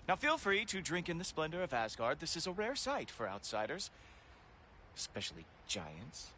Now feel free to drink in the splendor of Asgard. This is a rare sight for outsiders, especially giants.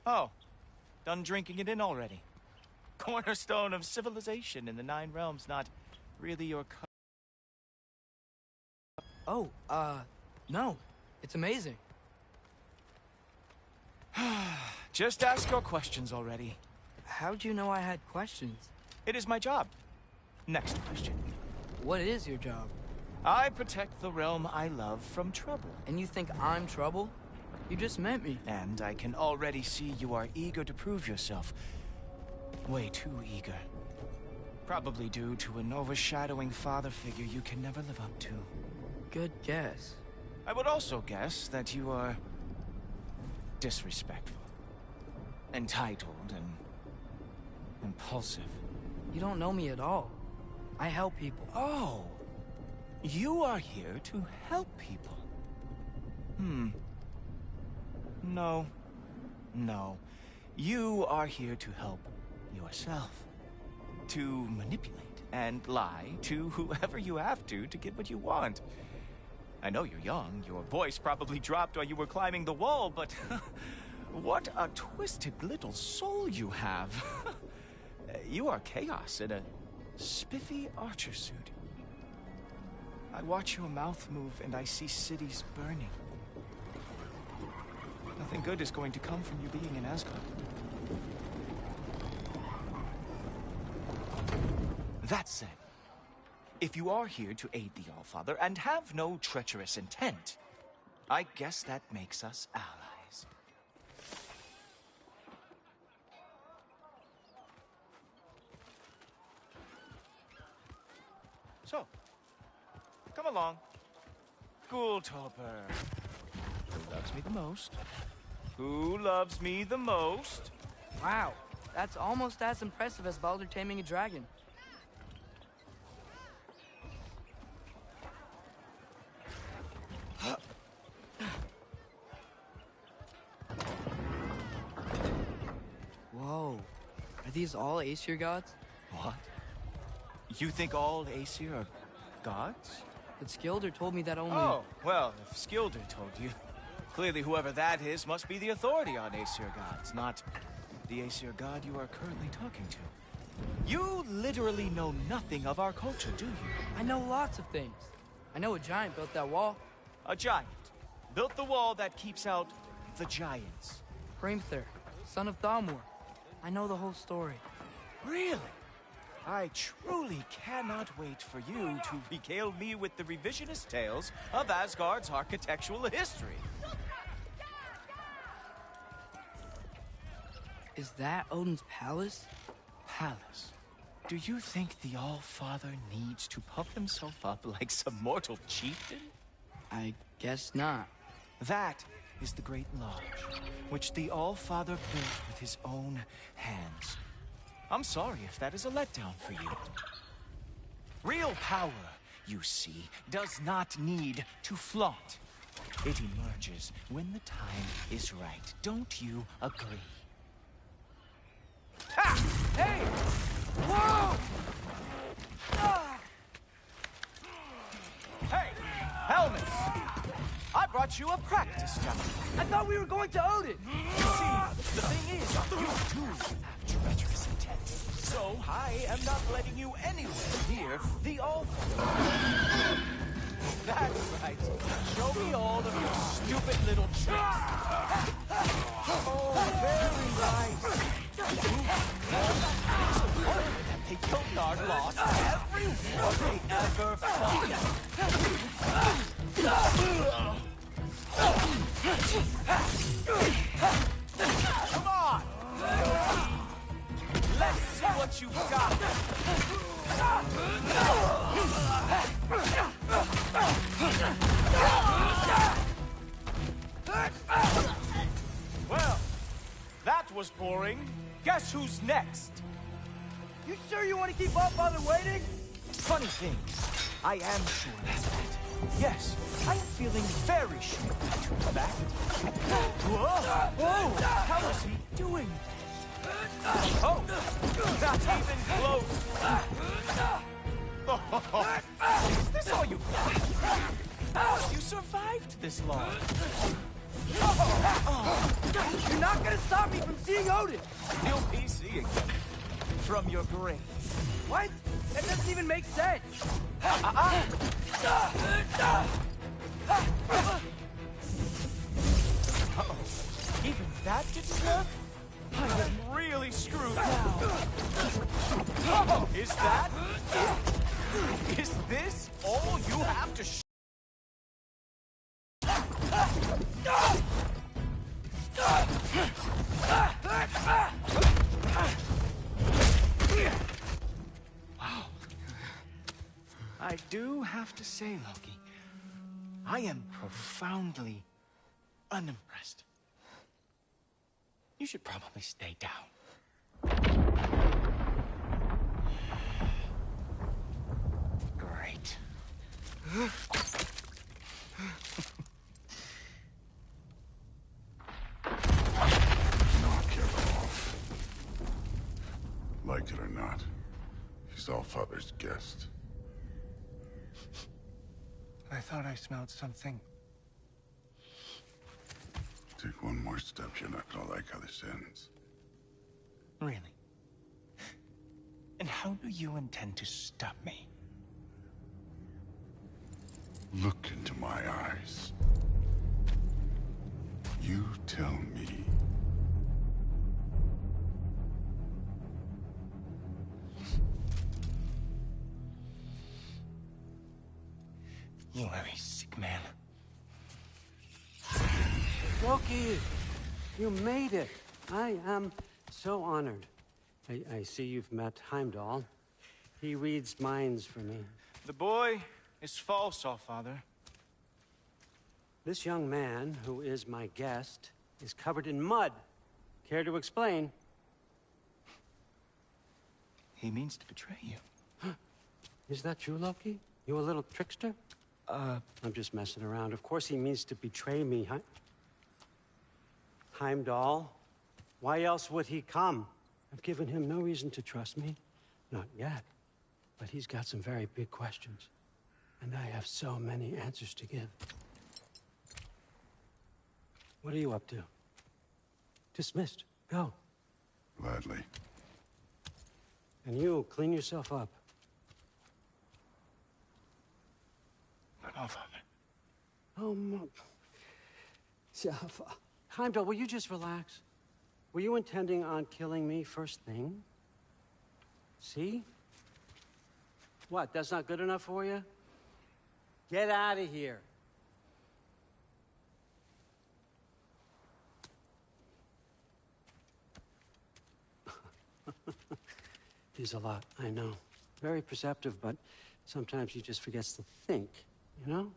Oh, done drinking it in already. Cornerstone of civilization in the Nine Realms, not really your cup. Oh, no. It's amazing. Just ask your questions already. How'd you know I had questions? It is my job. Next question. What is your job? I protect the realm I love from trouble. And you think I'm trouble? You just met me. And I can already see you are eager to prove yourself. Way too eager. Probably due to an overshadowing father figure you can never live up to. Good guess. I would also guess that you are disrespectful, entitled, and impulsive. You don't know me at all. I help people. Oh, you are here to help people. No. No. You are here to help yourself. To manipulate and lie to whoever you have to get what you want. I know you're young. Your voice probably dropped while you were climbing the wall, but what a twisted little soul you have. You are chaos in a spiffy archer suit. I watch your mouth move and I see cities burning. Nothing good is going to come from you being in Asgard. That said, if you are here to aid the Allfather and have no treacherous intent, I guess that makes us allies. So, come along. Ghoul-toper. Who loves me the most? Who loves me the most? Wow, That's almost as impressive as Baldur taming a dragon. Whoa. Are these all Aesir gods? What? You think all Aesir are gods? But Skilder told me that only... Oh, well, if Skilder told you, clearly whoever that is must be the authority on Aesir gods, not the Aesir god you are currently talking to. You literally know nothing of our culture, do you? I know lots of things. I know a giant built that wall. A giant built the wall that keeps out the giants. Hrimthur, son of Thamur. I know the whole story. Really? I truly cannot wait for you to regale me with the revisionist tales of Asgard's architectural history. Is that Odin's palace? Palace? Do you think the All-Father needs to puff himself up like some mortal chieftain? I guess not. That is the Great Lodge, which the All-Father built with his own hands. I'm sorry if that is a letdown for you. Real power, you see, does not need to flaunt. It emerges when the time is right. Don't you agree? Ha! Hey! Whoa! Ah! Hey! Helmets! I brought you a practice job. I thought we were going to Odin! You see, the thing is, you do have treacherous intent. So, I am not letting you anywhere near the All-Father. That's right. Show me all of your stupid little tricks. Oh, very nice. That they killed our lost every war they ever fought. Come on! Let's see what you've got. Well, that was boring. Guess who's next? You sure you want to keep our father waiting? Funny thing, I am sure that's it. Yes, I am feeling very sure that you're back. Whoa! Whoa! How is he doing this? Oh! Not even close! Oh, is this all you've got? How have you survived this long? You're not gonna stop me from seeing Odin! You'll be seeing him from your grave. What? That doesn't even make sense! Uh-oh. Even that didn't work? I am really screwed now. Oh, is that it? Is this all you have to Wow. I do have to say, Loki, I am profoundly unimpressed. You should probably stay down. Great. Knock him off. Like it or not, he's Allfather's guest. I thought I smelled something. Take one more step, you're not gonna like how this ends. Really? And how do you intend to stop me? Look into my eyes. You tell me. You are a sick man. Loki, you made it. I am so honored. I see you've met Heimdall. He reads minds for me. The boy is false, Allfather. This young man, who is my guest, is covered in mud. Care to explain? He means to betray you. Is that true, Loki? You a little trickster? I'm just messing around. Of course he means to betray me, huh? Heimdall? Why else would he come? I've given him no reason to trust me. Not yet. But he's got some very big questions. And I have so many answers to give. What are you up to? Dismissed. Go. Gladly. And you, clean yourself up. No, Father. Oh, Jaffa. Heimdall, will you just relax? Were you intending on killing me first thing? See? What, that's not good enough for you? Get out of here. He's a lot, I know. Very perceptive, but sometimes he just forgets to think, you know?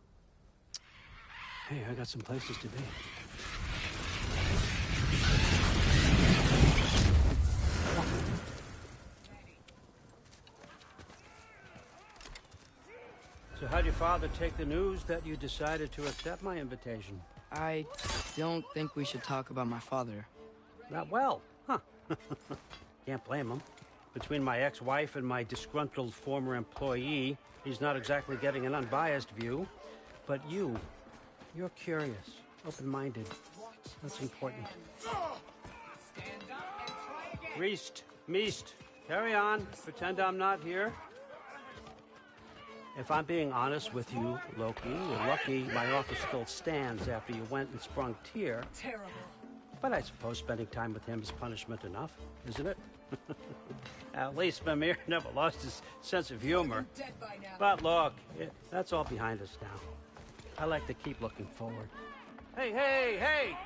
Hey, I got some places to be. So how'd your father take the news that you decided to accept my invitation? I don't think we should talk about my father. Not well, huh? Can't blame him. Between my ex-wife and my disgruntled former employee, he's not exactly getting an unbiased view. But you're curious, open-minded. That's important. Meest, carry on. Pretend I'm not here. If I'm being honest with you, Loki, you're lucky my offer still stands after you went and sprung Tyr. Terrible. But I suppose spending time with him is punishment enough, isn't it? At least Mimir never lost his sense of humor. Dead by now. But look, that's all behind us now. I like to keep looking forward. Hey!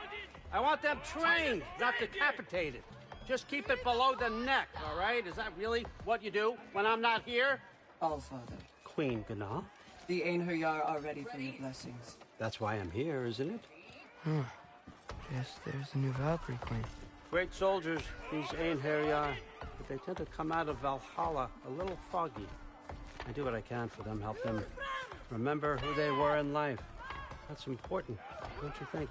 I want them trained, not decapitated. Just keep it below the neck, all right? Is that really what you do when I'm not here? All Father. Queen Gná. The Einherjar are ready for your blessings. That's why I'm here, isn't it? Guess there's a new Valkyrie Queen. Great soldiers, these Einherjar, but they tend to come out of Valhalla a little foggy. I do what I can for them, help them remember who they were in life. That's important, don't you think?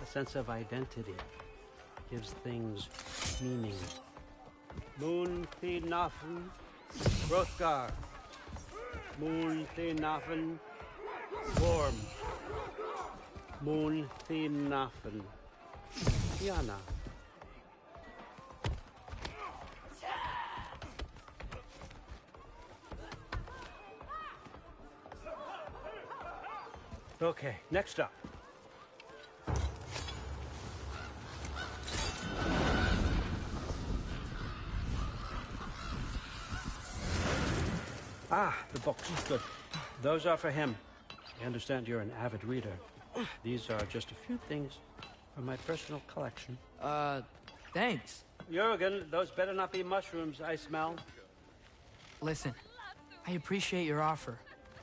A sense of identity gives things meaning. Moon Thinafen, Hrothgar. Moon Thinafen, Worm. Moon Thinafen, Tiana. Okay, next up. The books. Good. Those are for him. I understand you're an avid reader. These are just a few things from my personal collection. Thanks. Jurgen, those better not be mushrooms I smell. Listen, I appreciate your offer,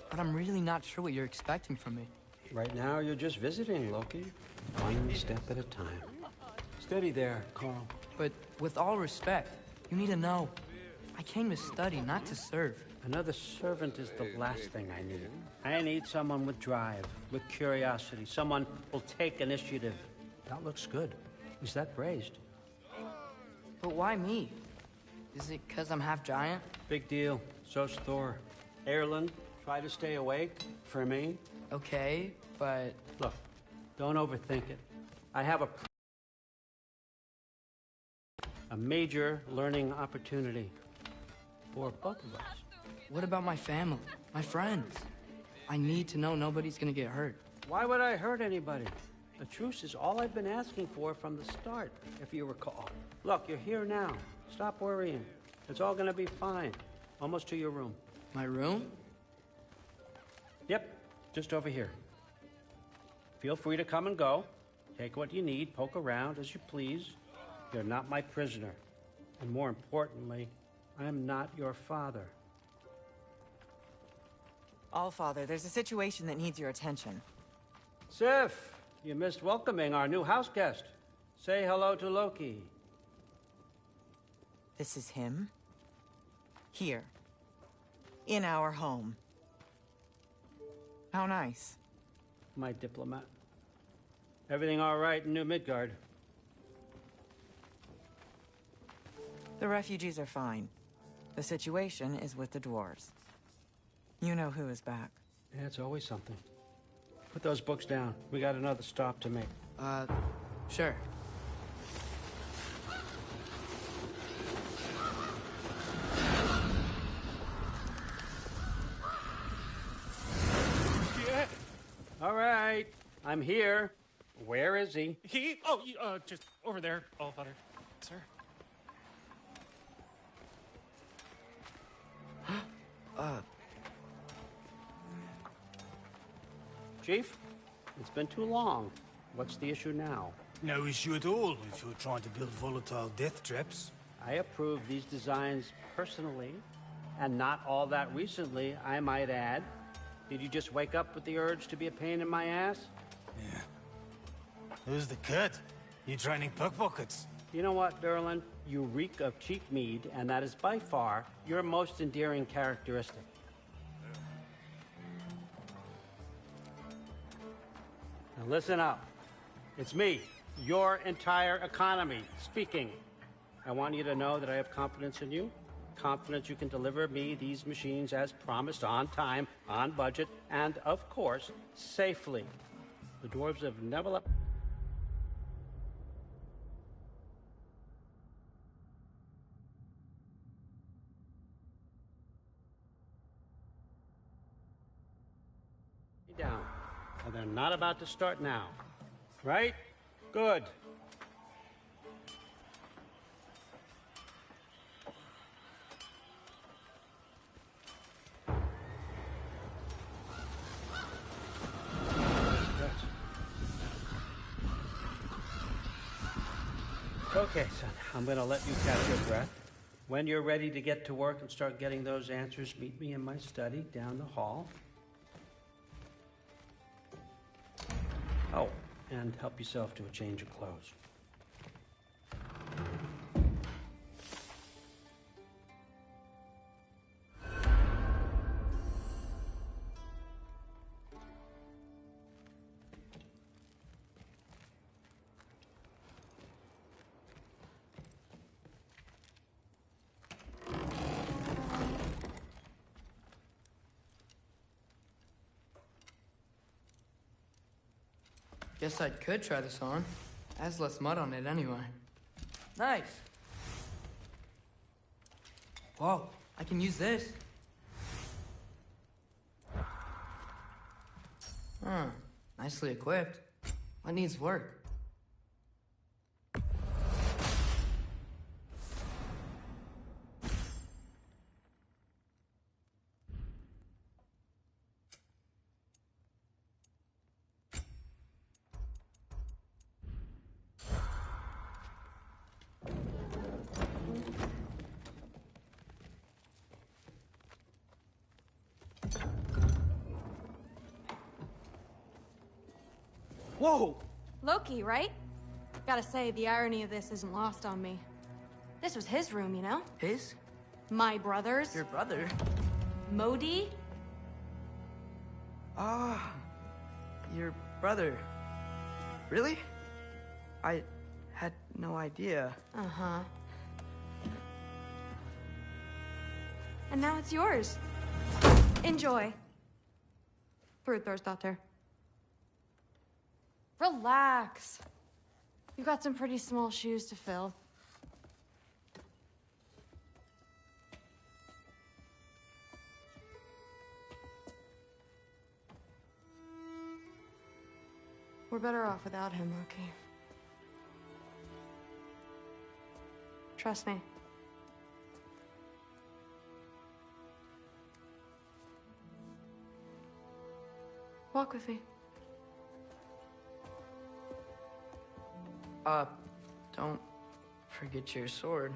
but I'm really not sure what you're expecting from me. Right now, you're just visiting, Loki. One step at a time. Steady there, Carl. But with all respect, you need to know, I came to study, not to serve. Another servant is the last thing I need. I need someone with drive, with curiosity, someone who'll take initiative. That looks good. Is that braised? But why me? Is it because I'm half giant? Big deal. So's Thor. Erland, try to stay awake for me. Okay, but... Look, don't overthink it. I have a major learning opportunity for both of us. What about my family, my friends? I need to know nobody's gonna get hurt. Why would I hurt anybody? The truce is all I've been asking for from the start, if you recall. Look, you're here now. Stop worrying. It's all gonna be fine. Almost to your room. My room? Yep, just over here. Feel free to come and go. Take what you need, poke around as you please. You're not my prisoner. And more importantly, I'm not your father. Allfather, there's a situation that needs your attention. Sif, you missed welcoming our new house guest. Say hello to Loki. This is him? Here. In our home. How nice. My diplomat. Everything all right in New Midgard? The refugees are fine. The situation is with the dwarves. You know who is back. Yeah, it's always something. Put those books down. We got another stop to make. Sure. Yeah. All right. I'm here. Where is he? Just over there, Allfather. Sir? Chief, it's been too long. What's the issue now? No issue at all if you're trying to build volatile death traps. I approve these designs personally, and not all that recently, I might add. Did you just wake up with the urge to be a pain in my ass? Yeah. Who's the cut? You training pickpockets? You know what, Durlin? You reek of cheap mead, and that is by far your most endearing characteristic. Now listen up. It's me, your entire economy, speaking. I want you to know that I have confidence in you. Confidence you can deliver me these machines as promised, on time, on budget, and, of course, safely. The dwarves have never left... down. And they're not about to start now. Right? Good. Okay, son, I'm gonna let you catch your breath. When you're ready to get to work and start getting those answers, meet me in my study down the hall. Oh, and help yourself to a change of clothes. Guess I could try this on. Has less mud on it anyway. Nice. Whoa, I can use this. Huh, nicely equipped. What needs work? Whoa! Loki, right? Gotta say, the irony of this isn't lost on me. This was his room, you know? His? My brother's. Your brother? Modi? Ah, your brother. Really? I had no idea. Uh-huh. And now it's yours. Enjoy. Daughter. Relax. You've got some pretty small shoes to fill. We're better off without him, Loki. Trust me. Walk with me. Don't forget your sword.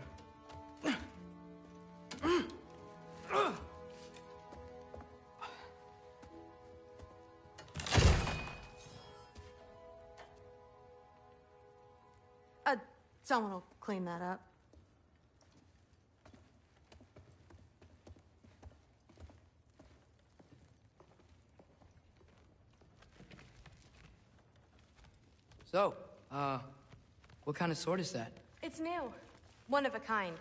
Someone will clean that up. So, what kind of sword is that? It's new. One of a kind.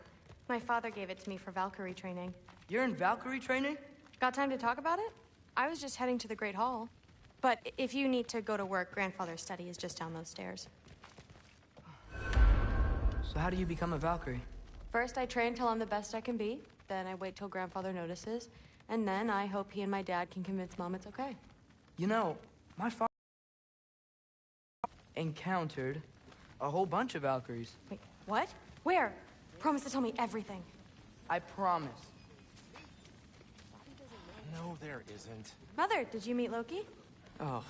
My father gave it to me for Valkyrie training. You're in Valkyrie training? Got time to talk about it? I was just heading to the Great Hall. But if you need to go to work, Grandfather's study is just down those stairs. So how do you become a Valkyrie? First, I train till I'm the best I can be. Then I wait till Grandfather notices. And then I hope he and my dad can convince Mom it's okay. You know, my father encountered a whole bunch of Valkyries. Wait, what? Where? Promise to tell me everything. I promise. No, there isn't. Mother, did you meet Loki? Oh,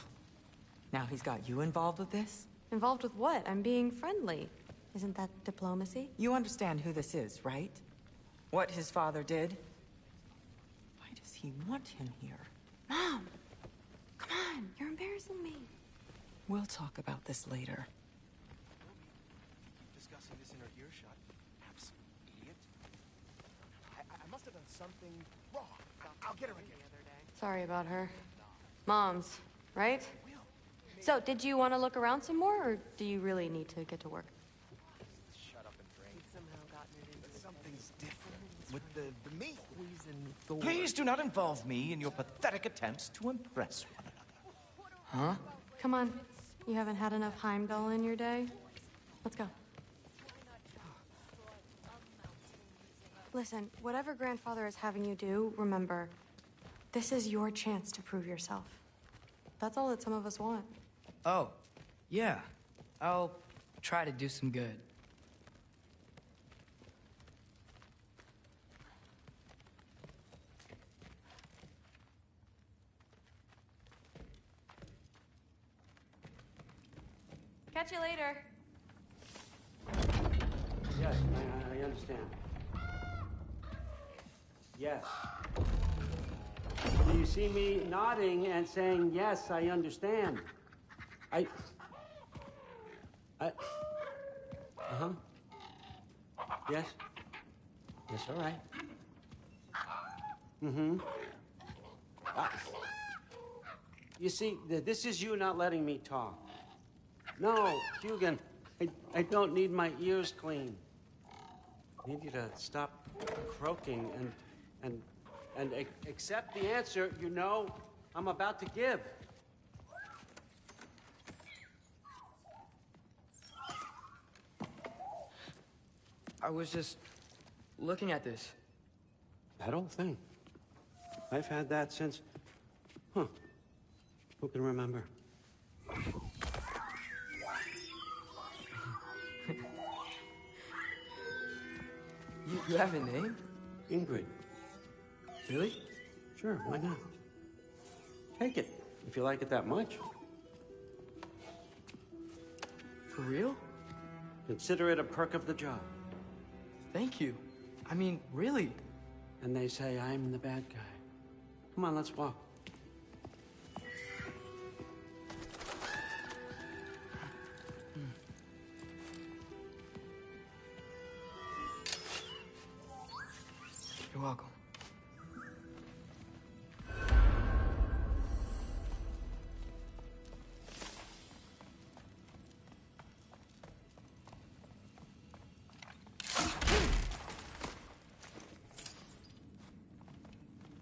now he's got you involved with this? Involved with what? I'm being friendly. Isn't that diplomacy? You understand who this is, right? What his father did? Why does he want him here? Mom! Come on, you're embarrassing me. We'll talk about this later. Discussing this in her earshot. Absolute idiot. I must have done something wrong. I'll get her again. Sorry about her. Mom's, right? So, did you want to look around some more, or do you really need to get to work? Shut up and drink. But something's different with the meat. Please do not involve me in your pathetic attempts to impress one another. Huh? Come on. You haven't had enough Heimdall in your day? Let's go. Listen, whatever Grandfather is having you do, remember, this is your chance to prove yourself. That's all that some of us want. Oh, yeah. I'll try to do some good. Catch you later. Yes, I understand. Yes. Do you see me nodding and saying, yes, I understand? Uh-huh. Yes? Yes, all right. Mm-hmm. You see, this is you not letting me talk. No, Hugan, I don't need my ears cleaned. I need you to stop croaking and accept the answer you know I'm about to give. I was just looking at this. That old thing. I've had that since... Who can remember? You have a name? Ingrid. Really? Sure, why not? Take it, if you like it that much. For real? Consider it a perk of the job. Thank you. I mean, really. And they say I'm the bad guy. Come on, let's walk. You're welcome.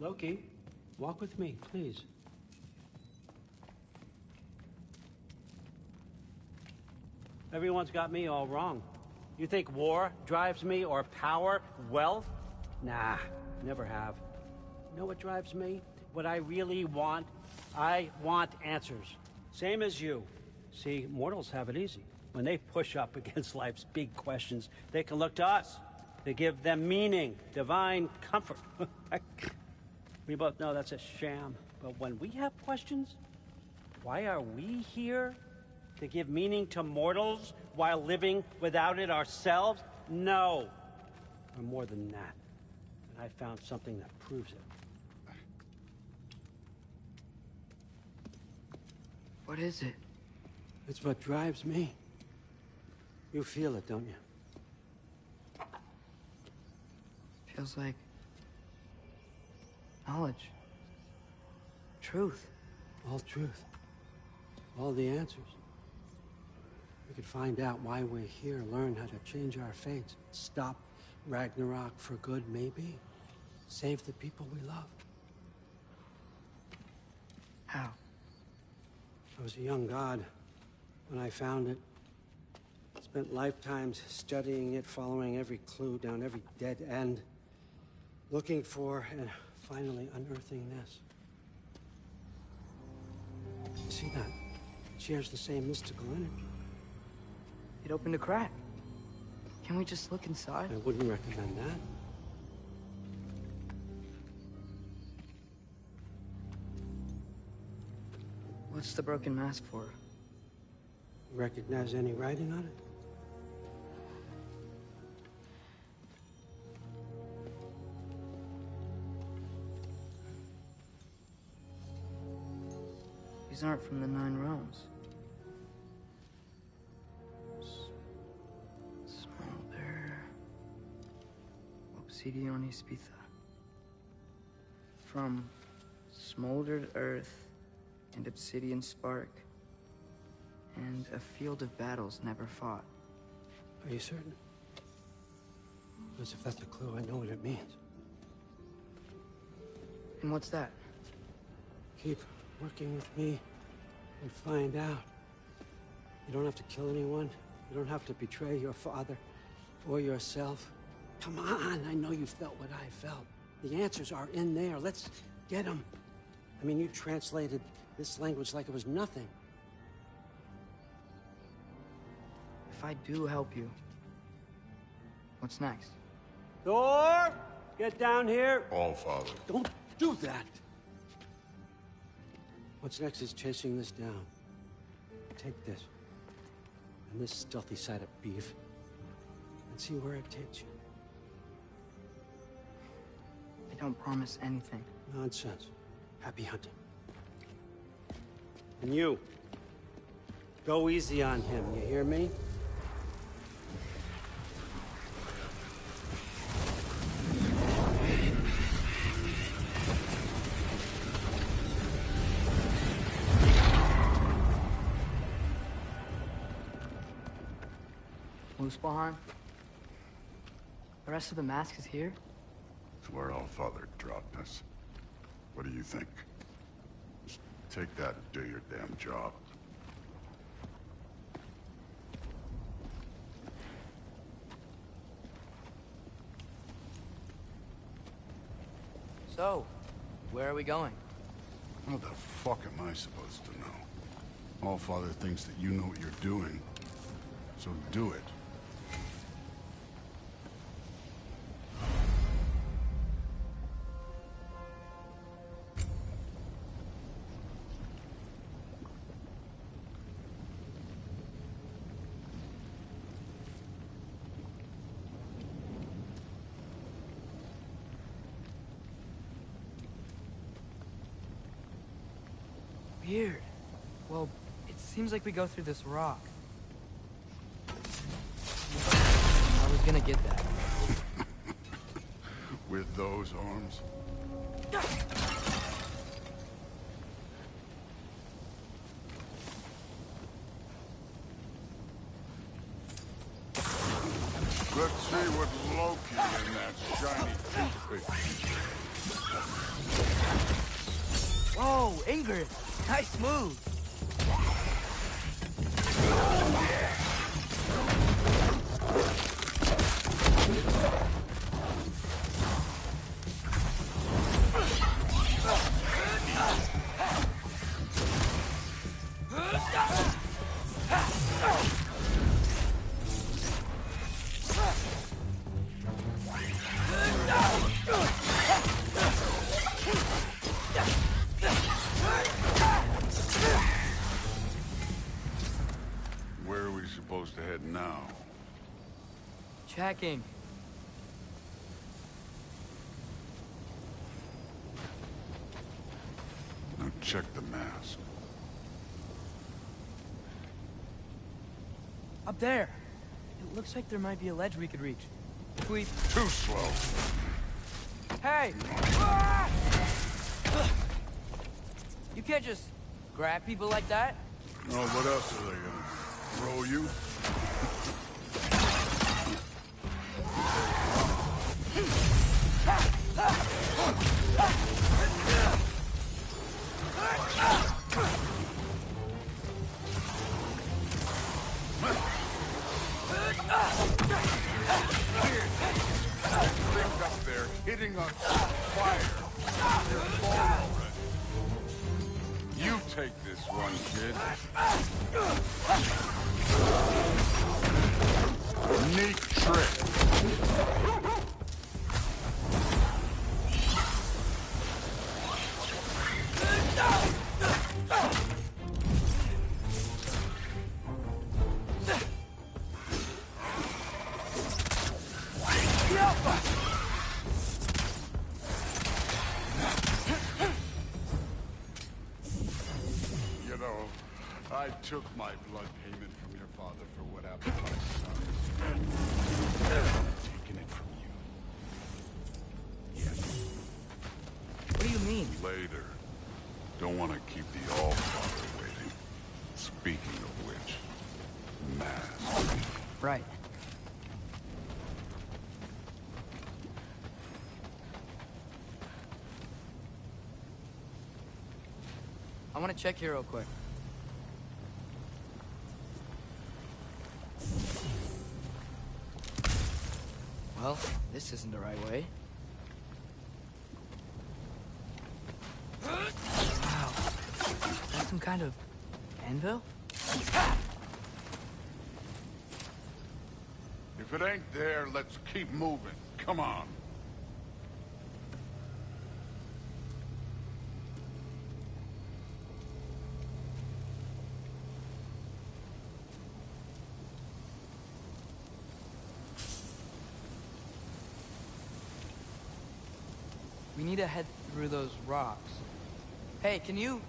Loki, walk with me, please. Everyone's got me all wrong. You think war drives me, or power, wealth? Nah, never have. You know what drives me? What I really want? I want answers. Same as you. See, mortals have it easy. When they push up against life's big questions, they can look to us. They give them meaning, divine comfort. We both know that's a sham. But when we have questions, why are we here? To give meaning to mortals while living without it ourselves? No. We're more than that. And I found something that proves it. What is it? It's what drives me. You feel it, don't you? Feels like knowledge. Truth. All truth. All the answers. We could find out why we're here, learn how to change our fates, stop Ragnarok for good, maybe. Save the people we love. How? I was a young god when I found it. Spent lifetimes studying it, following every clue down every dead end, looking for and finally unearthing this. You see that? It shares the same mystical energy. It opened a crack. Can we just look inside? I wouldn't recommend that. What's the broken mask for? Recognize any writing on it? These aren't from the Nine Realms. Smolder. Obsidione Spitha. From smoldered earth and obsidian spark, and a field of battles never fought. Are you certain? Because if that's a clue, I know what it means. And what's that? Keep working with me and find out. You don't have to kill anyone. You don't have to betray your father or yourself. Come on, I know you felt what I felt. The answers are in there. Let's get them. I mean, you translated this language like it was nothing. If I do help you, what's next? Thor! Get down here! All Father. Don't do that! What's next is chasing this down. Take this, and this stealthy side of beef, and see where it takes you. I don't promise anything. Nonsense. Happy hunting. And you, go easy on him, you hear me? Muspelheim? The rest of the mask is here? It's where All Father dropped us. What do you think? Just take that and do your damn job. So, where are we going? How the fuck am I supposed to know? All Father thinks that you know what you're doing, so do it. Weird. Well, it seems like we go through this rock. I was gonna get that. With those arms? Let's see what Loki in that shiny toothpick. Whoa, Ingrid! Nice move! Where are we supposed to head now? Checking. Now check the mask. Up there! It looks like there might be a ledge we could reach. If we... Too slow. Hey! You can't just grab people like that. Oh, what else are they gonna do? throw you? Things up there hitting us with fire. They're full already. You take this one, kid. Neat trick. You know, I took my blood payment from your father for what happened to my son. I'm taking it from you. Yes. What do you mean? Later. Don't want to keep the Allfather waiting. Speaking of which, mask. Right. I want to check here real quick. Well, this isn't the right way. Wow. That's some kind of anvil? If it ain't there, let's keep moving. Come on. We need to head through those rocks. Hey, can you...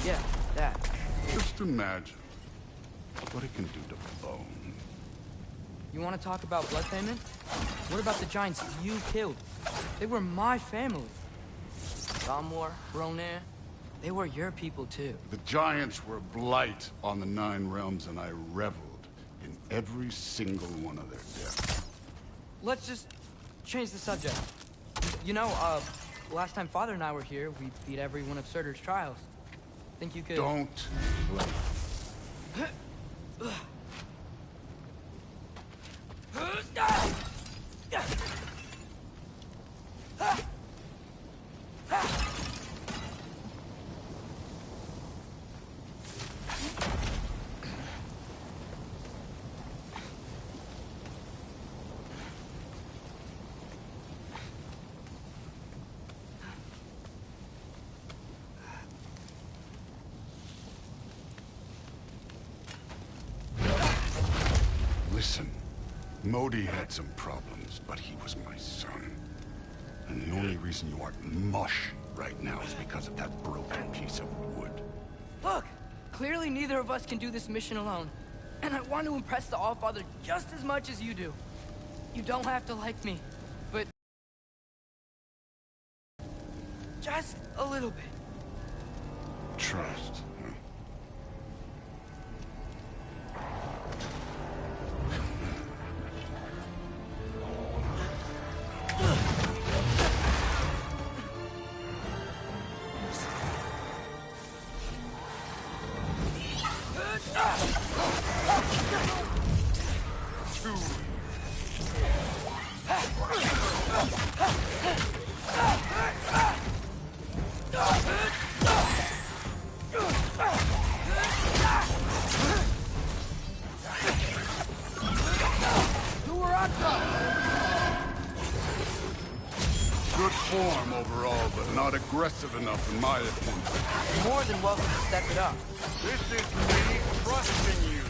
Yeah, that. Just imagine what it can do to bone. You want to talk about blood payment? What about the giants you killed? They were my family. Gamor, Ronir, they were your people too. The giants were blight on the Nine Realms, and I reveled in every single one of their deaths. Let's just change the subject. You know, last time Father and I were here, we beat every one of Surtur's trials. Think you could... Don't blame. Listen, Modi had some problems, but he was my son. And the only reason you aren't mush right now is because of that broken piece of wood. Look! Clearly neither of us can do this mission alone. And I want to impress the Allfather just as much as you do. You don't have to like me, but... just a little bit. Trust, huh? Good form overall, but not aggressive enough in my opinion. More than welcome to step it up. This is me trusting you.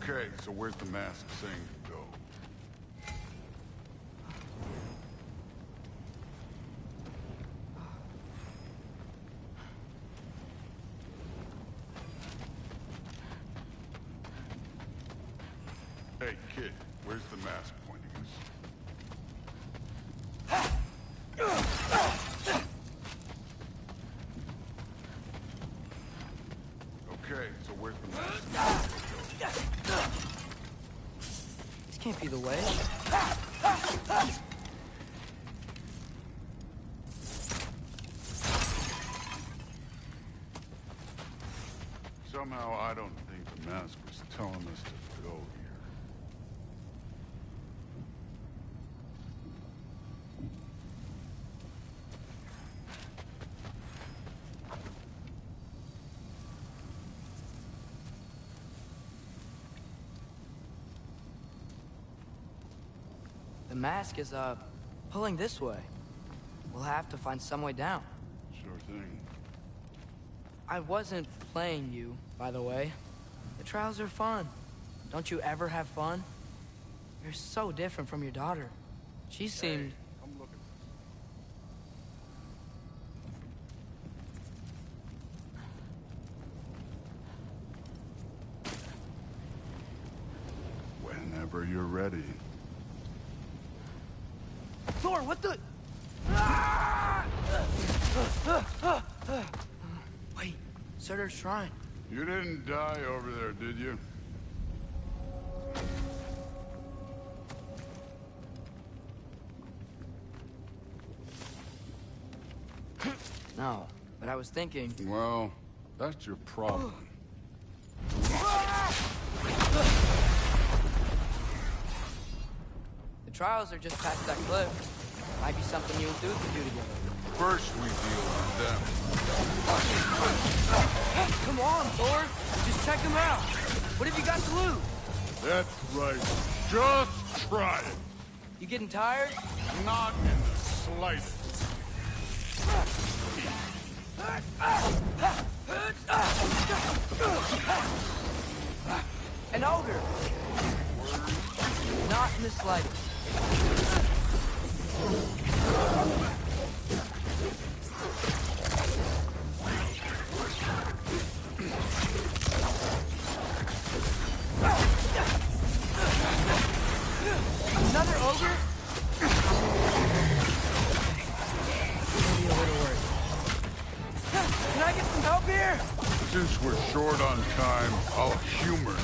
Okay, so where's the mask saying to go? Hey, kid, where's the mask pointing us? Okay, so where's the mask? This can't be the way. Somehow I don't think the mask was telling us to go here. The mask is, pulling this way. We'll have to find some way down. Sure thing. I wasn't playing you, by the way. The trials are fun. Don't you ever have fun? You're so different from your daughter. She seemed... Hey, come look at this. Whenever you're ready. Thor, what the... Wait, Surtur's shrine. You didn't die over there, did you? No, but I was thinking... Well, that's your problem. The trials are just past that cliff. Might be something you and Duke could do together. First we deal with them. Come on, Thor! Just check them out! What have you got to lose? That's right. Just try it. You getting tired? Not in the slightest. An ogre! Not in the slightest. Another ogre? Maybe a little worse. Can I get some help here? Since we're short on time, I'll humor you.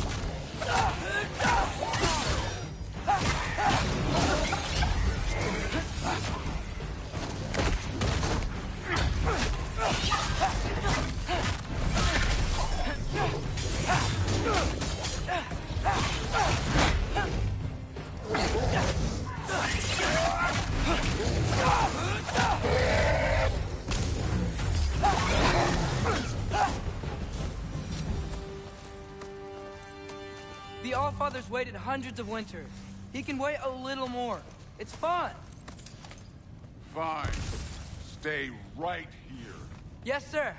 The Allfather's waited hundreds of winters. He can wait a little more. It's fun. Fine. Stay right here. Yes, sir.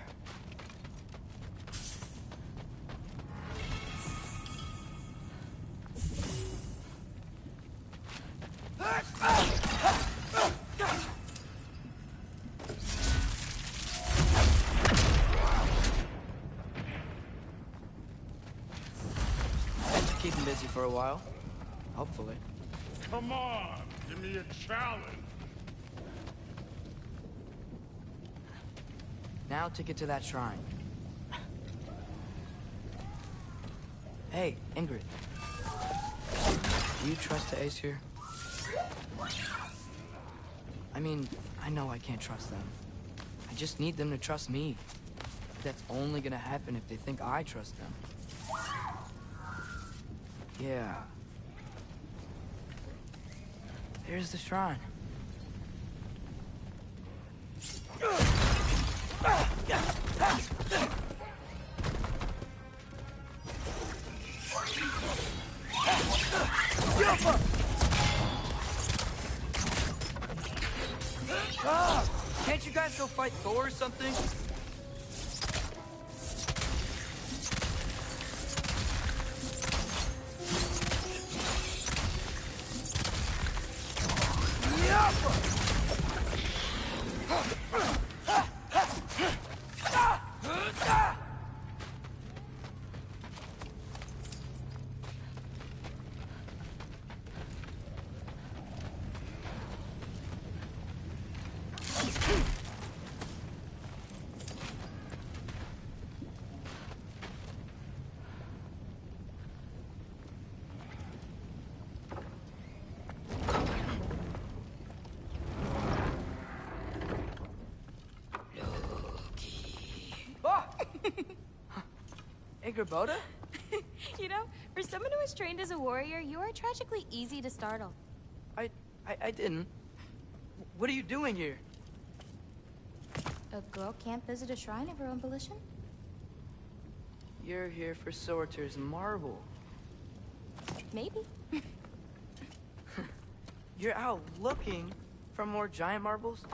That should keep him busy for a while. Hopefully. Come on, give me a challenge. Now to get to that shrine. Hey, Ingrid. Do you trust the Ace here? I mean, I know I can't trust them. I just need them to trust me. But that's only gonna happen if they think I trust them. Yeah. There's the shrine. Can't you guys go fight Thor or something? Gerboda? You know, for someone who was trained as a warrior, you are tragically easy to startle. I didn't. What are you doing here? A girl can't visit a shrine of her own volition? You're here for Sorter's marble. Maybe. You're out looking for more giant marbles?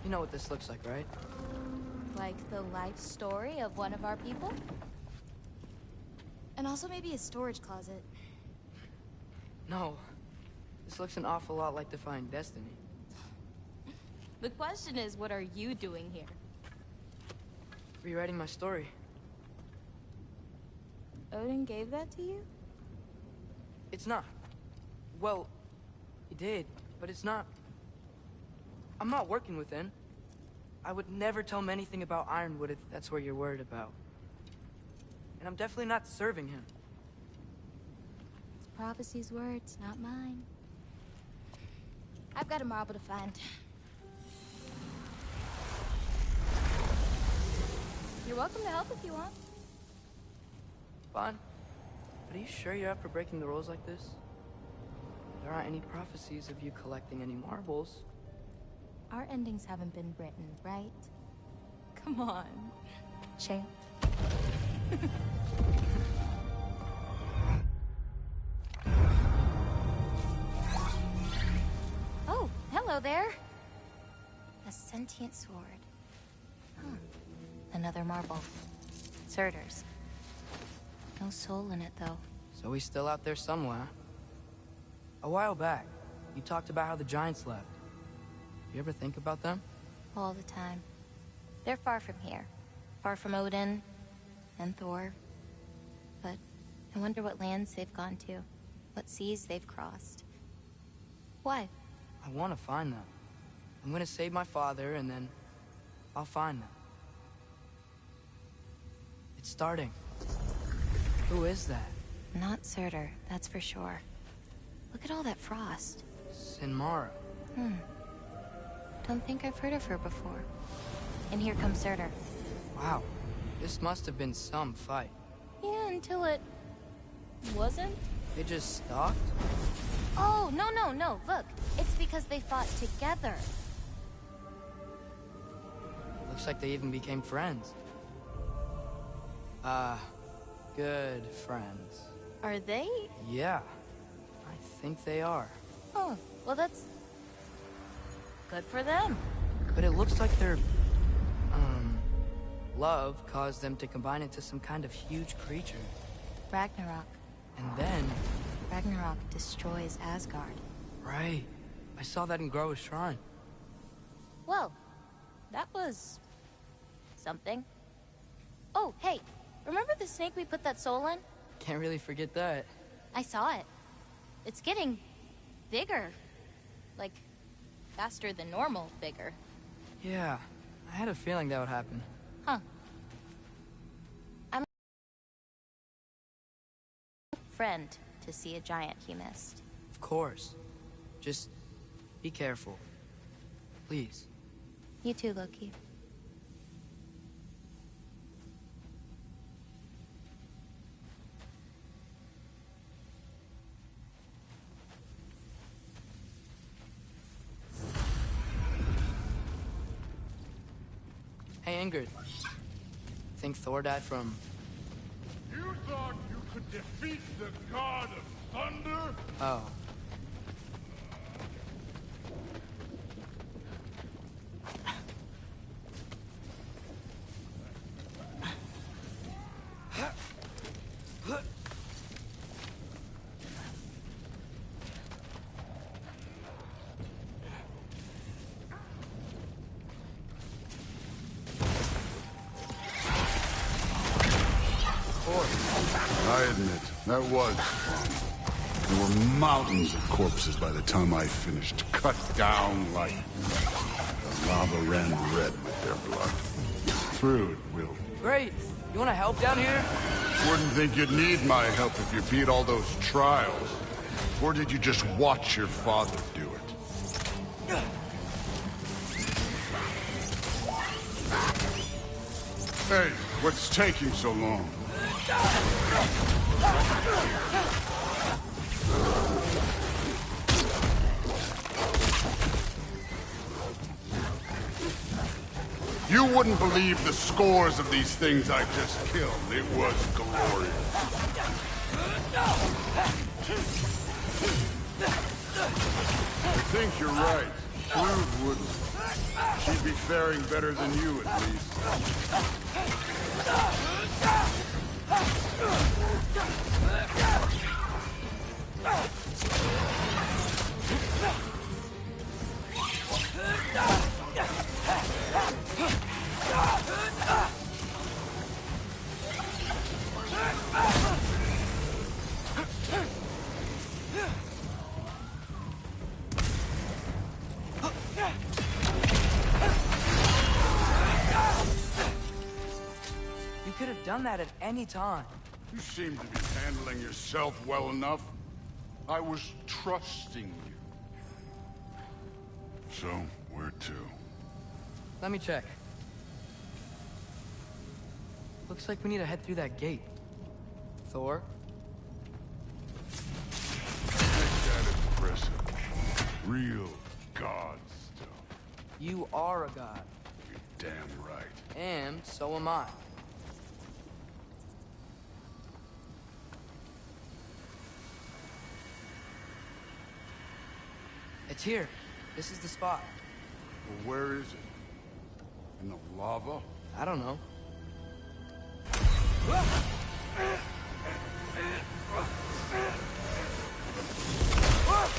You know what this looks like, right? Like the life story of one of our people? And also maybe a storage closet. No. This looks an awful lot like Defying Destiny. The question is, what are you doing here? Rewriting my story. Odin gave that to you? It's not. Well, he did, but it's not. I'm not working with him. I would never tell him anything about Ironwood if that's what you're worried about. And I'm definitely not serving him. It's prophecy's words, not mine. I've got a marble to find. You're welcome to help if you want. Fine. But are you sure you're up for breaking the rules like this? There aren't any prophecies of you collecting any marbles. Our endings haven't been written, right? Come on, champ. Oh, hello there. A sentient sword. Huh. Another marble. Surtur's. No soul in it, though. So he's still out there somewhere. A while back, you talked about how the giants left. You ever think about them? All the time. They're far from here. Far from Odin and Thor. But I wonder what lands they've gone to. What seas they've crossed. Why? I want to find them. I'm gonna save my father, and then I'll find them. It's starting. Who is that? Not Surtur, that's for sure. Look at all that frost. Sinmara. Don't think I've heard of her before. And here comes Surtur. Wow. This must have been some fight. Yeah, until it... wasn't? They just stopped? Oh, no. Look, it's because they fought together. Looks like they even became friends. Good friends. Are they? Yeah. I think they are. Oh, well that's... good for them. But it looks like their... love caused them to combine into some kind of huge creature. Ragnarok. And then... Ragnarok destroys Asgard. Right. I saw that in Groa's shrine. Well, that was... something. Oh, hey, remember the snake we put that soul in? Can't really forget that. I saw it. It's getting... bigger. Like, faster than normal bigger. Yeah, I had a feeling that would happen. Huh. I'm a friend to see a giant he missed. Of course. Just be careful. Please. You too, Loki. Hey, Ingrid. Think Thor died from... You thought you could defeat the god of thunder? Oh. I admit, that was fun. There were mountains of corpses by the time I finished, cut down like... the lava ran red with their blood. Through it, Will. Great. You want to help down here? Wouldn't think you'd need my help if you beat all those trials. Or did you just watch your father do it? Hey, What's taking so long? You wouldn't believe the scores of these things I just killed. It was glorious. I think you're right. Shrewd wouldn't. She'd be faring better than you, at least. You could have done that at any time. You seem to be handling yourself well enough. I was trusting you. So, where to? Let me check. Looks like we need to head through that gate. Thor? Ain't that impressive? Real god stuff. You are a god. You're damn right. And so am I. It's here. This is the spot. Well, where is it? In the lava? I don't know.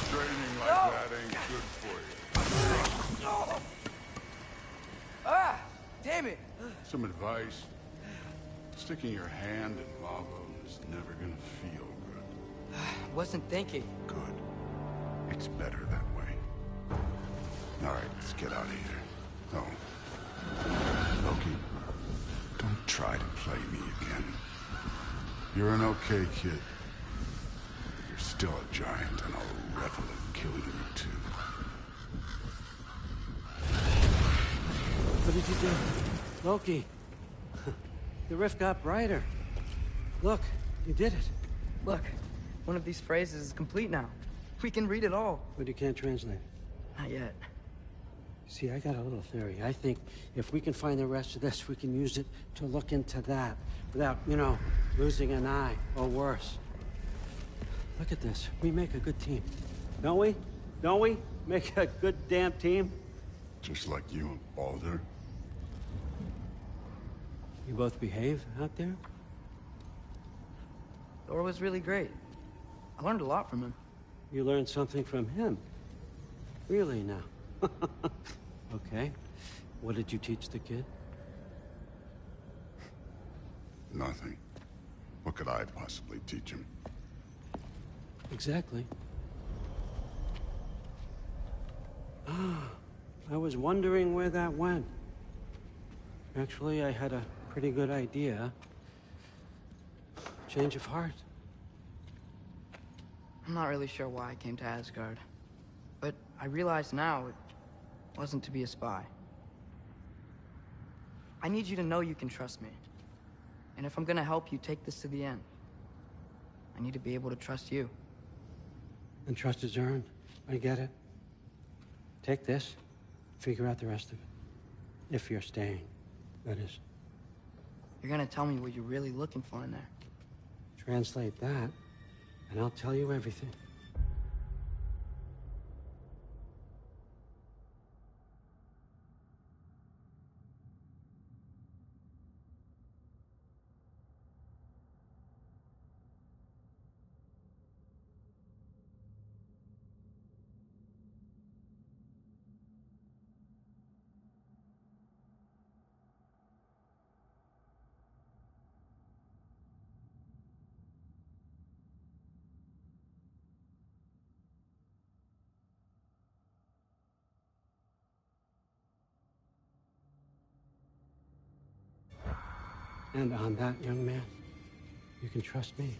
Training like that ain't good for you. Ah! Damn it! Some advice. Sticking your hand in lava is never gonna feel good. Wasn't thinking. Good. It's better that way. All right, let's get out of here. Oh. Loki, don't try to play me again. You're an okay kid. You're still a giant, and I'll revel in killing you too. What did you do? Loki. The rift got brighter. Look, you did it. Look, one of these phrases is complete now. We can read it all. But you can't translate it. Not yet. See, I got a little theory. I think if we can find the rest of this, we can use it to look into that without, you know, losing an eye or worse. Look at this. We make a good team. Don't we? Don't we? Make a good damn team? Just like you and Baldur. You both behave out there? Thor was really great. I learned a lot from him. You learned something from him? Really now? Okay. What did you teach the kid? Nothing. What could I possibly teach him? Exactly. I was wondering where that went. Actually, I had a pretty good idea. Change of heart. I'm not really sure why I came to Asgard. But I realize now it wasn't to be a spy. I need you to know you can trust me. And if I'm gonna help you take this to the end, I need to be able to trust you. And trust is earned. I get it. Take this, figure out the rest of it. If you're staying, that is. You're gonna tell me what you're really looking for in there. Translate that, and I'll tell you everything. And on that, young man, you can trust me.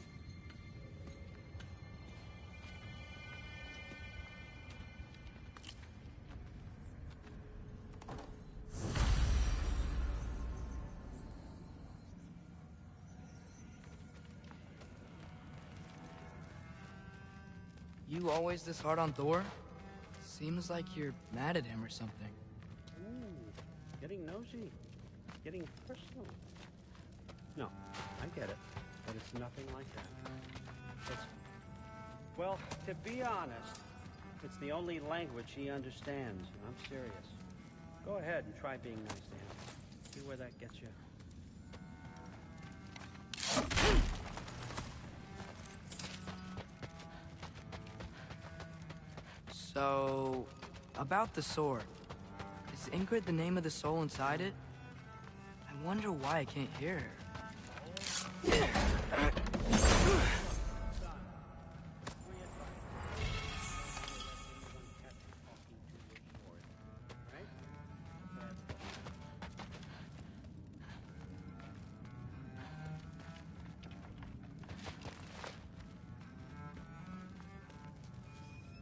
You always this hard on Thor? Seems like you're mad at him or something. Ooh, getting nosy. Getting personal. No, I get it. But it's nothing like that. Well, to be honest, it's the only language he understands, and I'm serious. Go ahead and try being nice to him. See where that gets you. So, about the sword. Is Ingrid the name of the soul inside it? I wonder why I can't hear her.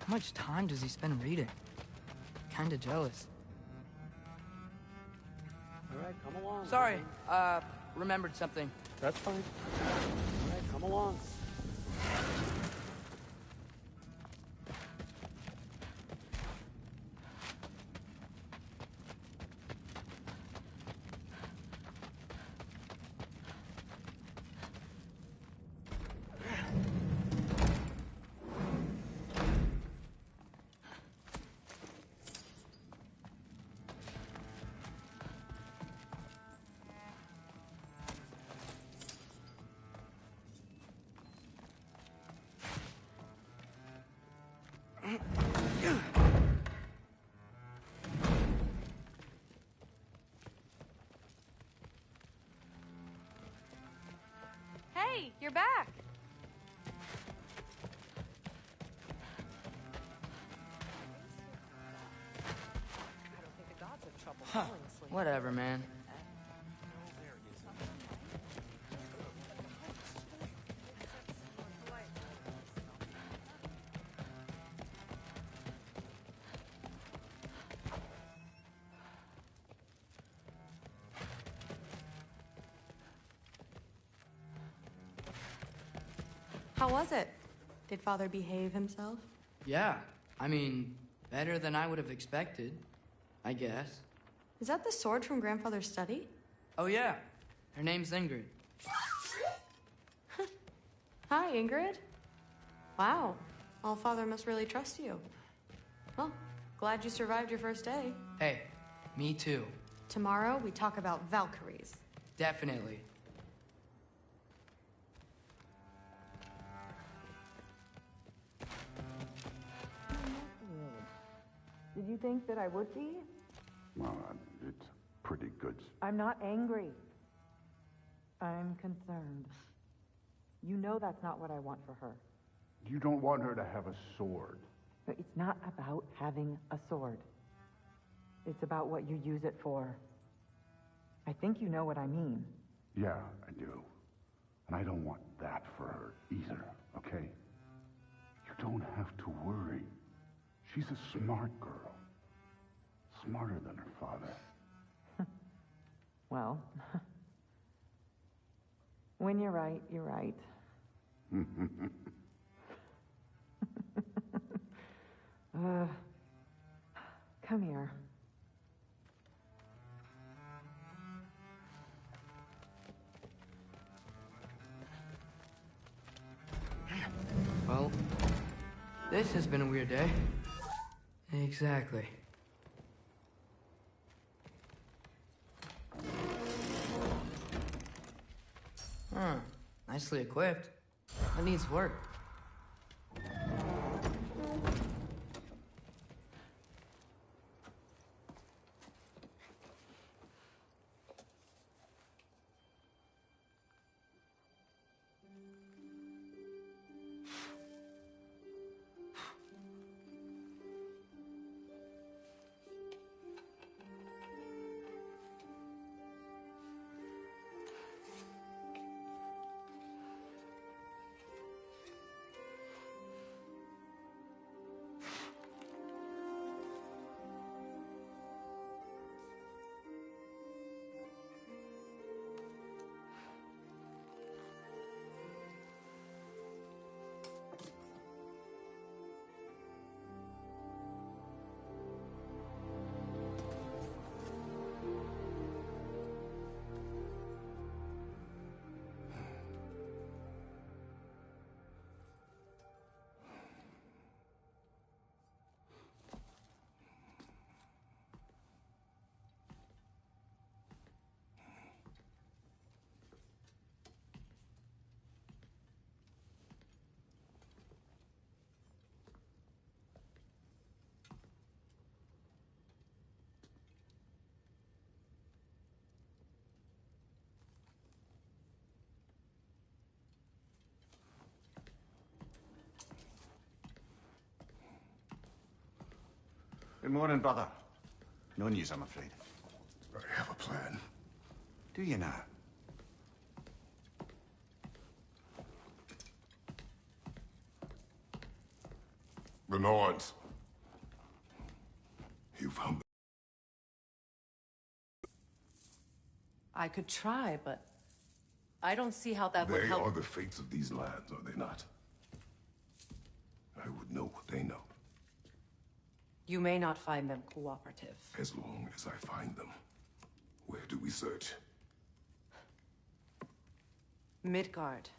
How much time does he spend reading? Kinda jealous. All right, come along. Sorry, remembered something. That's fine. All right, come along. Hey, you're back. Huh. Whatever, man. How was it? Did Father behave himself? Yeah, I mean, better than I would have expected, I guess. Is that the sword from Grandfather's study? Oh yeah, her name's Ingrid. Hi, Ingrid. Wow, Allfather must really trust you. Well, glad you survived your first day. Hey, me too. Tomorrow, we talk about Valkyries. Definitely. Did you think that I would be? Well, it's pretty good. I'm not angry. I'm concerned. You know that's not what I want for her. You don't want her to have a sword. But it's not about having a sword. It's about what you use it for. I think you know what I mean. Yeah, I do. And I don't want that for her either, okay? You don't have to worry. She's a smart girl. Smarter than her father. Well, when you're right, you're right. Come here. Well, this has been a weird day. Exactly. Huh. Nicely equipped. That needs work. Good morning, brother. No news, I'm afraid. I have a plan. Do you now? The Norns. You found them. I could try, but I don't see how that would They help. are the fates of these lands, are they not? I would know what they know. You may not find them cooperative. As long as I find them. Where do we search? Midgard.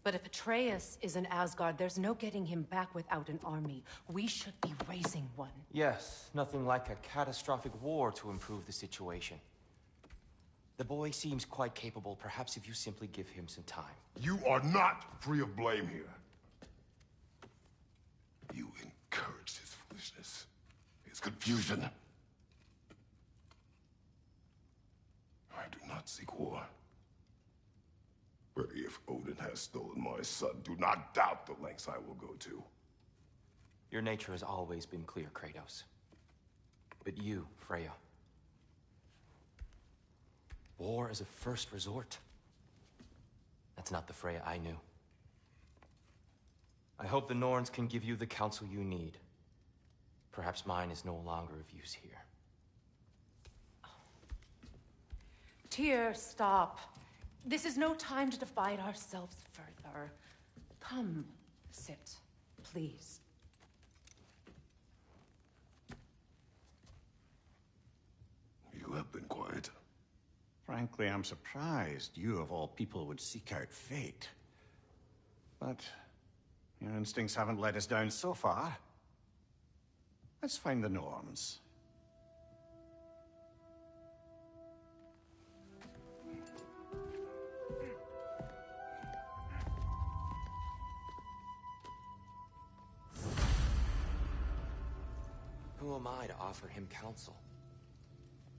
But if Atreus is in Asgard, there's no getting him back without an army. We should be raising one. Yes, nothing like a catastrophic war to improve the situation. The boy seems quite capable. Perhaps if you simply give him some time. You are not free of blame here. You encouraged his foolishness, his confusion. I do not seek war. But if Odin has stolen my son, do not doubt the lengths I will go to. Your nature has always been clear, Kratos. But you, Freya. War is a first resort. That's not the Freya I knew. I hope the Norns can give you the counsel you need. Perhaps mine is no longer of use here. Tyr, stop. This is no time to divide ourselves further. Come, sit, please. You have been quiet. Frankly, I'm surprised you, of all people, would seek out fate. But your instincts haven't let us down so far. Let's find the Norns. Who am I to offer him counsel?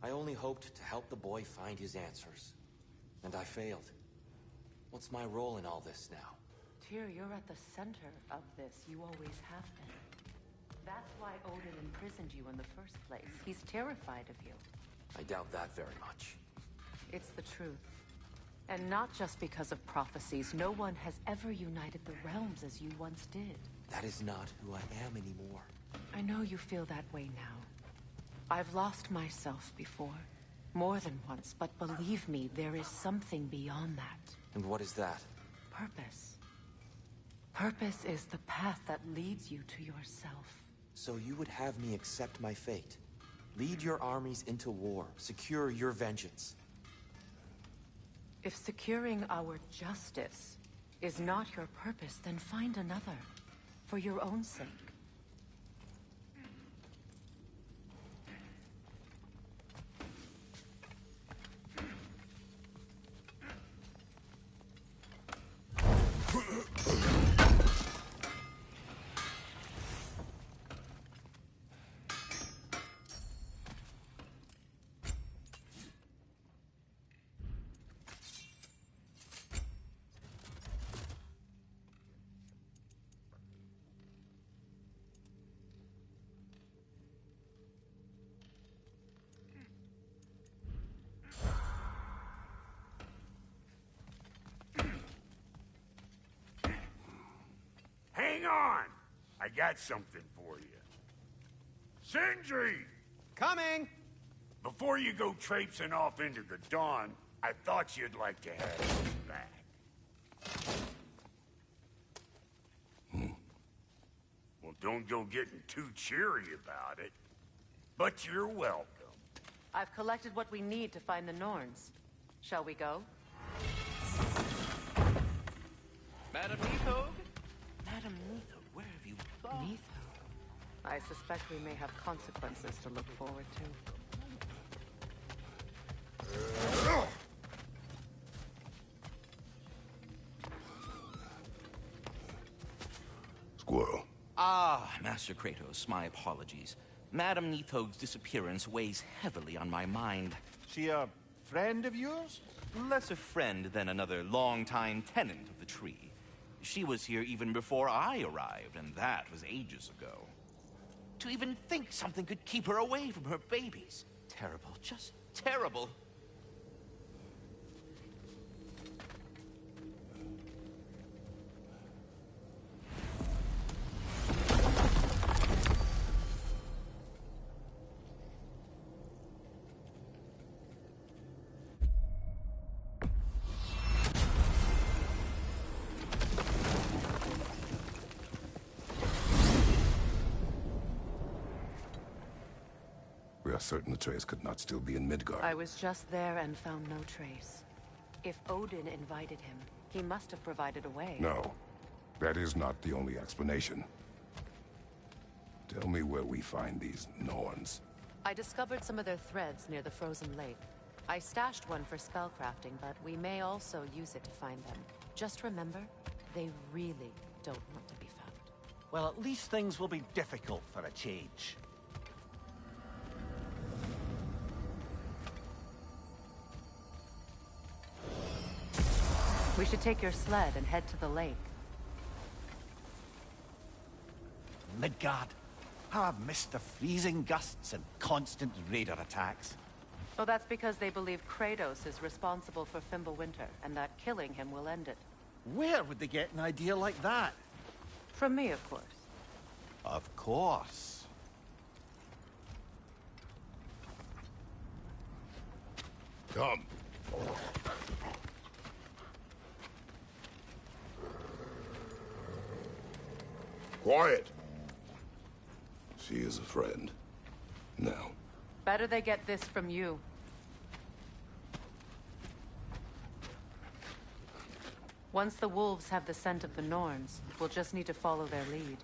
I only hoped to help the boy find his answers. And I failed. What's my role in all this now? Tyr, you're at the center of this. You always have been. That's why Odin imprisoned you in the first place. He's terrified of you. I doubt that very much. It's the truth. And not just because of prophecies. No one has ever united the realms as you once did. That is not who I am anymore. I know you feel that way now. I've lost myself before. More than once, but believe me, there is something beyond that. And what is that? Purpose. Purpose is the path that leads you to yourself. So you would have me accept my fate? Lead your armies into war, secure your vengeance. If securing our justice is not your purpose, then find another. For your own sake. Hang on! I got something for you. Sindri! Coming! Before you go traipsing off into the dawn, I thought you'd like to have this back. Well, don't go getting too cheery about it. But you're welcome. I've collected what we need to find the Norns. Shall we go? Madam Neathog? Madam Neathog, where have you gone? Neathog? I suspect we may have consequences to look forward to. Squirrel. Ah, Master Kratos, my apologies. Madam Neathog's disappearance weighs heavily on my mind. She a friend of yours? Less a friend than another longtime tenant of the tree. She was here even before I arrived, and that was ages ago. To even think something could keep her away from her babies. Terrible, just terrible. We are certain Atreus could not still be in Midgard. I was just there and found no trace. If Odin invited him, he must have provided a way. No, that is not the only explanation. Tell me where we find these Norns. I discovered some of their threads near the frozen lake. I stashed one for spellcrafting, but we may also use it to find them. Just remember, they really don't want to be found. Well, at least things will be difficult for a change. We should take your sled and head to the lake. Midgard. How I've missed the freezing gusts and constant raider attacks. Well, that's because they believe Kratos is responsible for Fimbulwinter, and that killing him will end it. Where would they get an idea like that? From me, of course. Of course. Come. Quiet. She is a friend. Now. Better they get this from you. Once the wolves have the scent of the Norns, we'll just need to follow their lead.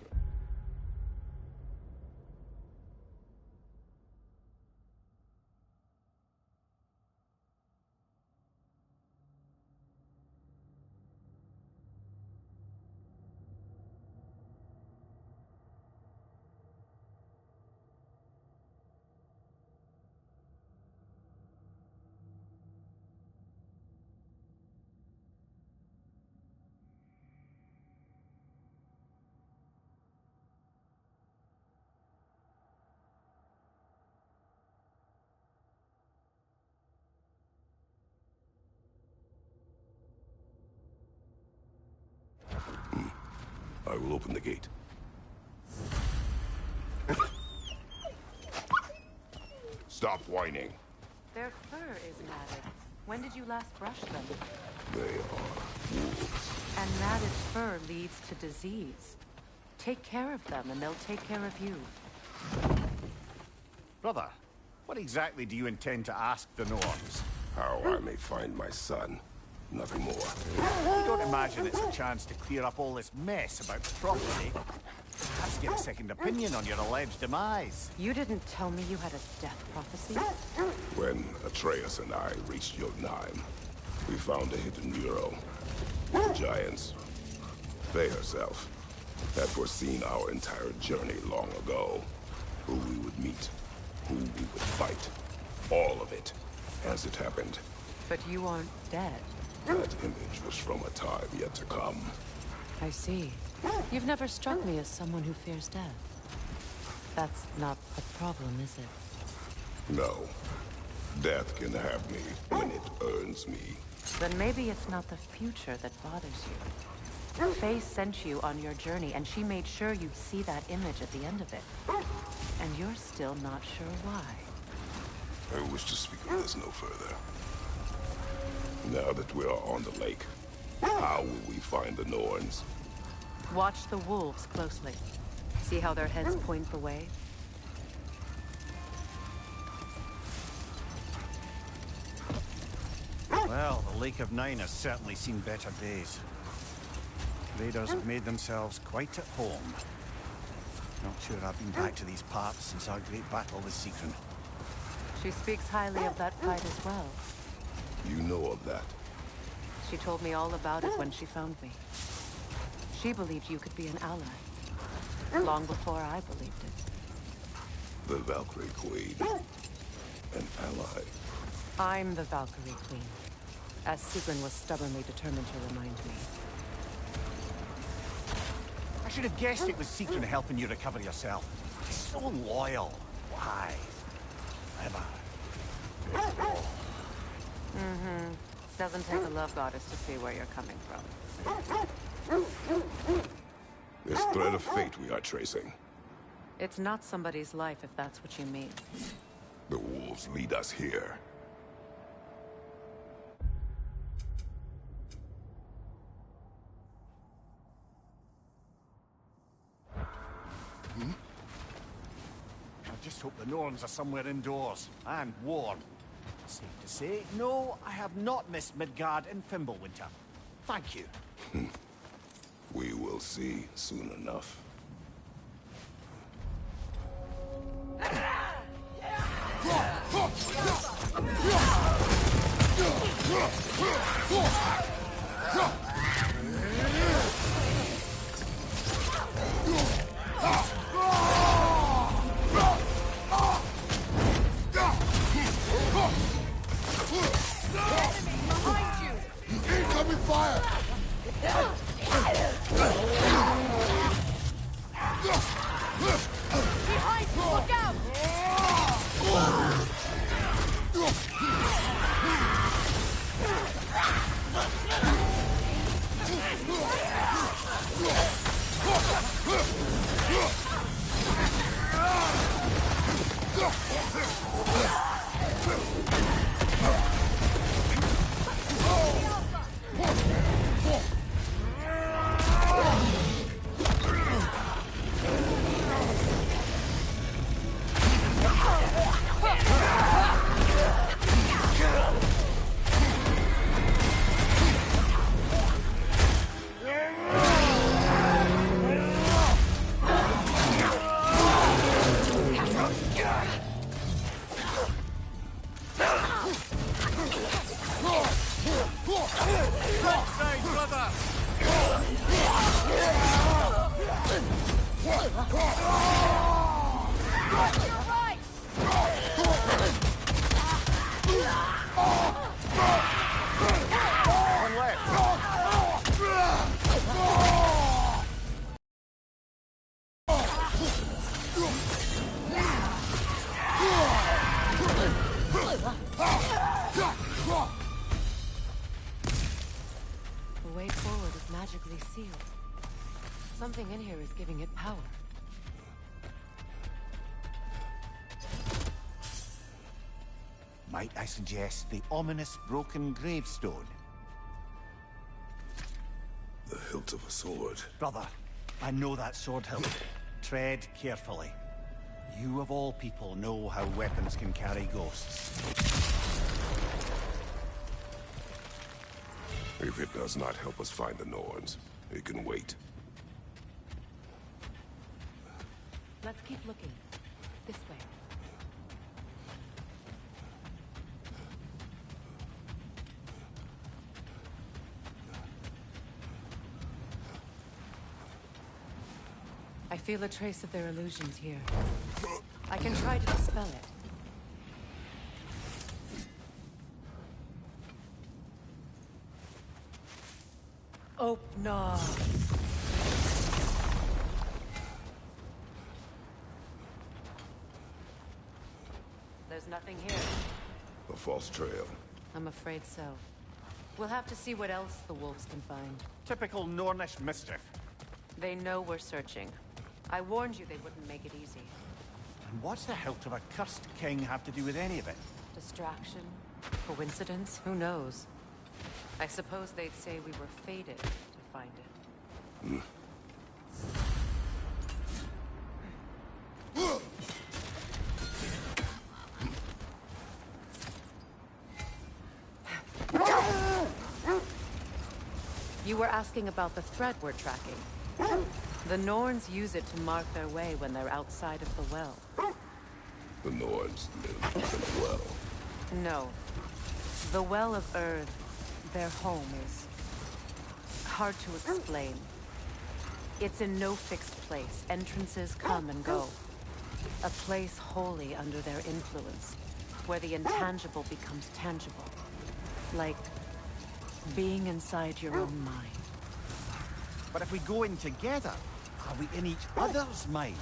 I will open the gate. Stop whining. Their fur is matted. When did you last brush them? They are wolves. And matted fur leads to disease. Take care of them, and they'll take care of you. Brother, what exactly do you intend to ask the Norns? How I may find my son. Nothing more. You don't imagine it's a chance to clear up all this mess about the property? Perhaps get a second opinion on your alleged demise. You didn't tell me you had a death prophecy? When Atreus and I reached Jotunheim, we found a hidden mural. The giants, they herself, had foreseen our entire journey long ago. Who we would meet, who we would fight. All of it, as it happened. But you aren't dead. That image was from a time yet to come. I see. You've never struck me as someone who fears death. That's not a problem, is it? No. Death can have me when it earns me. Then maybe it's not the future that bothers you. Faye sent you on your journey, and she made sure you'd see that image at the end of it. And you're still not sure why. I wish to speak of this no further. Now that we are on the lake, how will we find the Norns? Watch the wolves closely. See how their heads point the way? Well, the Lake of Nine has certainly seen better days. Raiders have made themselves quite at home. Not sure I've been back to these parts since our great battle with Sigrun. She speaks highly of that fight as well. You know of that? She told me all about it when she found me. She believed you could be an ally. Long before I believed it. The Valkyrie Queen. An ally. I'm the Valkyrie Queen. As Sigrun was stubbornly determined to remind me. I should have guessed it was Sigrun helping you recover yourself. so loyal. Why? Ever. Mm-hmm. Doesn't take a love goddess to see where you're coming from. This thread of fate we are tracing. It's not somebody's life, if that's what you mean. The wolves lead us here. I just hope the Norns are somewhere indoors, and warm. Safe to say, no, I have not missed Midgard in Fimbulwinter. Thank you. We will see soon enough. Incoming fire! Behind you, look out! The way forward is magically sealed. Something in here is giving it power. Might I suggest the ominous broken gravestone? The hilt of a sword. Brother, I know that sword hilt. Tread carefully. You of all people know how weapons can carry ghosts. If it does not help us find the Norns, it can wait. Let's keep looking. This way. I feel a trace of their illusions here. I can try to dispel it. No. There's nothing here. A false trail. I'm afraid so. We'll have to see what else the wolves can find. Typical Nornish mischief. They know we're searching. I warned you they wouldn't make it easy. And what's the hilt of a cursed king have to do with any of it? Distraction? Coincidence? Who knows? I suppose they'd say we were fated to find it. You were asking about the thread we're tracking. The Norns use it to mark their way when they're outside of the well. The Norns live in a well. No. The Well of Earth, their home, is hard to explain. It's in no fixed place. Entrances come and go. A place wholly under their influence, where the intangible becomes tangible. Like being inside your own mind. But if we go in together, are we in each other's mind?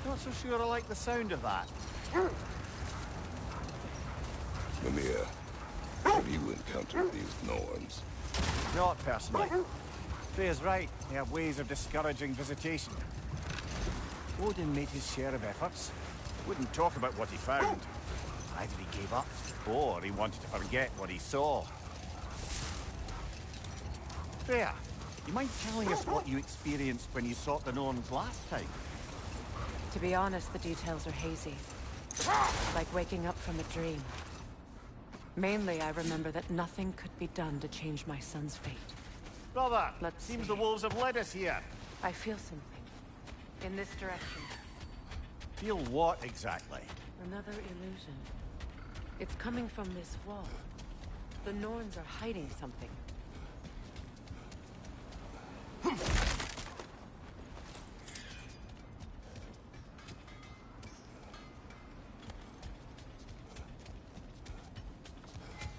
Not so sure I like the sound of that. Mimir, have you encountered these Norns? Not personally. Freya's right. They have ways of discouraging visitation. Odin made his share of efforts. Wouldn't talk about what he found. Either he gave up, or he wanted to forget what he saw. Freya, you mind telling us what you experienced when you sought the Norns last time? To be honest, the details are hazy. Like waking up from a dream. Mainly, I remember that nothing could be done to change my son's fate. Brother, Seems the wolves have led us here. I feel something. In this direction. Feel what exactly? Another illusion. It's coming from this wall. The Norns are hiding something.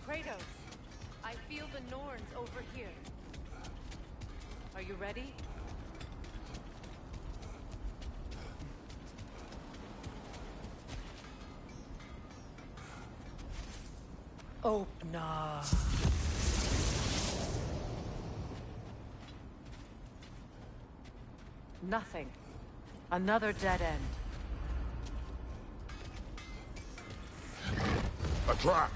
Kratos, I feel the Norns over here. Are you ready? Oh, nah. Nothing. Another dead end. A trap!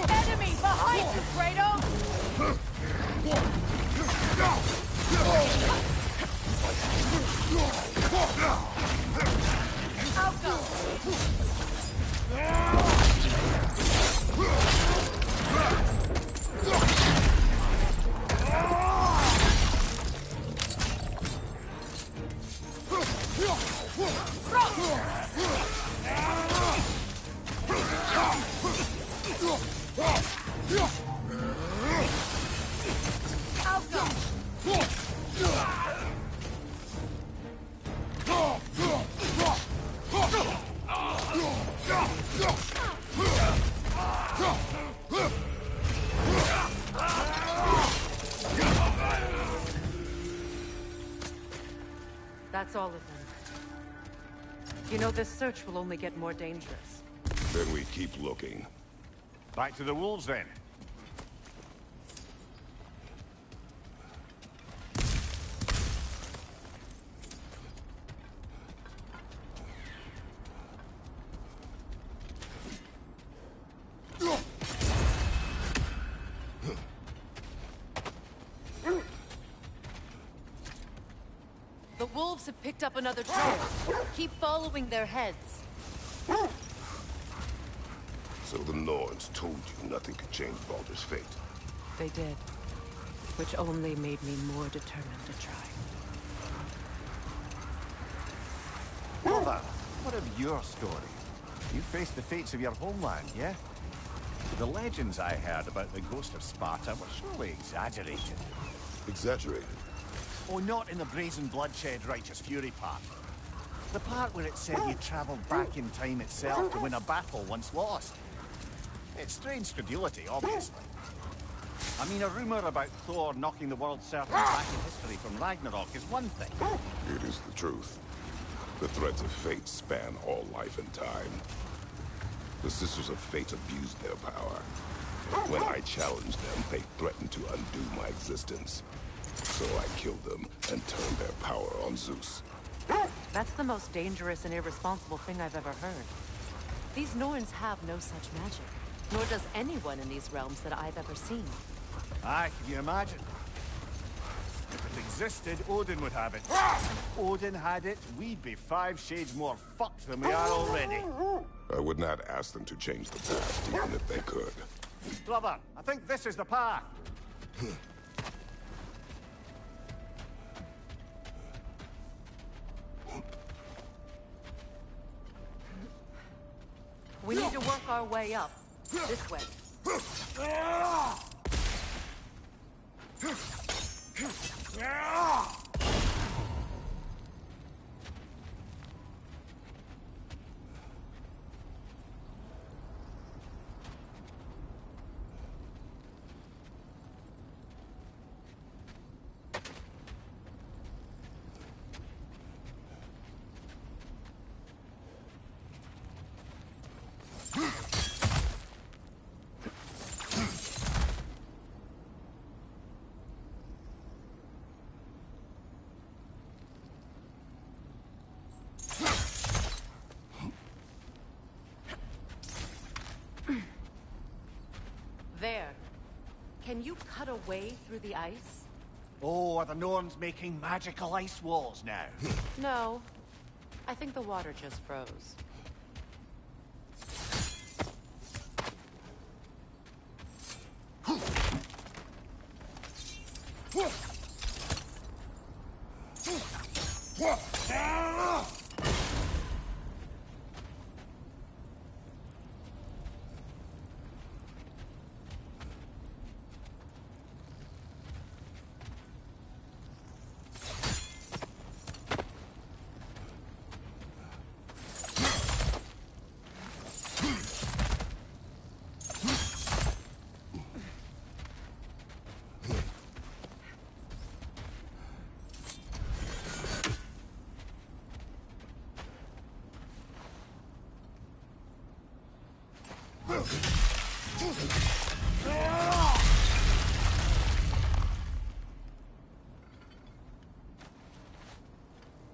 Enemy behind you, Kratos! That's all of them. You know, this search will only get more dangerous. Then we keep looking. Back to the wolves, then. The wolves have picked up another trail. Keep following their heads. So the Norns told you nothing could change Baldur's fate. They did. Which only made me more determined to try. Brother, what of your story? You faced the fates of your homeland, yeah? The legends I heard about the ghost of Sparta were surely exaggerated. Exaggerated? Oh, not in the brazen bloodshed righteous fury part. The part where it said you travelled back in time itself to win a battle once lost. It's strange credulity, obviously. I mean, a rumour about Thor knocking the world serpent back in history from Ragnarok is one thing. It is the truth. The threads of fate span all life and time. The Sisters of Fate abused their power. When I challenged them, they threatened to undo my existence. So I killed them and turned their power on Zeus. That's the most dangerous and irresponsible thing I've ever heard. These Norns have no such magic. Nor does anyone in these realms that I've ever seen. Aye, can you imagine? If it existed, Odin would have it. If Odin had it, we'd be 5 shades more fucked than we are already. I would not ask them to change the past, even if they could. Brother, I think this is the path. We need to work our way up. This way. Can you cut a way through the ice? Oh, are the Norns making magical ice walls now? No. I think the water just froze.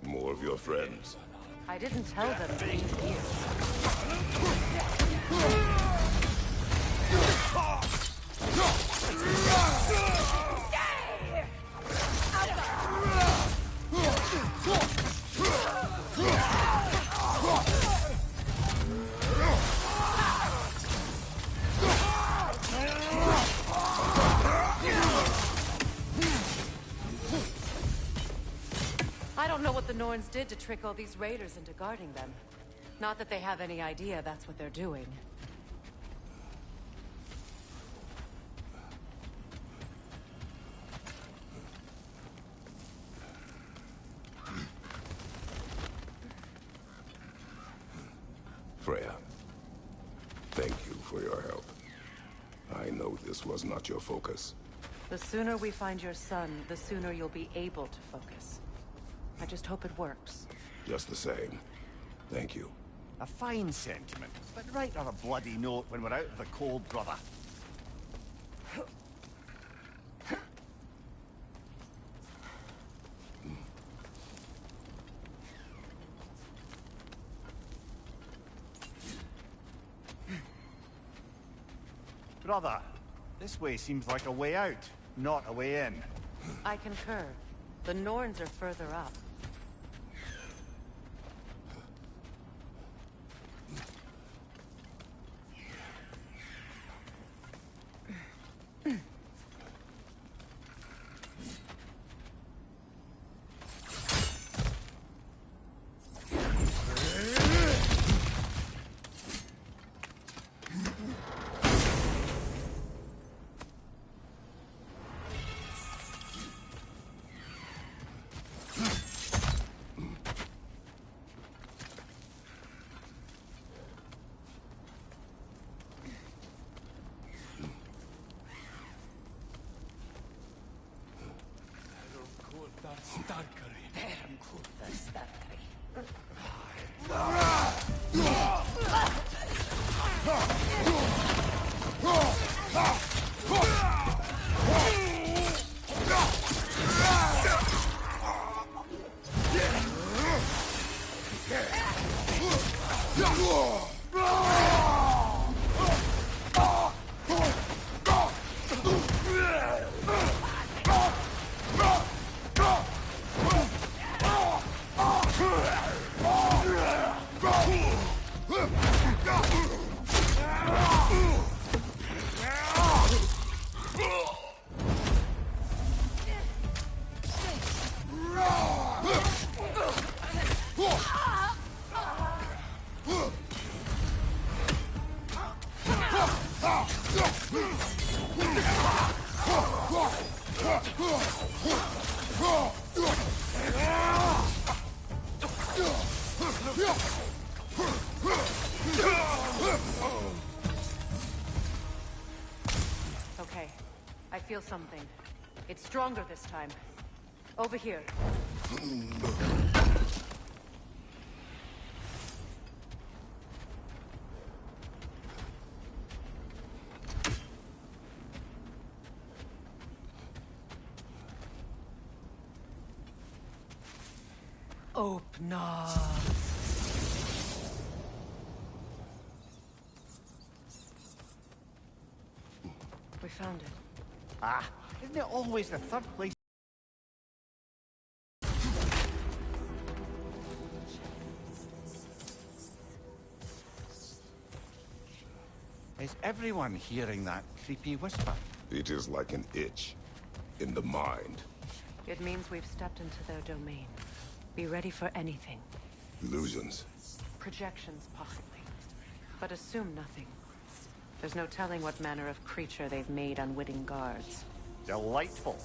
More of your friends. I didn't tell them to be here. I don't know what the Norns did to trick all these raiders into guarding them. Not that they have any idea that's what they're doing. Freya, thank you for your help. I know this was not your focus. The sooner we find your son, the sooner you'll be able to focus. I just hope it works. Just the same. Thank you. A fine sentiment, but write her a bloody note when we're out of the cold, brother. Brother, this way seems like a way out, not a way in. I concur. The Norns are further up. Okay, I feel something. It's stronger this time. Over here. Open up. We found it. Ah, isn't it always the third place? Is everyone hearing that creepy whisper? It is like an itch in the mind. It means we've stepped into their domain. Be ready for anything. Illusions. Projections, possibly. But assume nothing. There's no telling what manner of creature they've made unwitting guards. Delightful.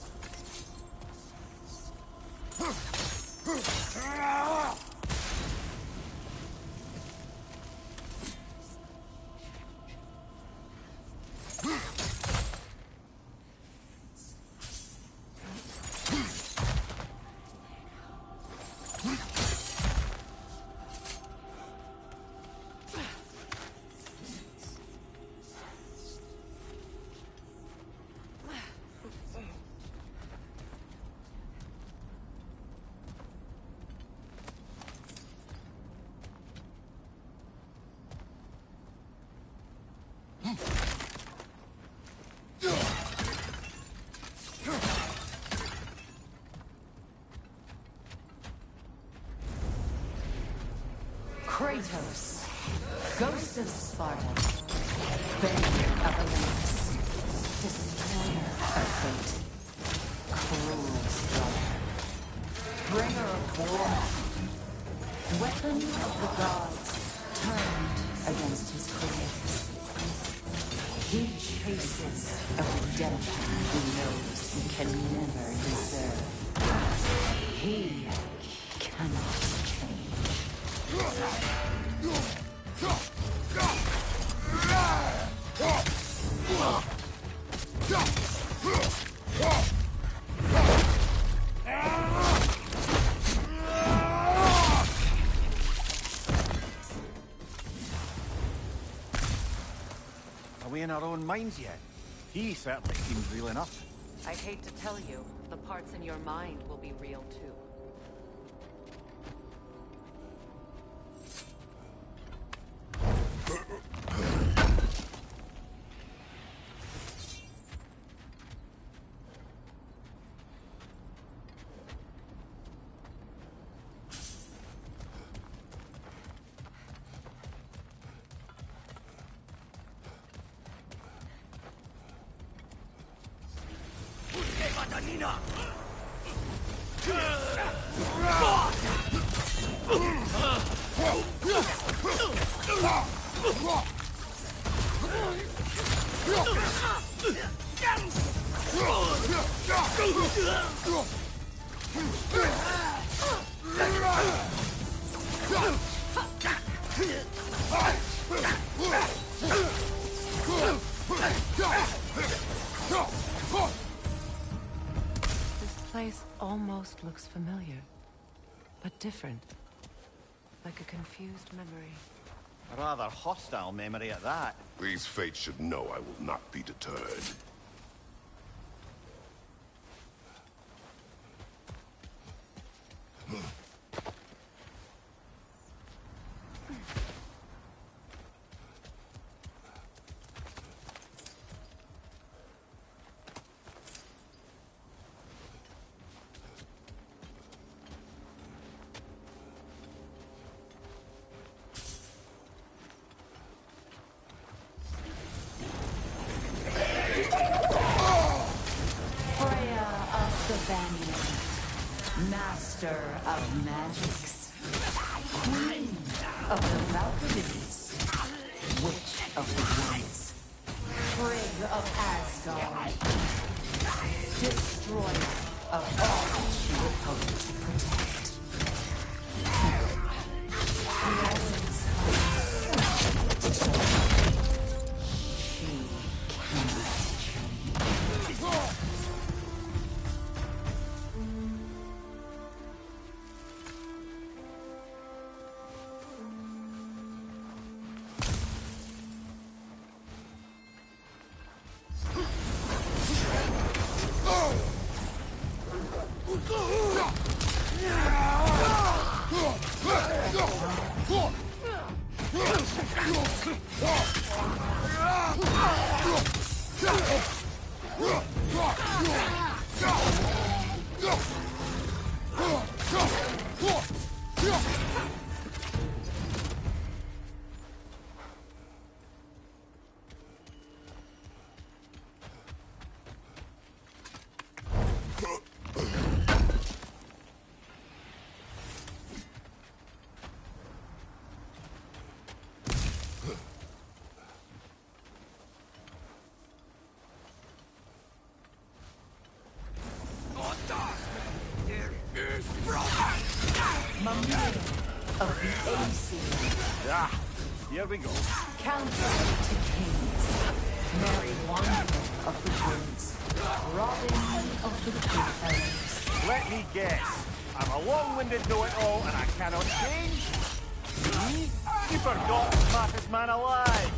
Kratos, Ghost of Sparta, Bender of Olympus, Destroyer of Fate, Cruel Slaughter, Bringer of War, Weapon of the Gods, turned against his creators. He chases a redemption he knows he can never deserve. He cannot change. Are we in our own minds yet? He certainly seems real enough. I'd hate to tell you, the parts in your mind will be real too. This place almost looks familiar, but different. Like a confused memory. A rather hostile memory at that. These fates should know I will not be deterred. Master of magics, Queen of the Valkyries, Witch of the Woods, Frigg of Asgard, Destroyer of all that she would hope to protect. Presence of she cannot change. Of the AC. Ah, here we go. Council to Kings. Mary Wanderer of the Woods. Robin of the Goodfellows. Let me guess. I'm a long-winded know-it-all and I cannot change? Me? You forgot the smartest man alive.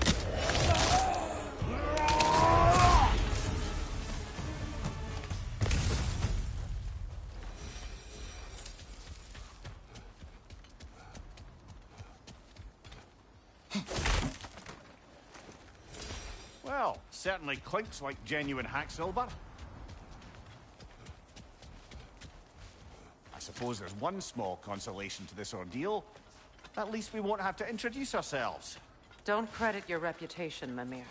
Well, certainly clinks like genuine hack silver. I suppose there's one small consolation to this ordeal. At least we won't have to introduce ourselves. Don't credit your reputation, Mimir.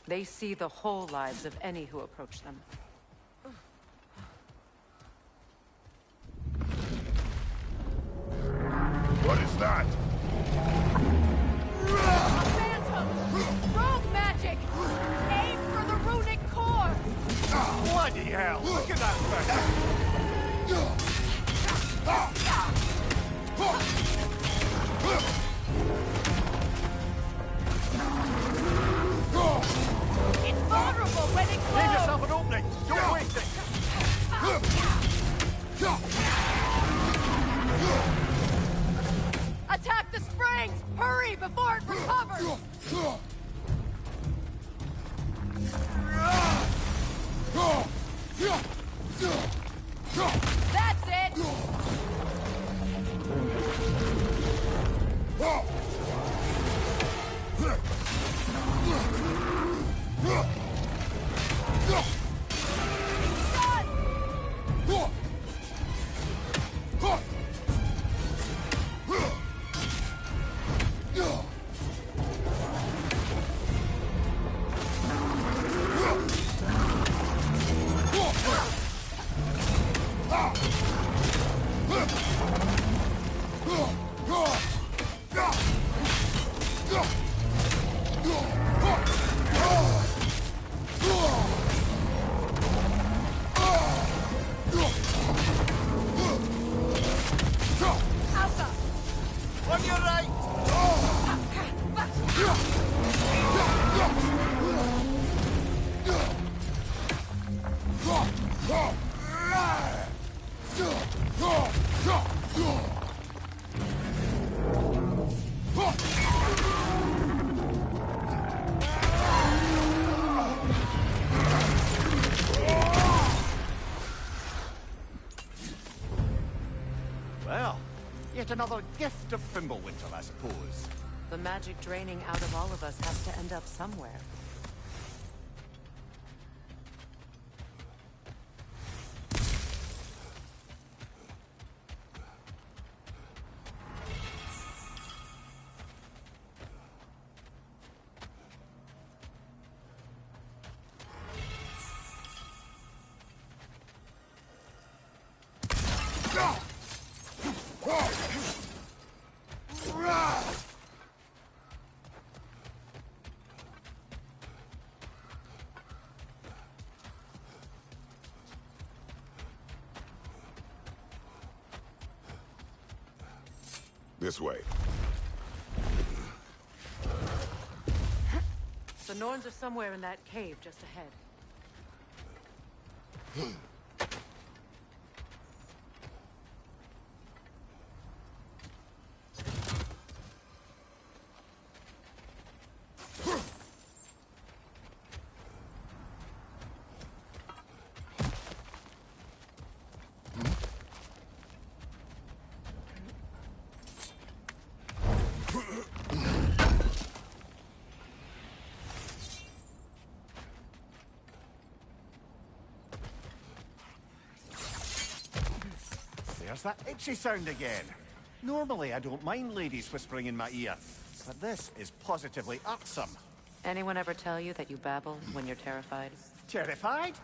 They see the whole lives of any who approach them. What is that? Rogue magic! Aim for the runic core! Bloody hell! Look at that thing! It's vulnerable when it glows! Leave yourself an opening! Don't waste it! Attack the springs! Hurry before it recovers! That's it! On your right! Well, yet another gift of Fimbulwinter, I suppose. The magic draining out of all of us has to end up somewhere. This way. The Norns are somewhere in that cave just ahead. There's that itchy sound again. Normally, I don't mind ladies whispering in my ear, but this is positively irksome. Anyone ever tell you that you babble when you're terrified? Terrified?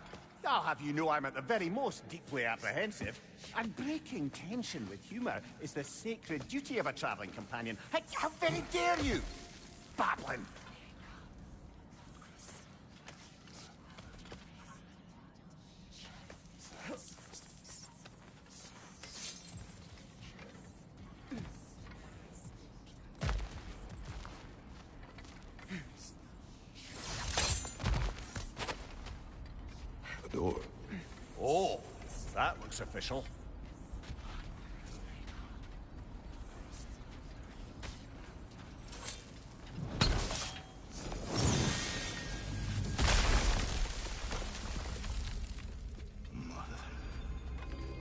I'll have you know I'm at the very most deeply apprehensive. And breaking tension with humor is the sacred duty of a traveling companion. How very dare you! Babbling! Door. Oh, that looks official.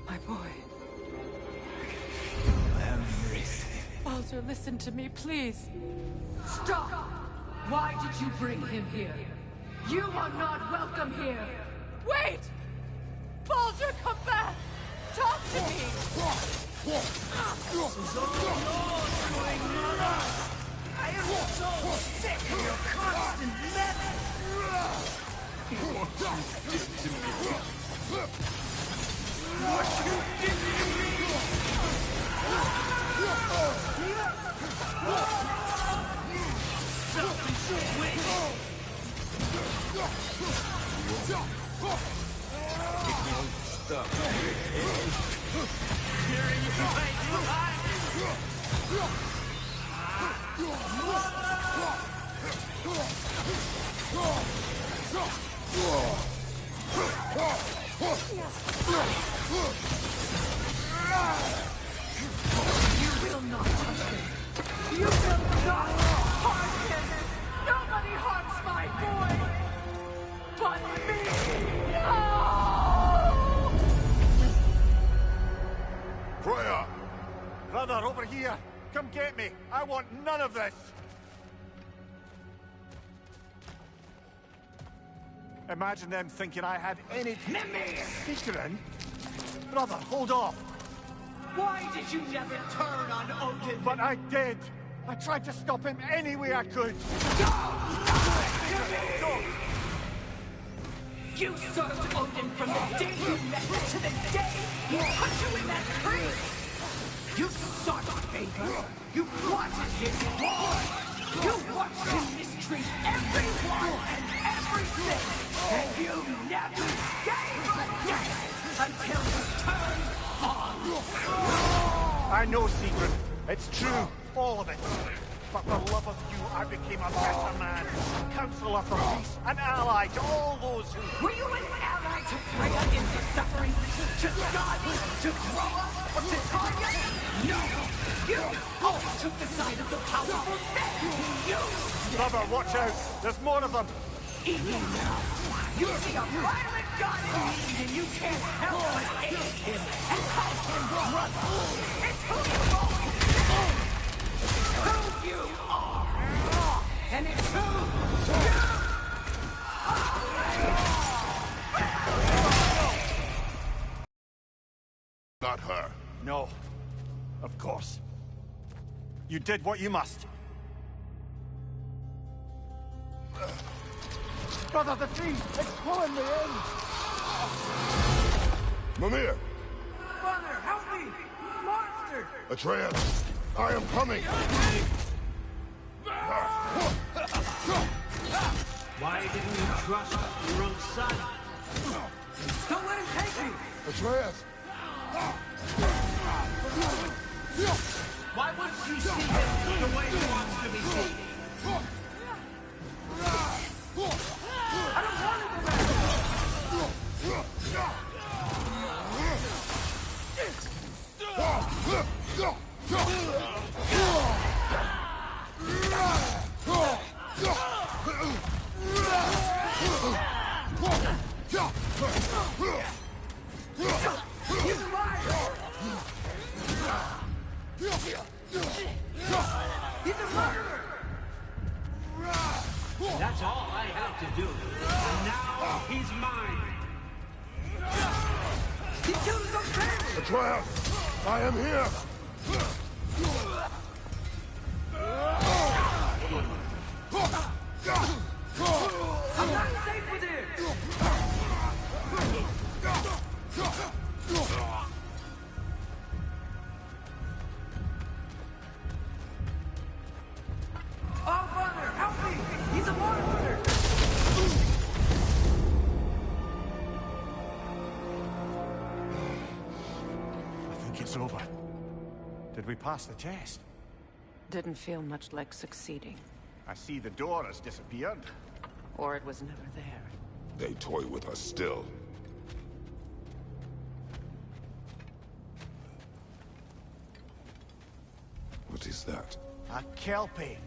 My boy. Everything. Baldur, listen to me, please. Stop! Why did you bring him here? You are not welcome here! Wait! Baldur, come back! Talk to me! I am so sick of your constant meddling! What you did to me! Selfish witch! Stop. You will not touch him! You will not harm him! Nobody harms my boy! But me! No! Freya! Brother, over here! Come get me! I want none of this! Imagine them thinking I had any... Secret? Brother, hold off! Why did you never turn on Odin? But I did! I tried to stop him any way I could! You served Odin from the day you met him to the day he put you in that tree! You sought favor! You wanted his blood! You watched him mistreat everyone and everything! And you never gave a damn until you turned on! I know, Secret. It's true. All of it. But for love of you, I became a better man. A counselor for peace. An ally to all those who... Were you an ally to Freya in her suffering? To Skadi? To Groa? Or to Tanya? No! You always took the side of the powerful then! You! Brother, watch out! There's more of them! Even now, you see a violent god in need and you can't help but hate him and call him brother! It's who you've always been! It's who you are! And it's who you are! Not her. No. Of course. You did what you must. Brother, the tree! It's pulling me in! Mimir! Father, help me! Monster! Atreus! I am coming! Why didn't you trust your own son? Don't let him take me! Atreus! Why wouldn't you see him the way he wants to be seen? I don't want to go back! He's a liar! He's a murderer! That's all I have to do. And now he's mine. He killed his own family! Atreus! I am here! I'm not safe with it! Oh, Father, help me! He's a monster! I think it's over. Did we pass the test? Didn't feel much like succeeding. I see the door has disappeared. Or it was never there. They toy with us still. What is that? A Kelpie.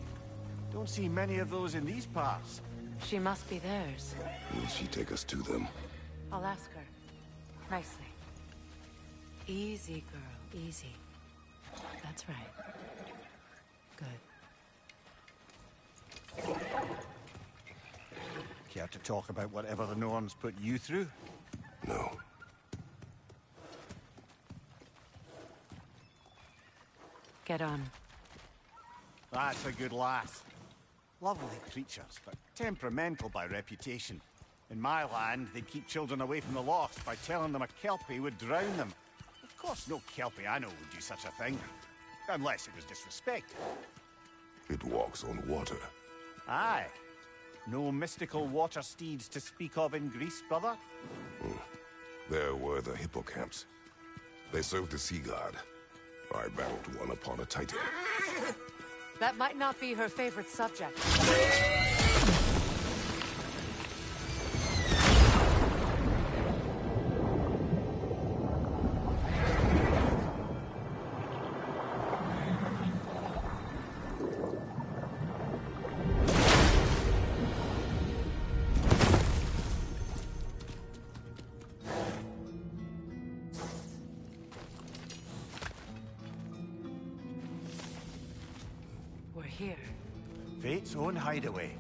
Don't see many of those in these parts. She must be theirs. Will she take us to them? I'll ask her. Nicely. Easy, girl, easy. That's right. Good. Care to talk about whatever the Norns put you through? No. Get on. That's a good lass. Lovely creatures, but temperamental by reputation. In my land, they'd keep children away from the lost by telling them a Kelpie would drown them. Of course, no Kelpie I know would do such a thing. Unless it was disrespect. It walks on water. Aye. No mystical water steeds to speak of in Greece, brother? There were the hippocamps. They served the sea god. I battled one upon a titan. That might not be her favorite subject. We're here. Fate's own hideaway.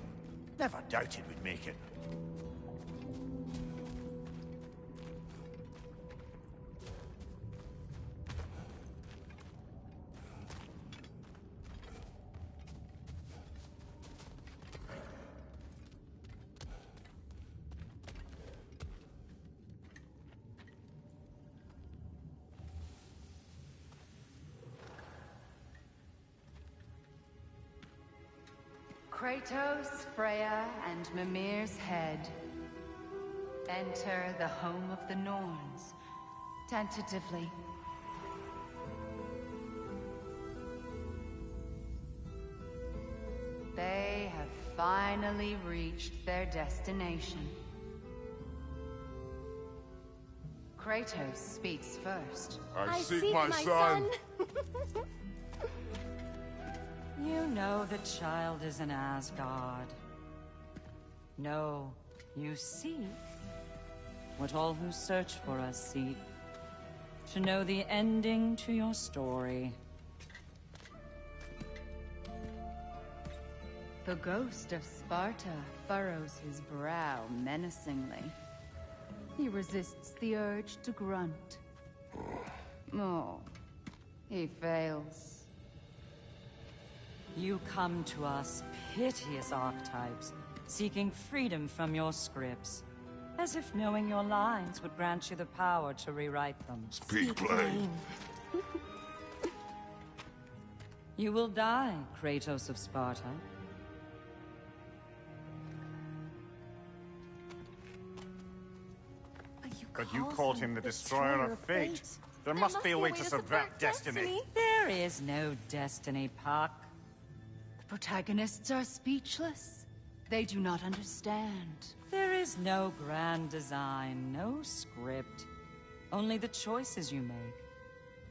Never doubted we'd make it. Kratos, Freya, and Mimir's head. Enter the home of the Norns, tentatively. They have finally reached their destination. Kratos speaks first. I seek my son. You know the child is in Asgard. No, you seek what all who search for us seek. To know the ending to your story. The ghost of Sparta furrows his brow menacingly. He resists the urge to grunt. Oh, he fails. You come to us, piteous archetypes, seeking freedom from your scripts. As if knowing your lines would grant you the power to rewrite them. Speak plain. You will die, Kratos of Sparta. But you called him the Destroyer of Fate. There must be a way to subvert destiny. There is no destiny, Puck. The protagonists are speechless. They do not understand. There is no grand design, no script. Only the choices you make.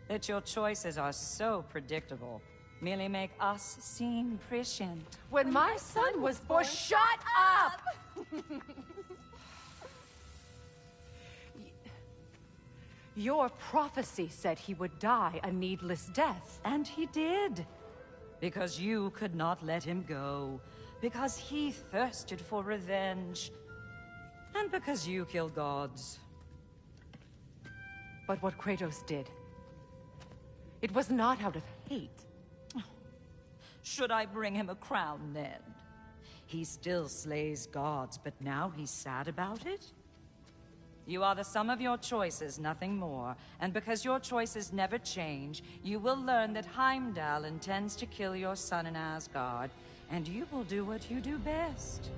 That your choices are so predictable merely make us seem prescient. When my son was born... Shut up! Your prophecy said he would die a needless death. And he did. Because you could not let him go. Because he thirsted for revenge. And because you killed gods. But what Kratos did, It was not out of hate. Should I bring him a crown, Ned? He still slays gods, but now he's sad about it? You are the sum of your choices, nothing more. And because your choices never change, you will learn that Heimdall intends to kill your son in Asgard, and you will do what you do best.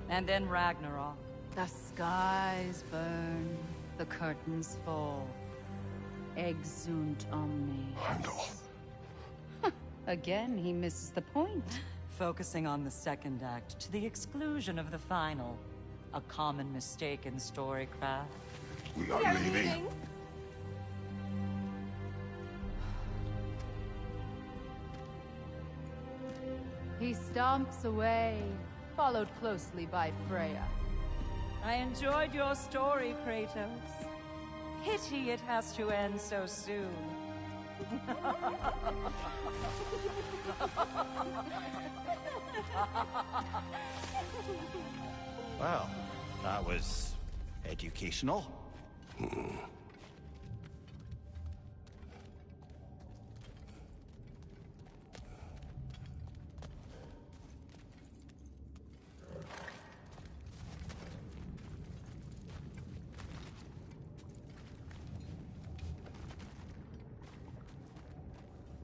And then Ragnarok. The skies burn, the curtains fall. Exunt omni. Heimdall. Again, he misses the point. Focusing on the second act to the exclusion of the final. A common mistake in storycraft. We are leaving. He stomps away, followed closely by Freya. I enjoyed your story, Kratos. Pity it has to end so soon. Well, that was educational.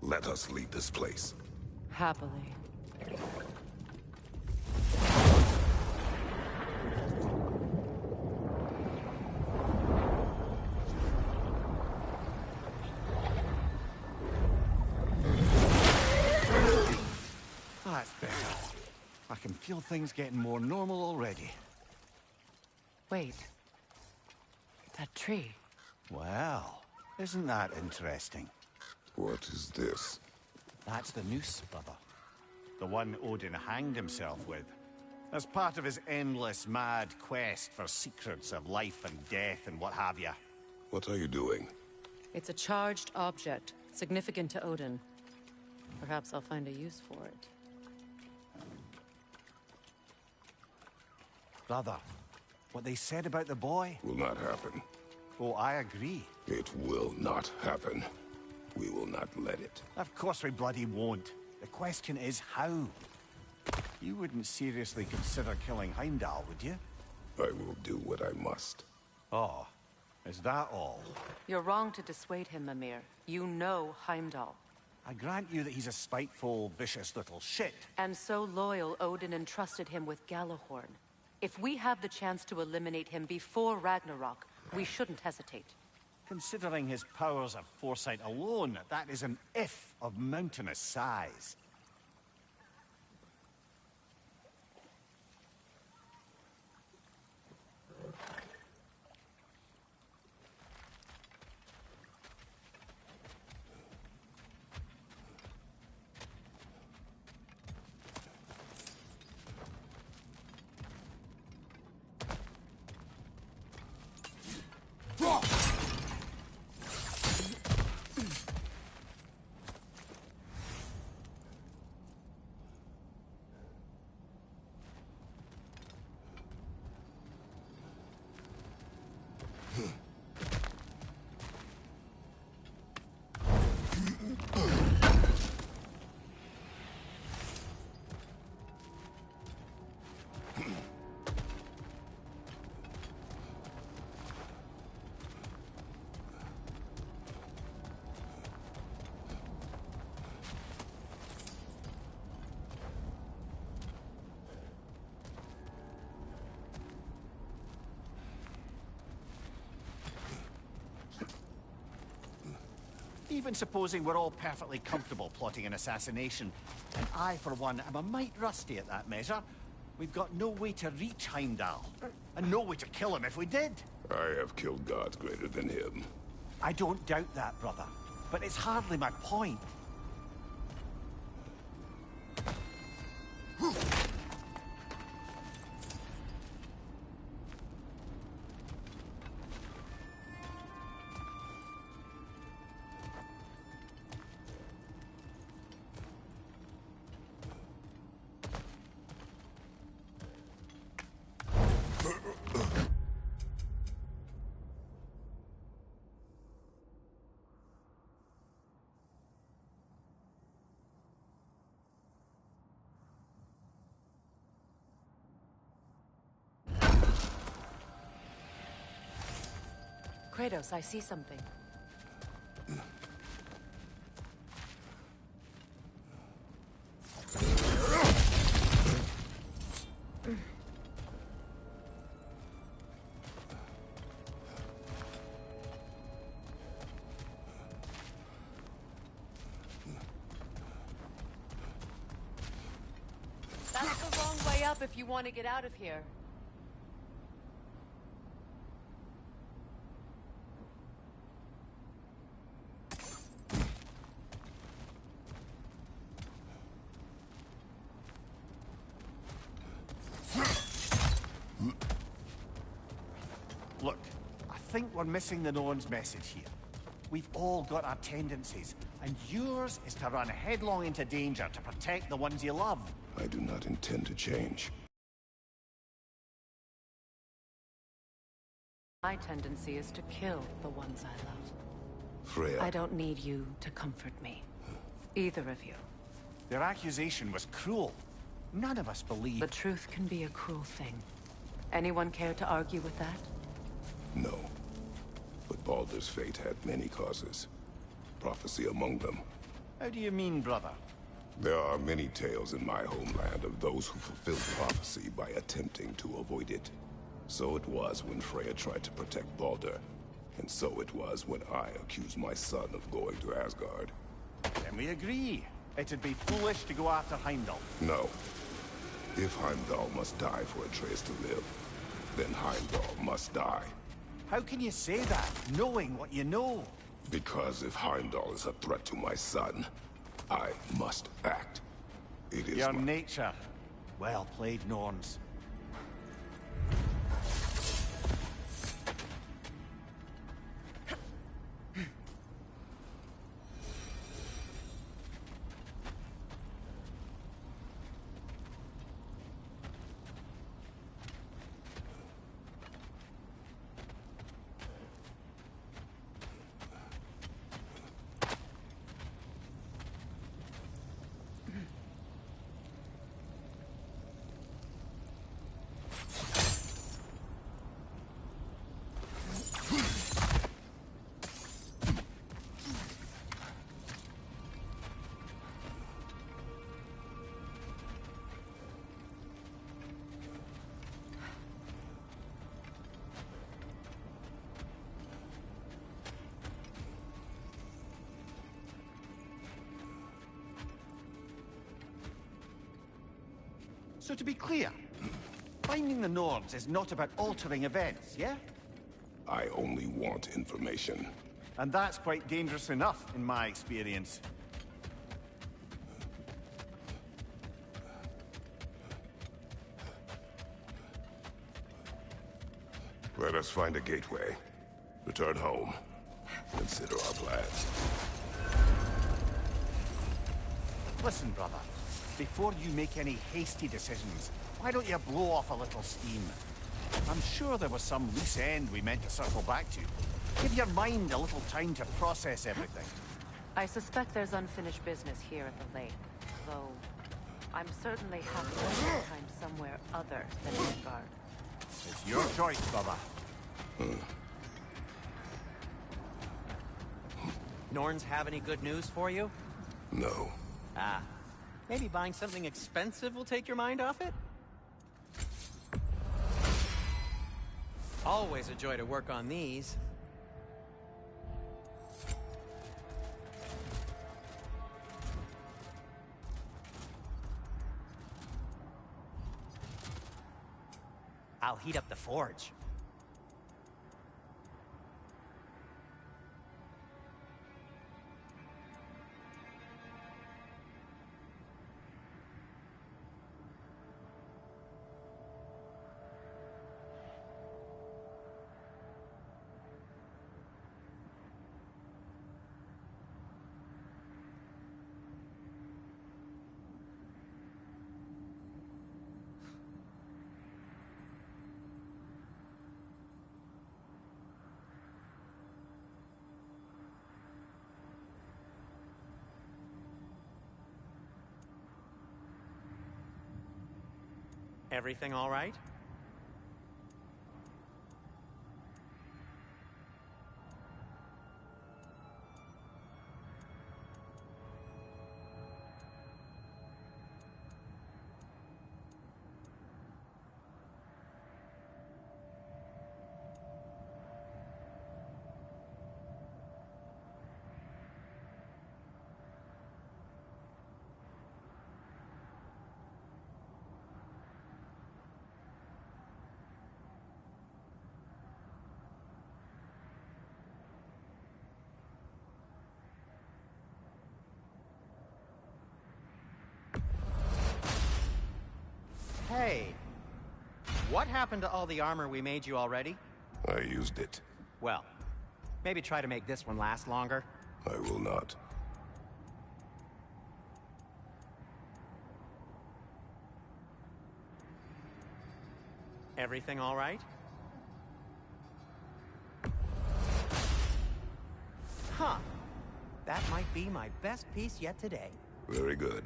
Let us leave this place. Happily. That's better. I can feel things getting more normal already. Wait. That tree. Well, isn't that interesting? What is this? That's the noose, brother. The one Odin hanged himself with. As part of his endless, mad quest for secrets of life and death and what have you. What are you doing? It's a charged object, significant to Odin. Perhaps I'll find a use for it. Brother, what they said about the boy? Will not happen. Oh, I agree. It will not happen. We will not let it. Of course we bloody won't. The question is how? You wouldn't seriously consider killing Heimdall, would you? I will do what I must. Oh, is that all? You're wrong to dissuade him, Mimir. You know Heimdall. I grant you that he's a spiteful, vicious little shit. And so loyal, Odin entrusted him with Galahorn. If we have the chance to eliminate him before Ragnarok, we shouldn't hesitate. Considering his powers of foresight alone, that is an if of mountainous size. Even supposing we're all perfectly comfortable plotting an assassination, and I, for one, am a mite rusty at that measure, we've got no way to reach Heimdall, and no way to kill him if we did. I have killed gods greater than him. I don't doubt that, brother, but it's hardly my point. Kratos, I see something. That's the wrong way up if you want to get out of here. Look, I think we're missing the Norn's message here. We've all got our tendencies, and yours is to run headlong into danger to protect the ones you love. I do not intend to change. My tendency is to kill the ones I love. Freya. I don't need you to comfort me. Either of you. Their accusation was cruel. None of us believe... The truth can be a cruel thing. Anyone care to argue with that? No. But Baldur's fate had many causes. Prophecy among them. How do you mean, brother? There are many tales in my homeland of those who fulfilled prophecy by attempting to avoid it. So it was when Freya tried to protect Baldur. And so it was when I accused my son of going to Asgard. Then we agree. It'd be foolish to go after Heimdall. No. If Heimdall must die for Atreus to live, then Heimdall must die. How can you say that, knowing what you know? Because if Heimdall is a threat to my son, I must act. It is your nature. Well played, Norns. So to be clear, finding the Norns is not about altering events, yeah? I only want information. And that's quite dangerous enough, in my experience. Let us find a gateway. Return home. Consider our plans. Listen, brother. Before you make any hasty decisions, why don't you blow off a little steam? I'm sure there was some loose end we meant to circle back to. Give your mind a little time to process everything. I suspect there's unfinished business here at the lake, though I'm certainly happy to spend time somewhere other than Asgard. It's your choice, brother. Norns have any good news for you? No. Ah. Maybe buying something expensive will take your mind off it? Always a joy to work on these. I'll heat up the forge. Everything all right? Hey, what happened to all the armor we made you already? I used it. Well, maybe try to make this one last longer. I will not. Everything all right? Huh. That might be my best piece yet today. Very good.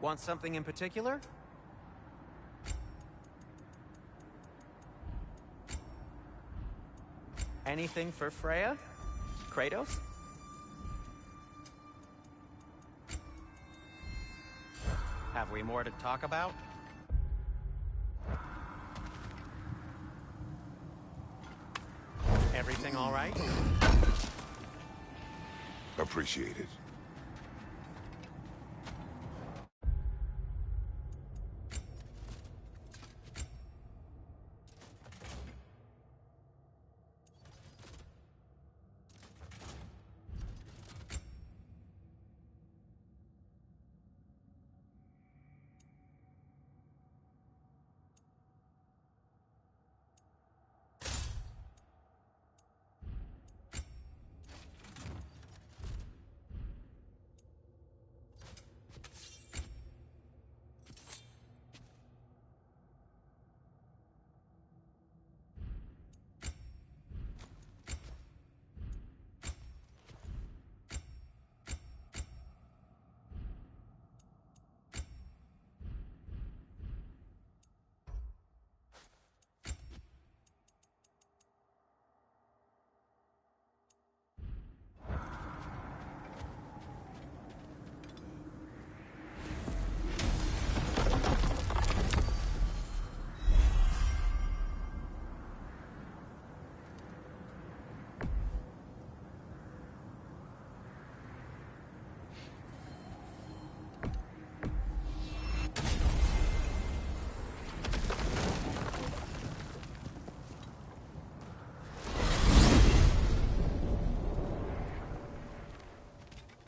Want something in particular? Anything for Freya? Kratos? Have we more to talk about? Everything all right? Appreciate it.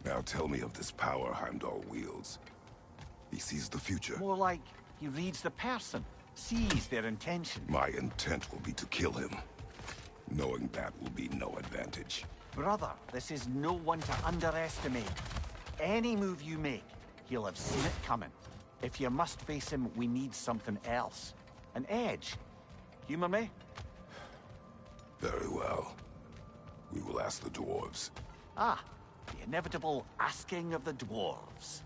Now tell me of this power Heimdall wields. He sees the future. More like he reads the person, sees their intention. My intent will be to kill him. Knowing that will be no advantage. Brother, this is no one to underestimate. Any move you make, he'll have seen it coming. If you must face him, we need something else. An edge. Humor me? Very well. We will ask the dwarves. Ah, the inevitable asking of the dwarves.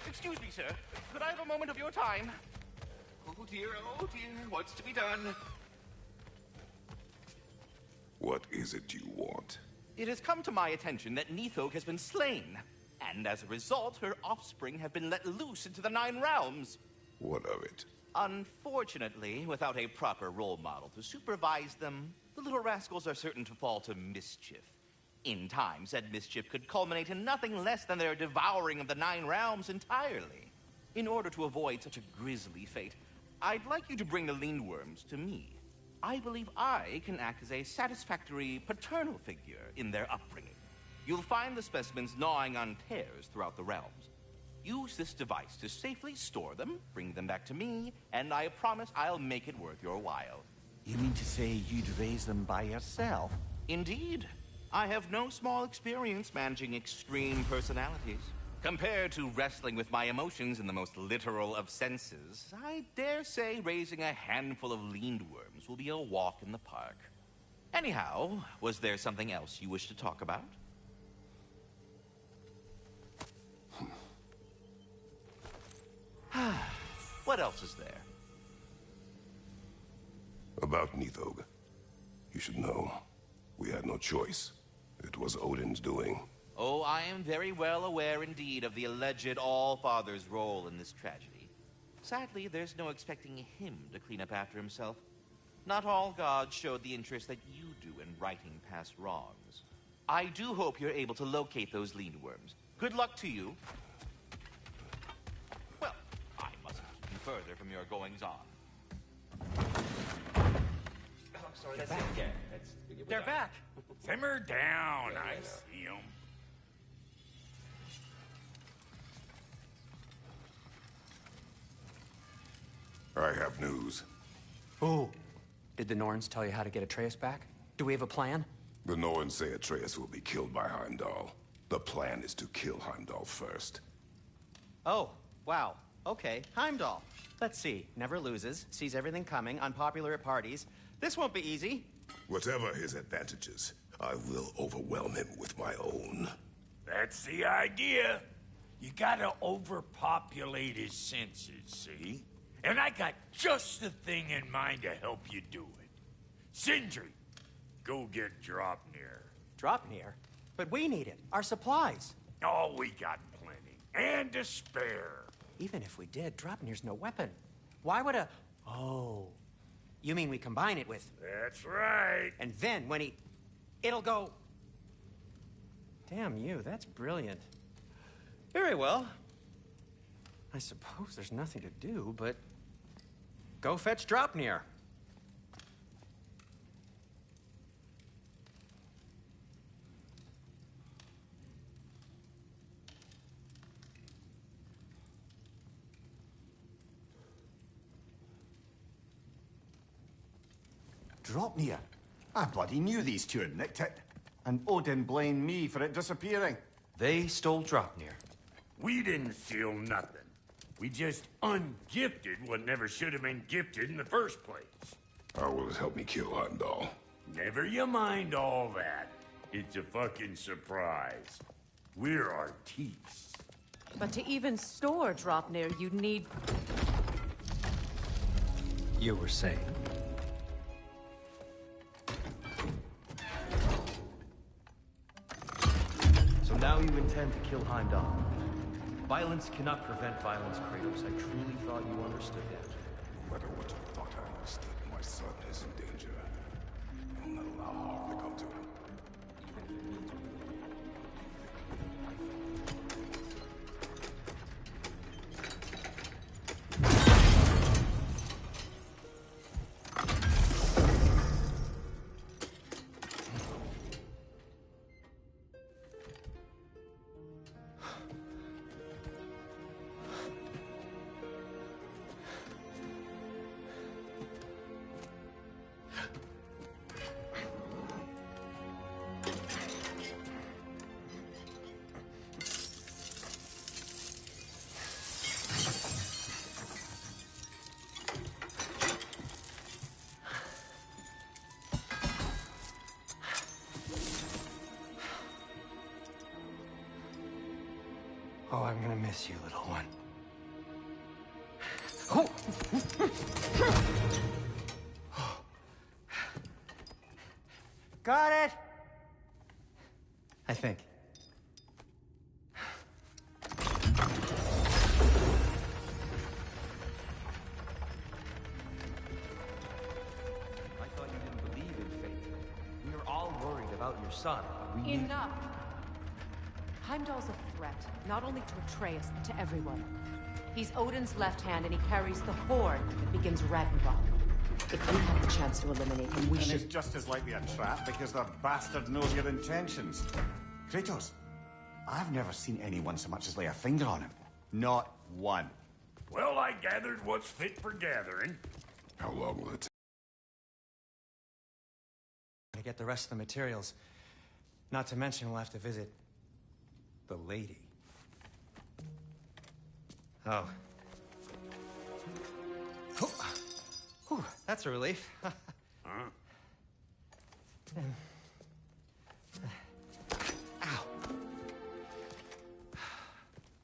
Excuse me, sir. Could I have a moment of your time? Oh dear, what's to be done? What is it you want? It has come to my attention that Nithog has been slain, and as a result, her offspring have been let loose into the Nine Realms. What of it? Unfortunately, without a proper role model to supervise them, the little rascals are certain to fall to mischief. In time, said mischief could culminate in nothing less than their devouring of the Nine Realms entirely. In order to avoid such a grisly fate, I'd like you to bring the Lindworms to me. I believe I can act as a satisfactory paternal figure in their upbringing. You'll find the specimens gnawing on tears throughout the realms. Use this device to safely store them, bring them back to me, and I promise I'll make it worth your while. You mean to say you'd raise them by yourself? Indeed. I have no small experience managing extreme personalities. Compared to wrestling with my emotions in the most literal of senses, I dare say raising a handful of Lindworms will be a walk in the park. Anyhow, was there something else you wish to talk about? What else is there? About Nithog. You should know, we had no choice. It was Odin's doing. Oh, I am very well aware indeed of the alleged All-Father's role in this tragedy. Sadly, there's no expecting him to clean up after himself. Not all gods showed the interest that you do in righting past wrongs. I do hope you're able to locate those lean worms. Good luck to you. Well, I mustn't keep you further from your goings-on. Oh, sorry, that's it again. They're back. Simmer down. I see them. I have news. Oh. Did the Norns tell you how to get Atreus back? Do we have a plan? The Norns say Atreus will be killed by Heimdall. The plan is to kill Heimdall first. Oh, wow. Okay, Heimdall. Let's see. Never loses, sees everything coming, unpopular at parties. This won't be easy. Whatever his advantages, I will overwhelm him with my own. That's the idea. You gotta overpopulate his senses, see? And I got just the thing in mind to help you do it. Sindri, go get Dropnir. Dropnir? But we need it. Our supplies. Oh, we got plenty. And to spare. Even if we did, Dropnir's no weapon. Why would a... Oh. You mean we combine it with... That's right. And then when he... It'll go... Damn you, that's brilliant. Very well. I suppose there's nothing to do, but... Go fetch Dropnir. Dropnir? I bloody knew these two had nicked it. And Odin blamed me for it disappearing. They stole Dropnir. We didn't steal nothing. We just ungifted what never should have been gifted in the first place. How will it help me kill Heimdall? Never you mind all that. It's a fucking surprise. We're artistes. But to even store Dropnir, you'd need... You were saying? So now you intend to kill Heimdall. Violence cannot prevent violence, Kratos. I truly thought you understood that. No matter what you thought I understood, my son is in danger. I will not allow harm to come to him. Oh, I'm gonna miss you, little one. Oh. Got it! I think. I thought you didn't believe in fate. We were all worried about your son. We need... Enough! Heimdall's a threat, not only to Atreus, but to everyone. He's Odin's left hand, and he carries the horn that begins Ragnarök. If we have the chance to eliminate him, we and should... it's just as likely a trap because the bastard knows your intentions. Kratos, I've never seen anyone so much as lay a finger on him. Not one. Well, I gathered what's fit for gathering. How long will it take? To get the rest of the materials. Not to mention we'll have to visit... the lady. Oh. Whew, that's a relief. Ow.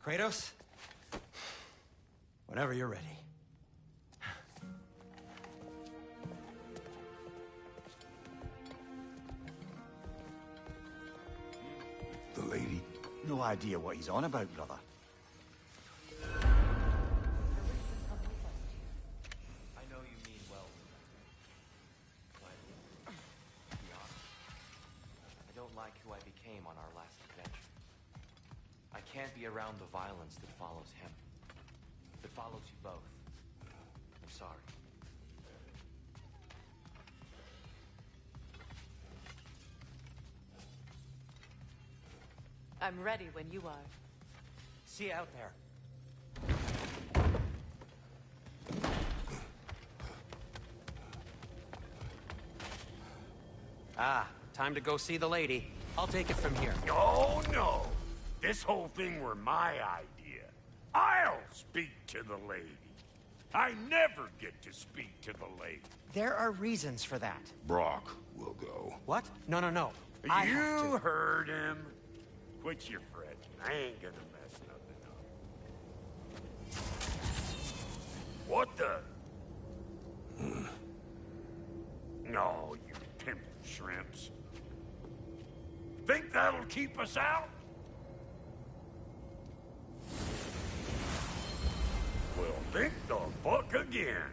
Kratos? Whenever you're ready. No idea what he's on about, brother. I know you mean well, but to be honest, I don't like who I became on our last adventure. I can't be around the violence that follows him. That follows you both. I'm sorry. I'm ready when you are. See you out there. Ah, time to go see the lady. I'll take it from here. Oh, no. This whole thing were my idea. I'll speak to the lady. I never get to speak to the lady. There are reasons for that. Brock will go. What? No, no, no. I have You to. heard him. Quit your fretting. I ain't gonna mess nothing up. What the? No, you pimp shrimps. Think that'll keep us out? Well, think the fuck again.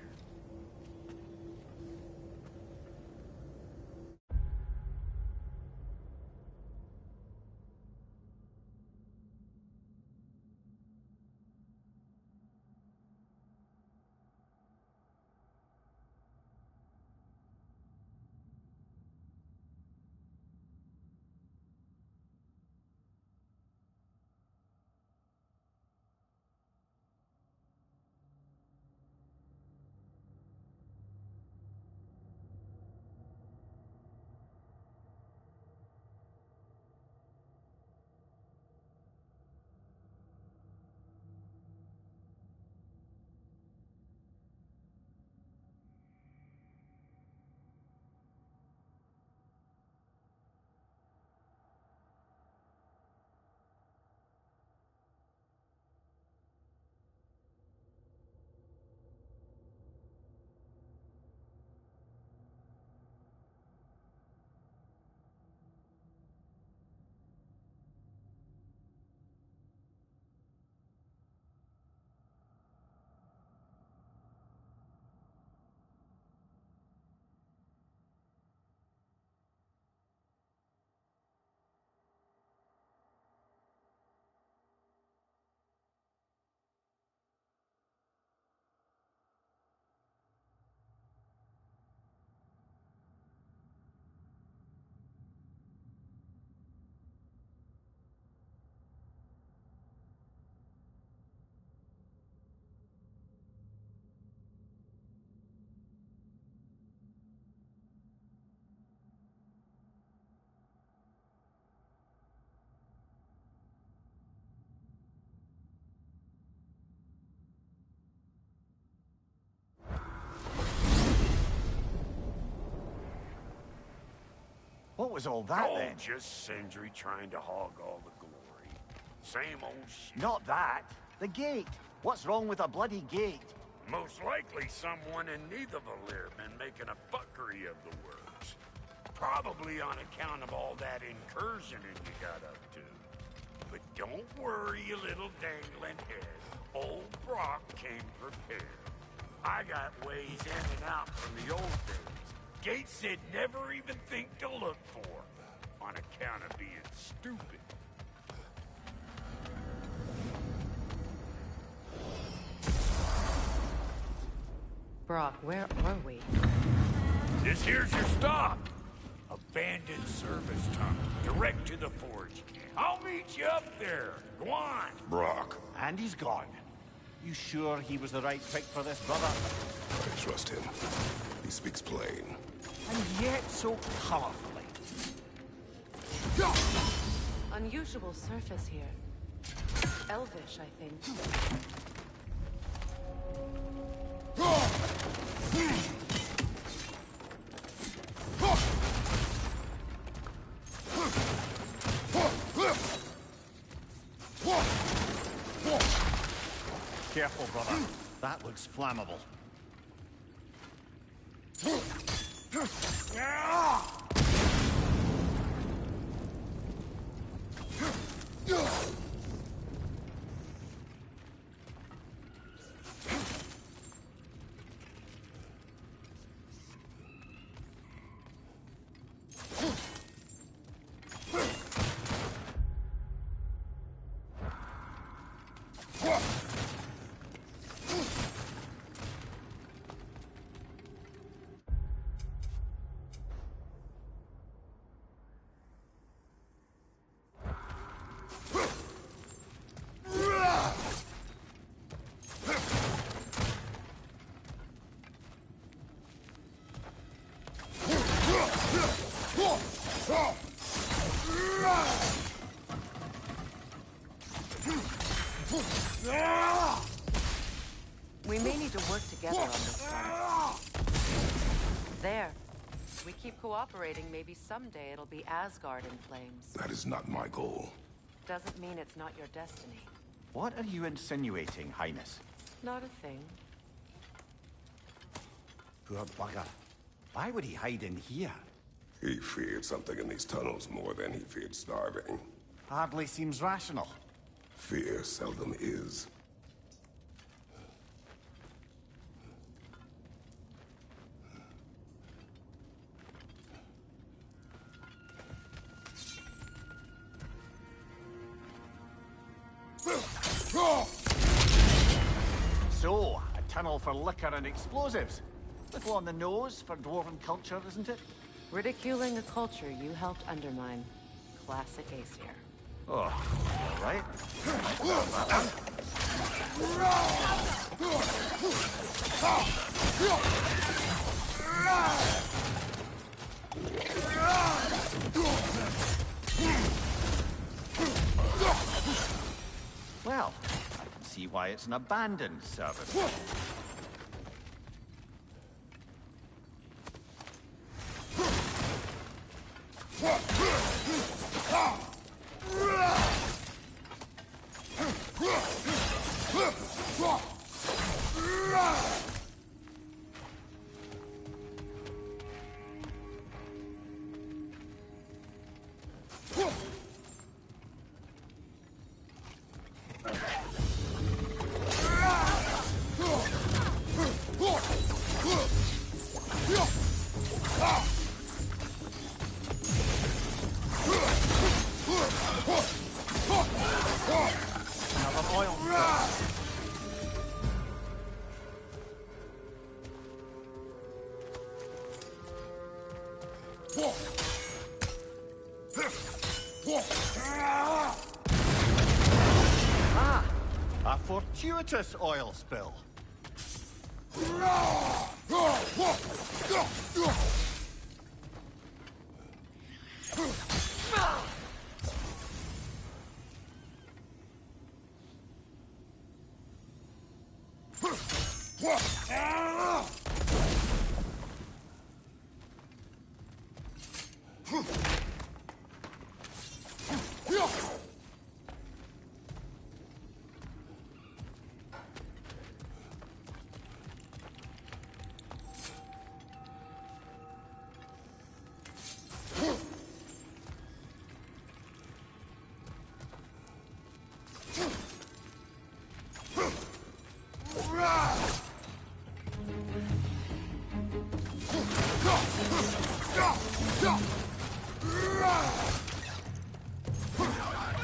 What was all that Oh, then? just Sindri trying to hog all the glory. Same old shit. Not that. The gate. What's wrong with a bloody gate? Most likely someone in Nidavellir been making a fuckery of the works. Probably on account of all that incursioning you got up to. But don't worry, you little dangling head. Old Brock came prepared. I got ways in and out from the old days. Gates said never even think to look for, on account of being stupid. Brock, where are we? This here's your stop. Abandoned service tunnel, direct to the forge. I'll meet you up there. Go on. Brock. And he's gone. You sure he was the right pick for this, brother? I trust him. He speaks plain. And yet so colorfully. Unusual surface here. Elvish, I think. Careful, brother. That looks flammable. We may need to work together on this one. There. We keep cooperating, maybe someday it'll be Asgard in flames. That is not my goal. Doesn't mean it's not your destiny. What are you insinuating, Highness? Not a thing. Poor bugger. Why would he hide in here? He feared something in these tunnels more than he feared starving. Hardly seems rational. Fear seldom is. So, a tunnel for liquor and explosives. Little on the nose for dwarven culture, isn't it? Ridiculing a culture you helped undermine. Classic Aesir. Oh, all right. Well, I can see why it's an abandoned service. Ah, a fortuitous oil spill.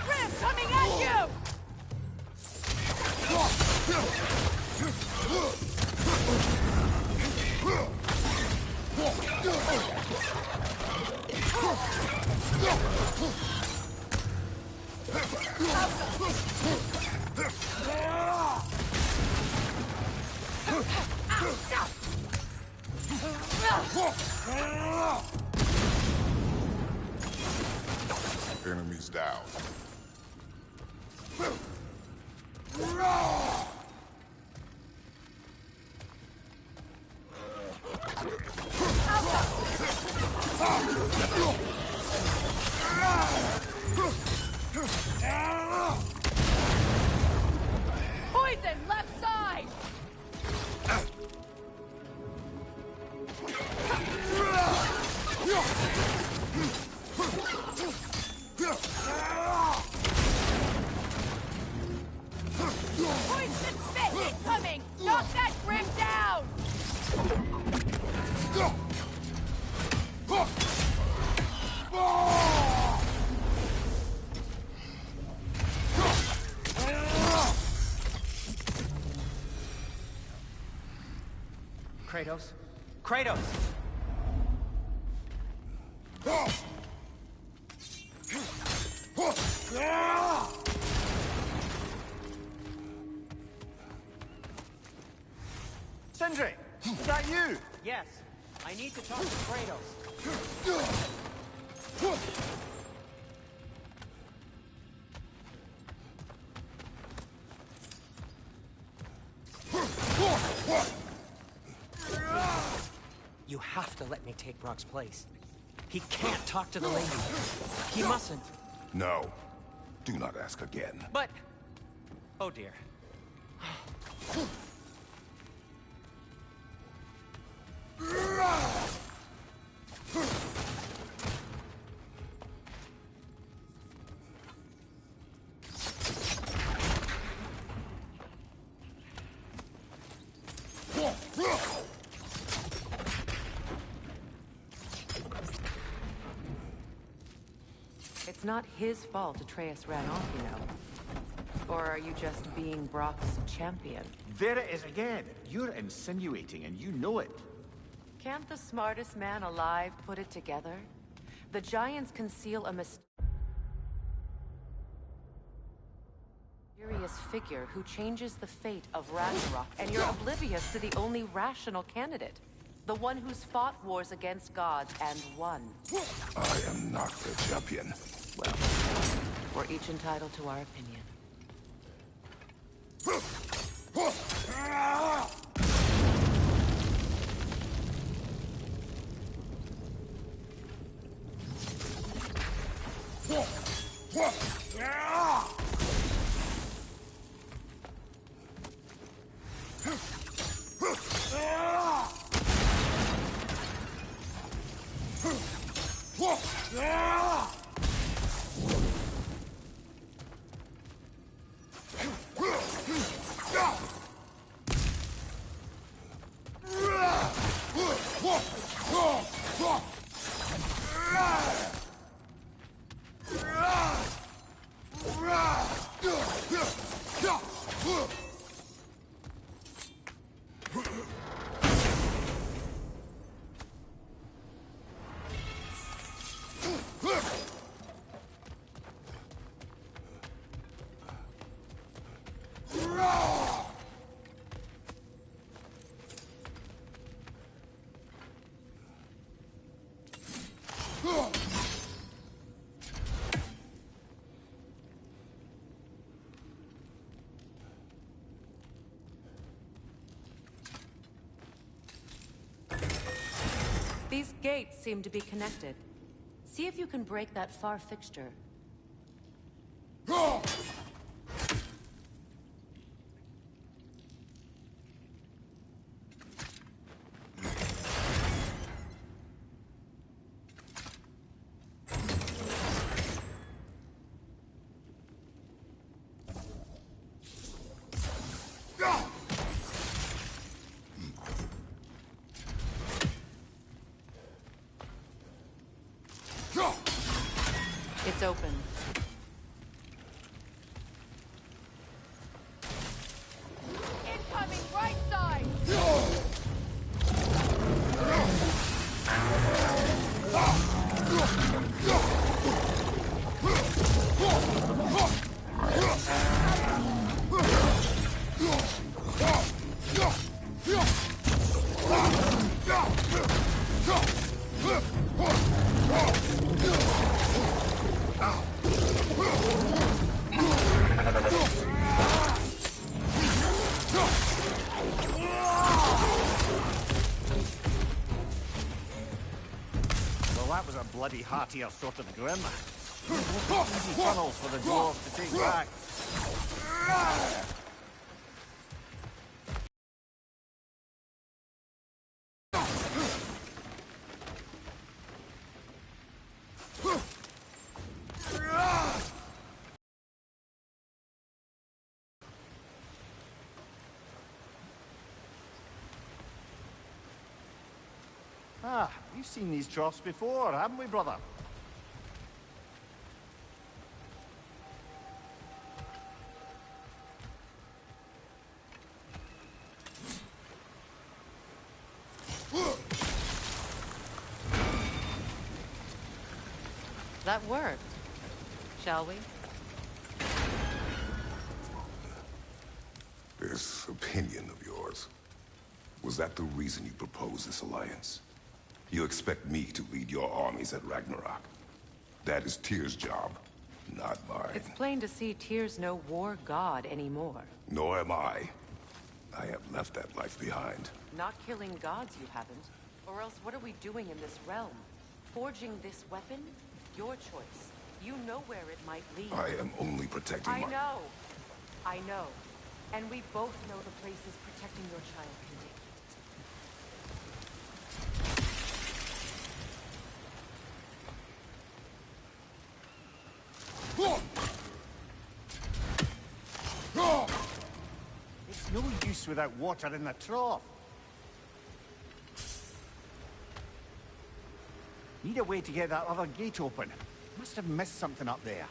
Grim coming at you! Enemies down. Poison, left side! Poison spit incoming! Knock that grim down! Kratos? Kratos! Sindri, is that you? Yes. I need to talk to Kratos. have to let me take Brock's place. He can't talk to the lady. He mustn't. No. Do not ask again. But... Oh dear. It's not his fault Atreus ran off, you know. Or are you just being Brock's champion? There it is again. You're insinuating, and you know it. Can't the smartest man alive put it together? The Giants conceal a mysterious figure who changes the fate of Ragnarök, and you're oblivious to the only rational candidate. The one who's fought wars against gods and won. I am not the champion. Well, we're each entitled to our opinion. These gates seem to be connected. See if you can break that far fixture. It's open. Incoming right side! That was a bloody heartier sort of grim. Easy tunnels for the dwarves to take back. Ah, we've seen these troughs before, haven't we, brother? That worked. Shall we? This opinion of yours, was that the reason you proposed this alliance? You expect me to lead your armies at Ragnarök. That is Tyr's job, not mine. It's plain to see Tyr's no war god anymore. Nor am I. I have left that life behind. Not killing gods, you haven't. Or else what are we doing in this realm? Forging this weapon? Your choice. You know where it might lead. I am only protecting I my... know. And we both know the places protecting your child can take It's no use without water in the trough. Need a way to get that other gate open. Must have missed something up there.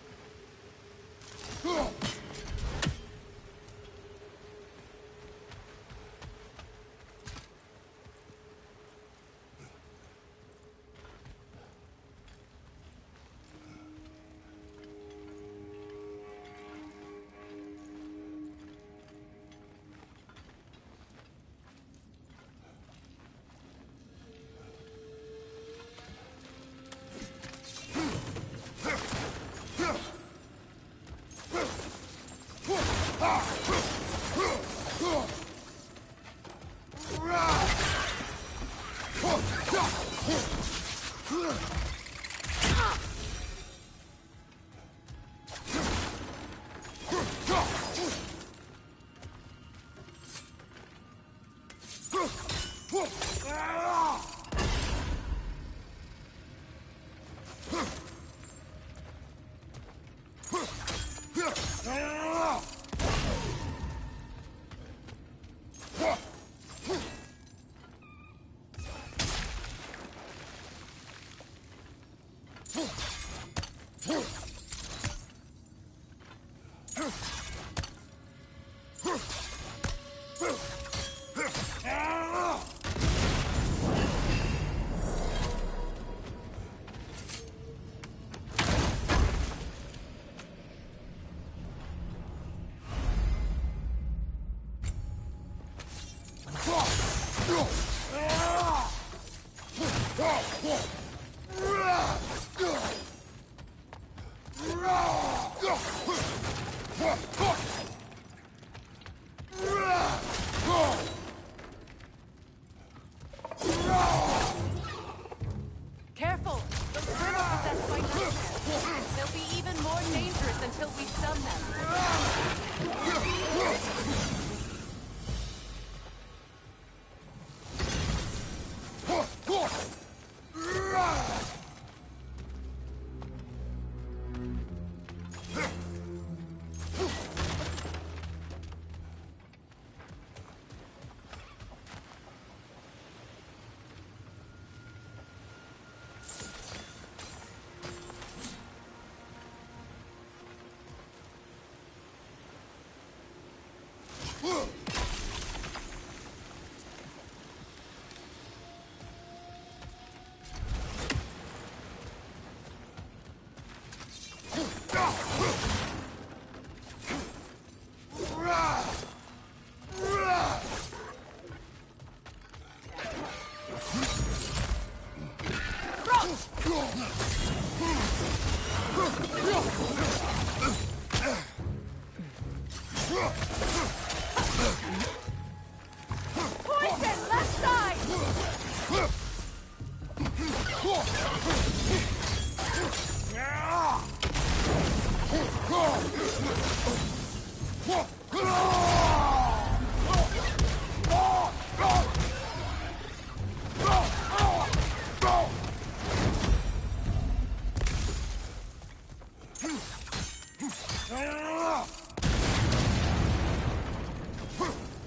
Careful! Those critters possessed by nightmares. They'll be even more dangerous until we stun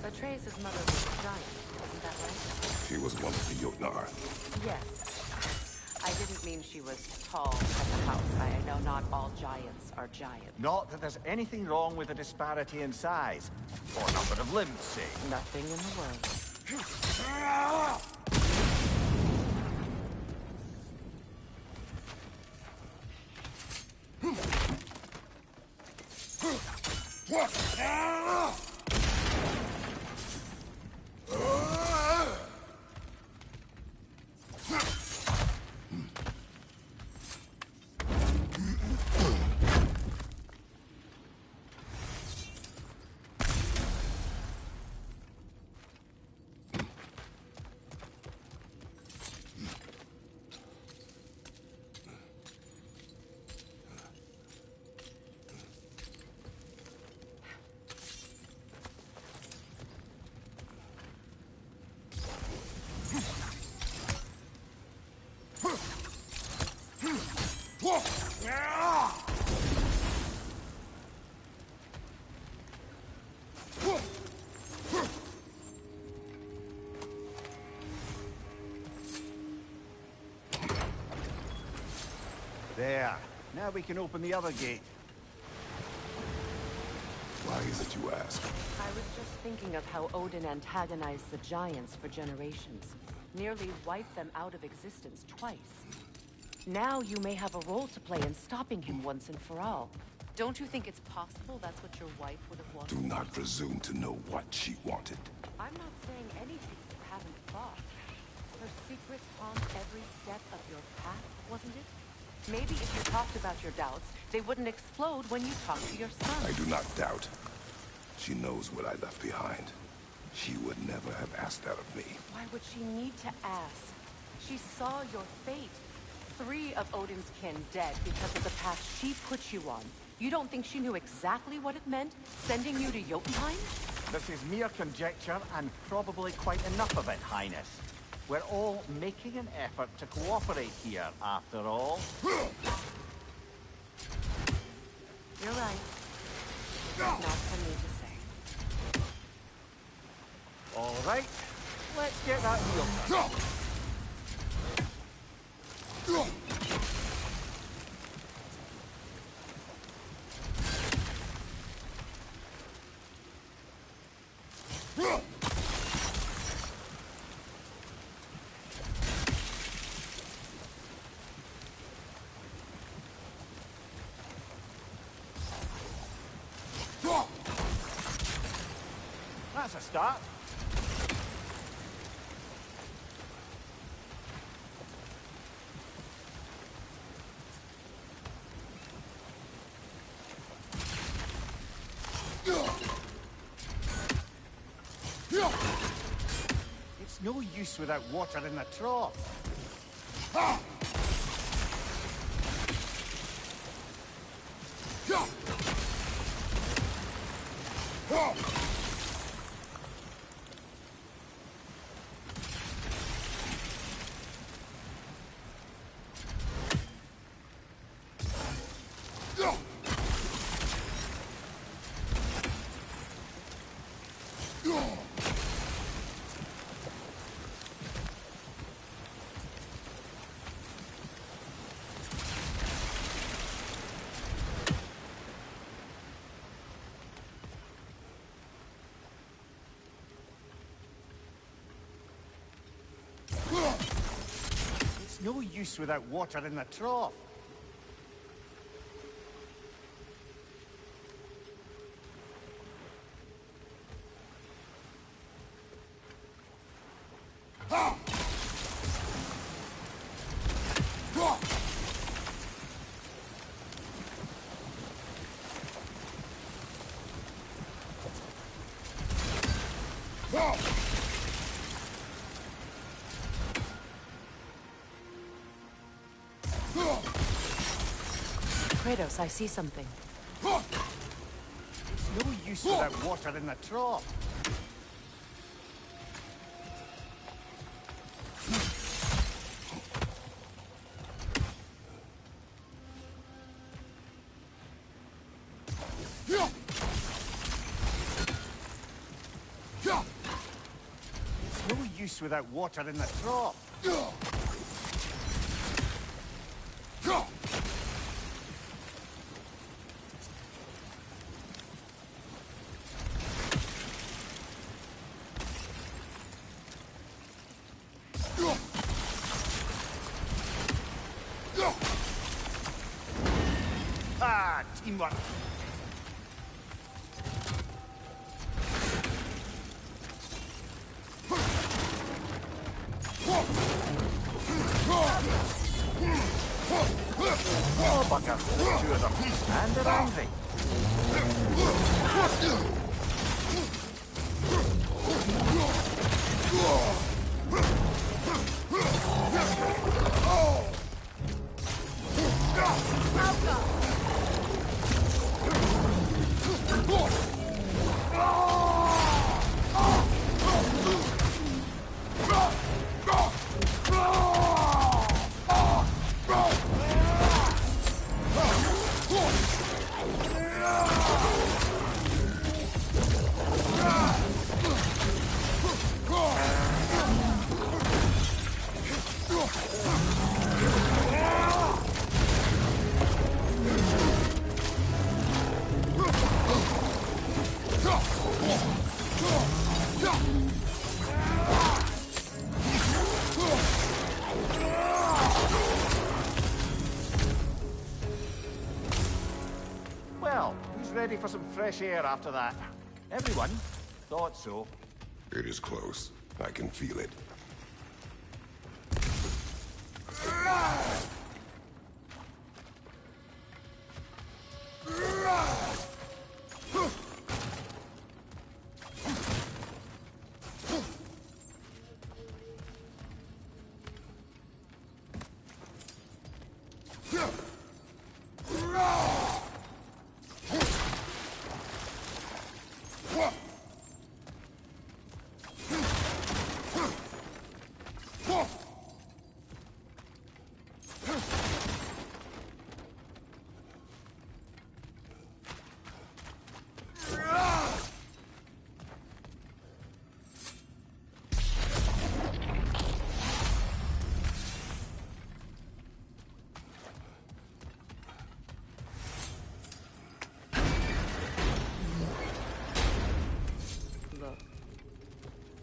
Atreus' mother was a giant, wasn't that right? She was one of the Jotnar. Yes. I didn't mean she was tall as a house. I know not all giants are giants. Not that there's anything wrong with the disparity in size, or number of limbs, say. Nothing in the world. There. Now we can open the other gate. Why is it you ask? I was just thinking of how Odin antagonized the giants for generations. Nearly wiped them out of existence twice. Now you may have a role to play in stopping him once and for all. Don't you think it's possible that's what your wife would have wanted? Do not presume to know what she wanted. I'm not saying anything you haven't thought. Her secrets haunt every step of your path, wasn't it? Maybe if you talked about your doubts, they wouldn't explode when you talked to your son. I do not doubt. She knows what I left behind. She would never have asked that of me. Why would she need to ask? She saw your fate. 3 of Odin's kin dead because of the path she put you on. You don't think she knew exactly what it meant, sending you to Jotunheim? This is mere conjecture, and probably quite enough of it, Highness. We're all making an effort to cooperate here, after all. You're right. Not for me to say. All right, let's get that wheel done. That's a start. It's no use without water in the trough. It's no use without water in the trough. Kratos, I see something. It's no use without water in the trough. It's no use without water in the trough. Ah, teamwork. Oh, bugger. There's 2 of them. And they're angry. Well, who's ready for some fresh air after that? Everyone? Thought so. It is close. I can feel it. Look,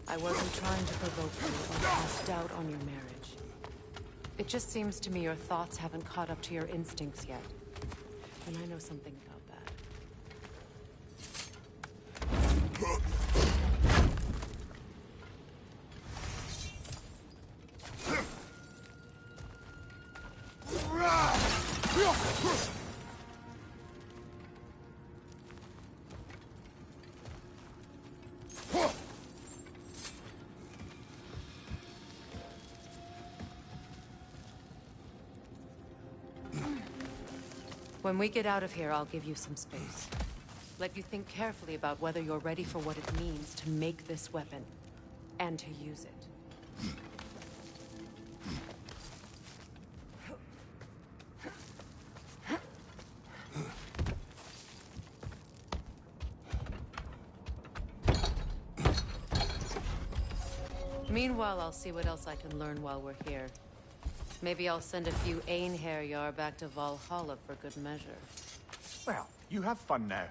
I wasn't trying to provoke you or cast doubt on your marriage. It just seems to me your thoughts haven't caught up to your instincts yet. And I know something about that. When we get out of here, I'll give you some space. Let you think carefully about whether you're ready for what it means to make this weapon, and to use it. Meanwhile, I'll see what else I can learn while we're here. Maybe I'll send a few Einherjar back to Valhalla for good measure. Well, you have fun now.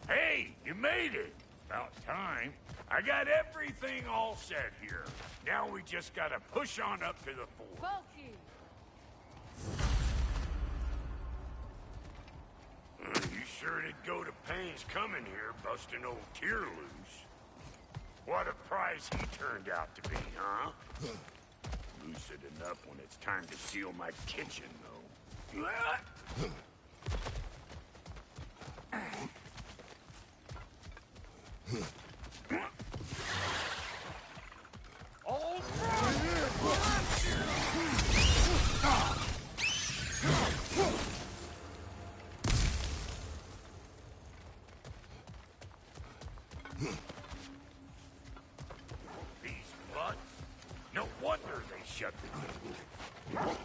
Hey, you made it! About time. I got everything all set here. Now we just gotta push on up to the fort. You sure did go to pains coming here, busting old Tyr loose. What a prize he turned out to be, huh? Lucid enough when it's time to steal my kitchen, though. All These bloods? No wonder they shut the door.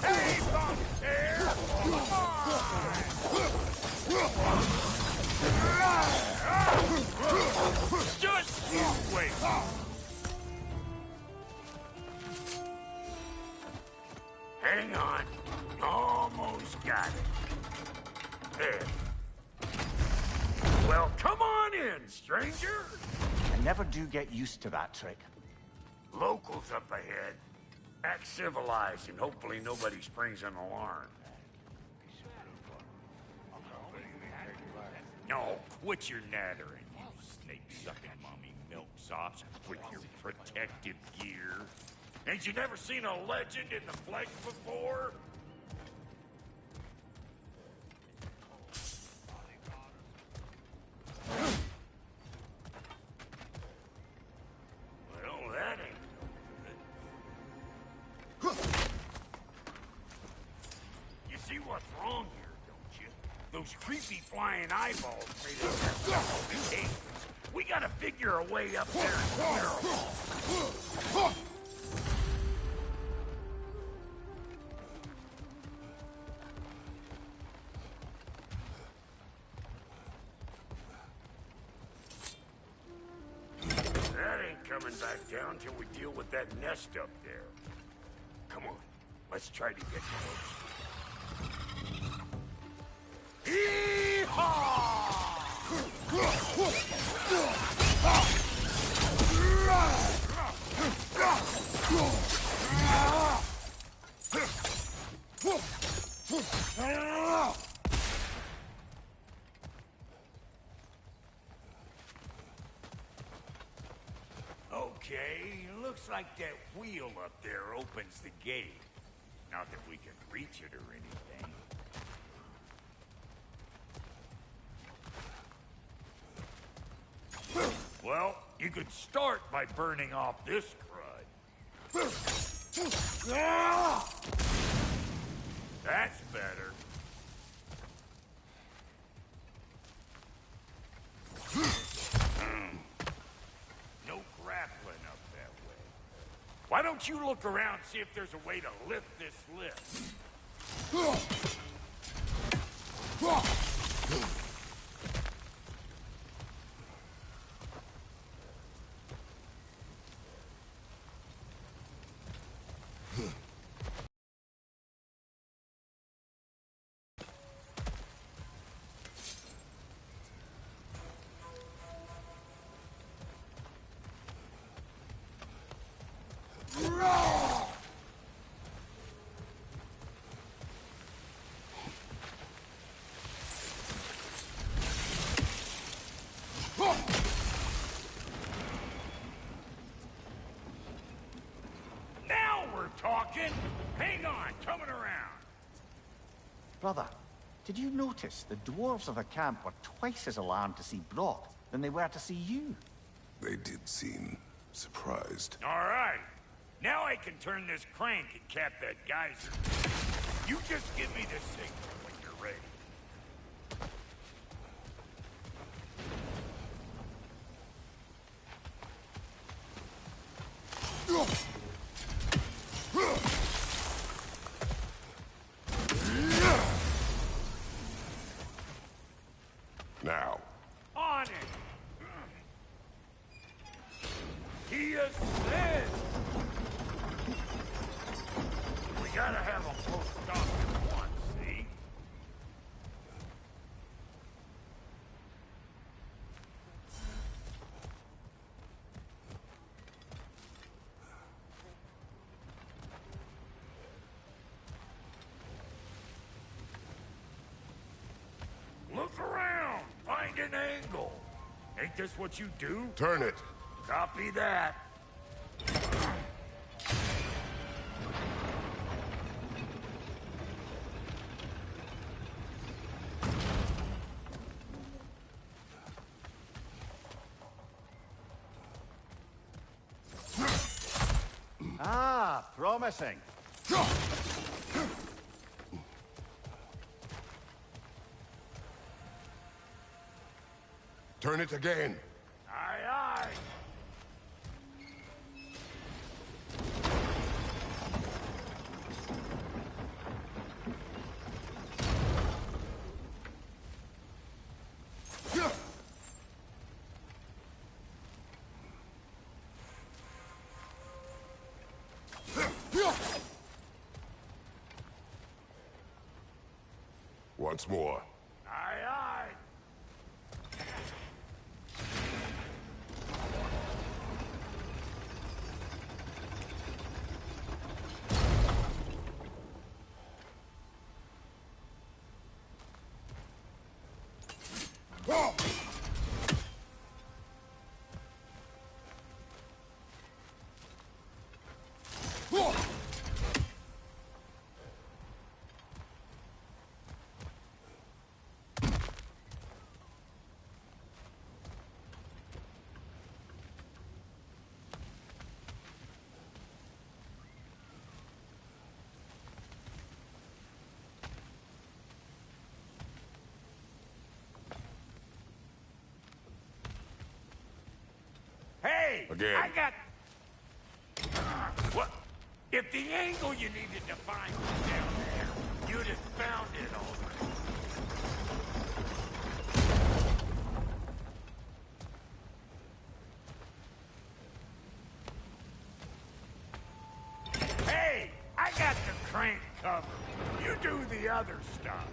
Hey, Bunk there! Come on! Just you wait! Hang on. Almost got it. There. Well, come on in, stranger! I never do get used to that trick. Locals up ahead. Act civilized and hopefully nobody springs an alarm. No, quit your nattering, you snake-sucking mommy milksops with your protective gear. Ain't you never seen a legend in the flesh before? Well, that ain't no good. You see what's wrong here, don't you? Those creepy flying eyeballs made us have several behaviors. We gotta figure a way up there and clear them all. That ain't coming back down till we deal with that nest up there. Come on, let's try to get close. Hee-haw! looks like that wheel up there opens the gate. Not that we can reach it or anything. Well, you could start by burning off this crud. That's better. No grappling up that way. Why don't you look around, see if there's a way to lift this lift? Now we're talking! Hang on, coming around. Brother, did you notice the dwarves of the camp were twice as alarmed to see Brock than they were to see you? They did seem surprised. All right. Now I can turn this crank and cap that geyser. You just give me the signal when you're ready. Now. On it! He ascends! We gotta have them both stop at once, see? Look around! Find an angle! Ain't this what you do? Turn it. Copy that. Ah, promising. Turn it again. Aye, aye. Once more. Aye, aye. Hey! Again. I got... What? If the angle you needed to find was down there, you'd have found it already. Hey! I got the crank covered. You do the other stuff.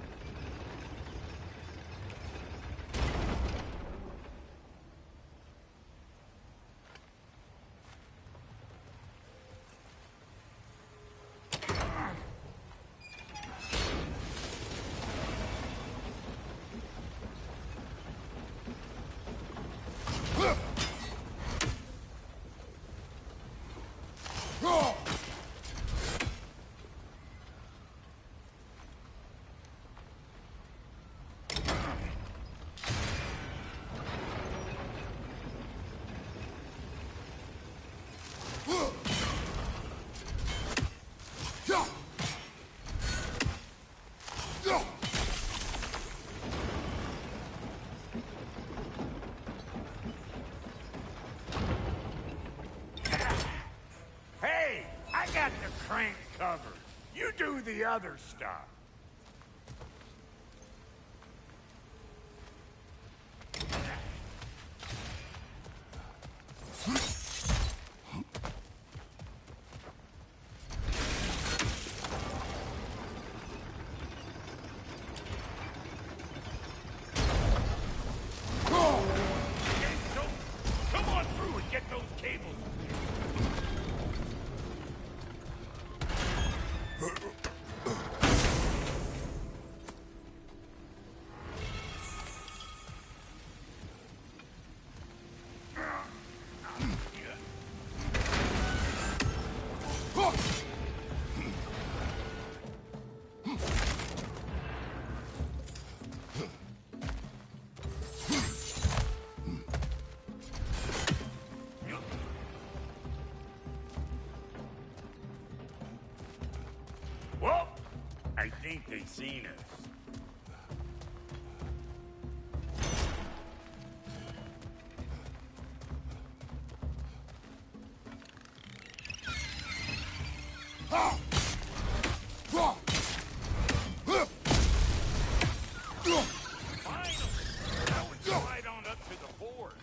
the other stuff. Come on through and get those cables. Well, I think they've seen us. Finally! Now we can ride on up to the fort.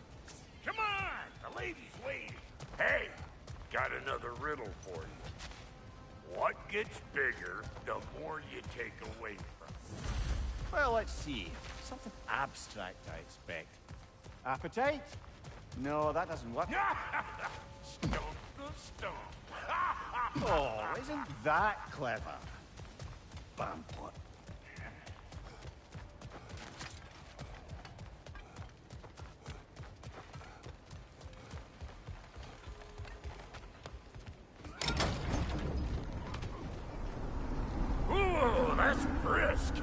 Come on! The lady's waiting. Hey, got another riddle for you. What gets bigger the more you take away from it? Well, let's see. Something abstract, I expect. Appetite? No, that doesn't work. Stump the stump. Oh, isn't that clever? Bampot. Ooh, that's brisk.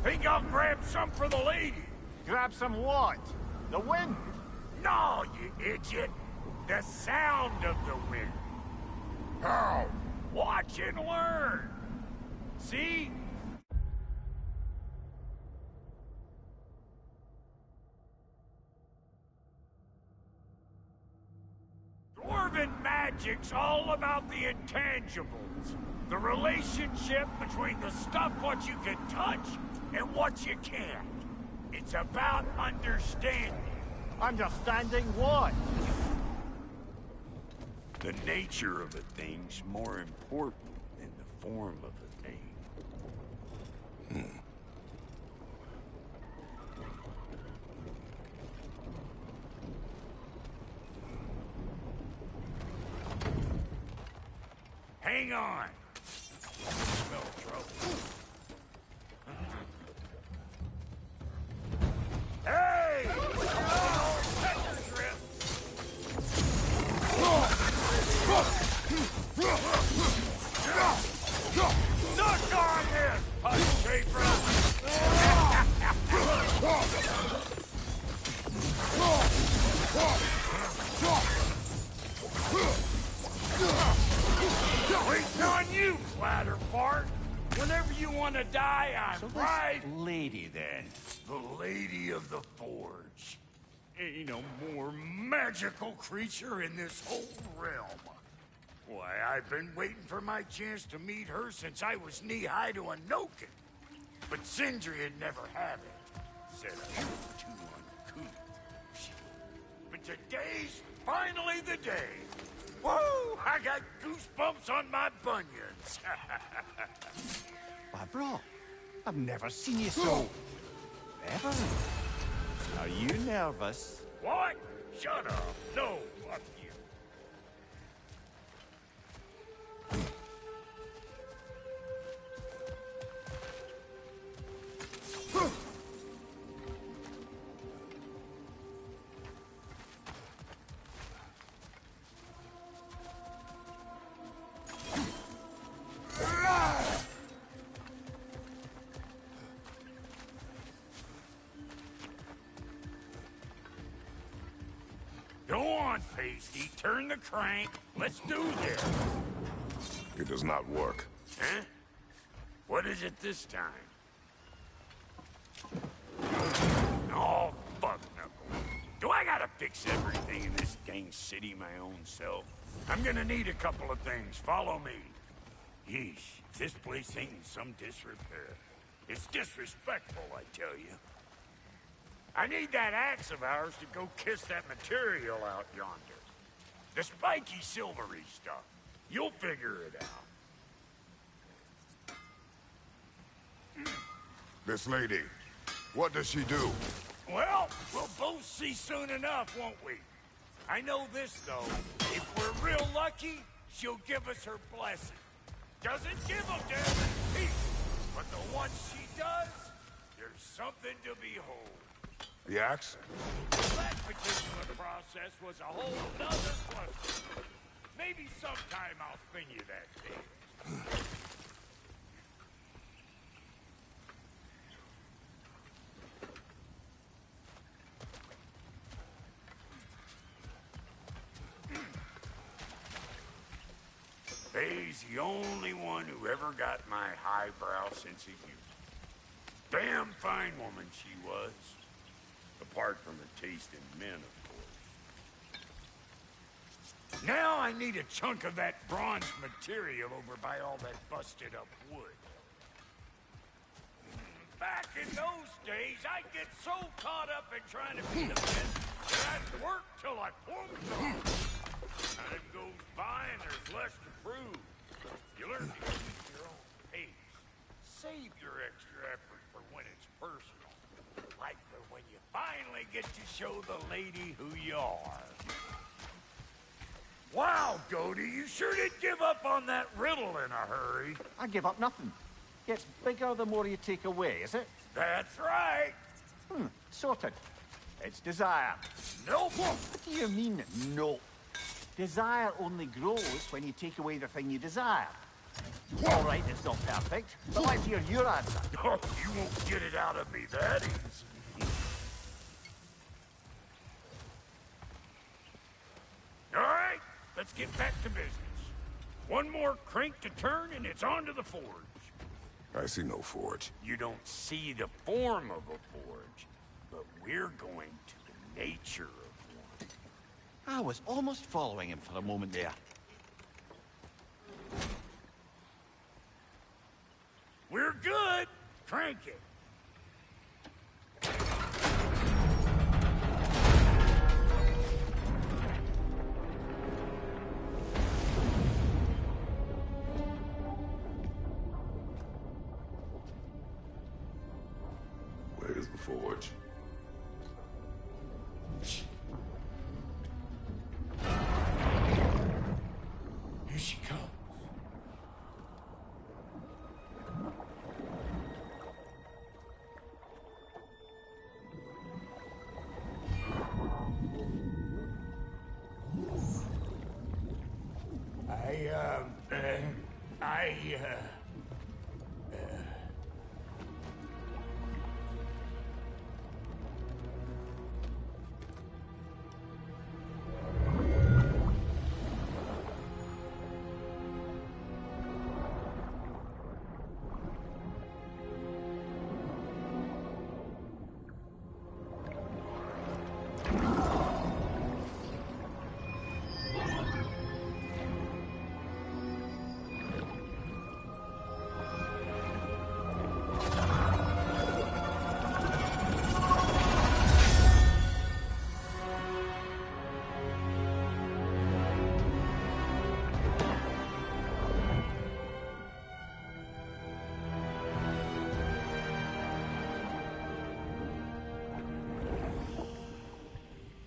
Think I'll grab some for the lady. Grab some what? The wind? No, you idiot. The sound of the wind. Oh, watch and learn. See? Dwarven magic's all about the intangibles. The relationship between the stuff what you can touch and what you can't. It's about understanding. Understanding what? The nature of a thing's more important than the form of a thing. Hang on. Smell trouble. Hey! Second grip. Suck on this, punch shaper! Waiting on you, Clatterfart. Whenever you want to die, I'm So this right. lady, then? The Lady of the Forge. Ain't no more magical creature in this whole realm. Why, I've been waiting for my chance to meet her since I was knee-high to a Noken. But Sindri had never had it. Said I was too uncouth. But today's finally the day. Whoa! I got goosebumps on my bunions. Barbara, I've never seen you so... ever. Are you nervous? What? Shut up. No, fuck you. Go on, Pasty. Turn the crank. Let's do this. It does not work. Huh? What is it this time? Oh, fuck Knuckles. Do I gotta fix everything in this dang city my own self? I'm gonna need a couple of things. Follow me. Yeesh, if this place ain't in some disrepair. It's disrespectful, I tell you. I need that axe of ours to go kiss that material out yonder. The spiky, silvery stuff. You'll figure it out. This lady, what does she do? Well, we'll both see soon enough, won't we? I know this, though. If we're real lucky, she'll give us her blessing. Doesn't give a damn in peace, but the ones she does, there's something to behold. The axe? That particular process was a whole nother question. Maybe sometime I'll spin you that tale. Faye's the only one who ever got my highbrow sense of humor. Damn fine woman she was. Apart from her taste in men, of course. Now I need a chunk of that bronze material over by all that busted up wood. Back in those days, I'd get so caught up in trying to be the best that I'd work till I plumped off. Time goes by and there's less to prove. You learn to keep your own pace. Save your extra effort for when it's personal. Like for when you finally get to show the lady who you are. Wow, Goldie, you sure did give up on that riddle in a hurry. I give up nothing. Gets bigger the more you take away, is it? That's right. Sorted. It's desire. Nope. What do you mean, no? Desire only grows when you take away the thing you desire. All right, it's not perfect, but let's hear your answer. Oh, you won't get it out of me that easy. All right, let's get back to business. One more crank to turn and it's on to the forge. I see no forge. You don't see the form of a forge, but we're going to the nature of one. I was almost following him for a moment there. We're good. Crank it. Where's the forge? Here she comes.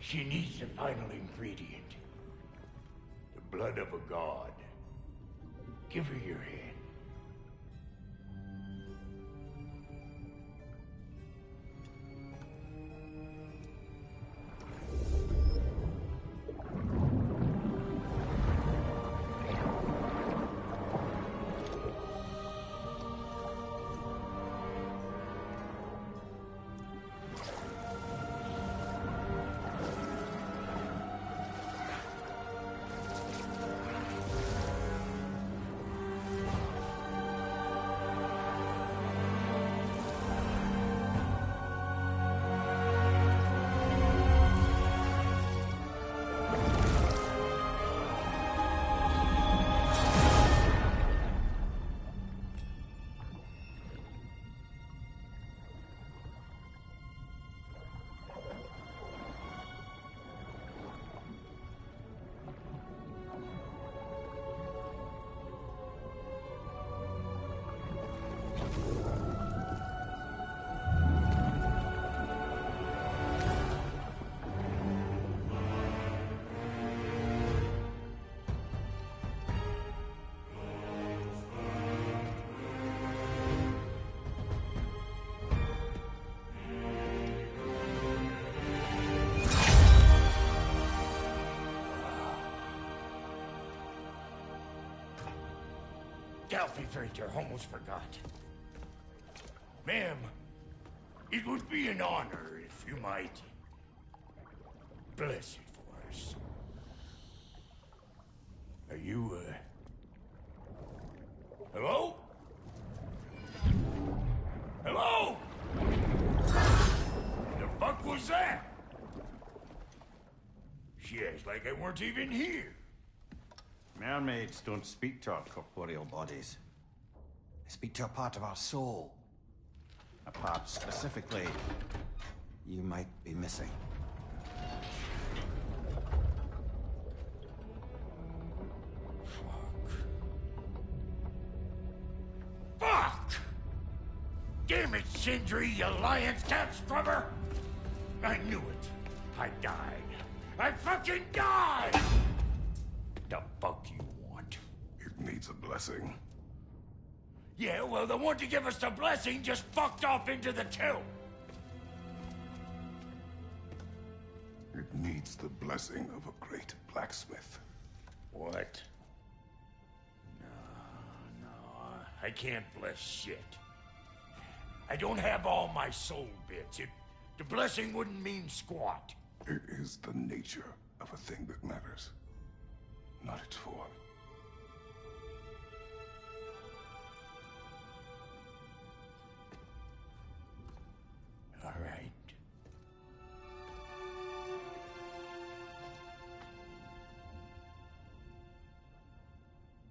She needs the final ingredient. The blood of a god. Give her your hand. I almost forgot. Ma'am, it would be an honor if you might bless it for us. Are you, hello? Hello? The fuck was that? She acts like I weren't even here. Mermaids don't speak to our corporeal bodies. They speak to a part of our soul. A part specifically you might be missing. Fuck! Damn it, Sindri, you lion's cat scrubber! I knew it. I died. I fucking died! The fuck you want? It needs a blessing. Yeah, well, the one to give us the blessing just fucked off into the tomb. It needs the blessing of a great blacksmith. What? No, I can't bless shit. I don't have all my soul bits. The blessing wouldn't mean squat. It is the nature of a thing that matters, not its form. All right.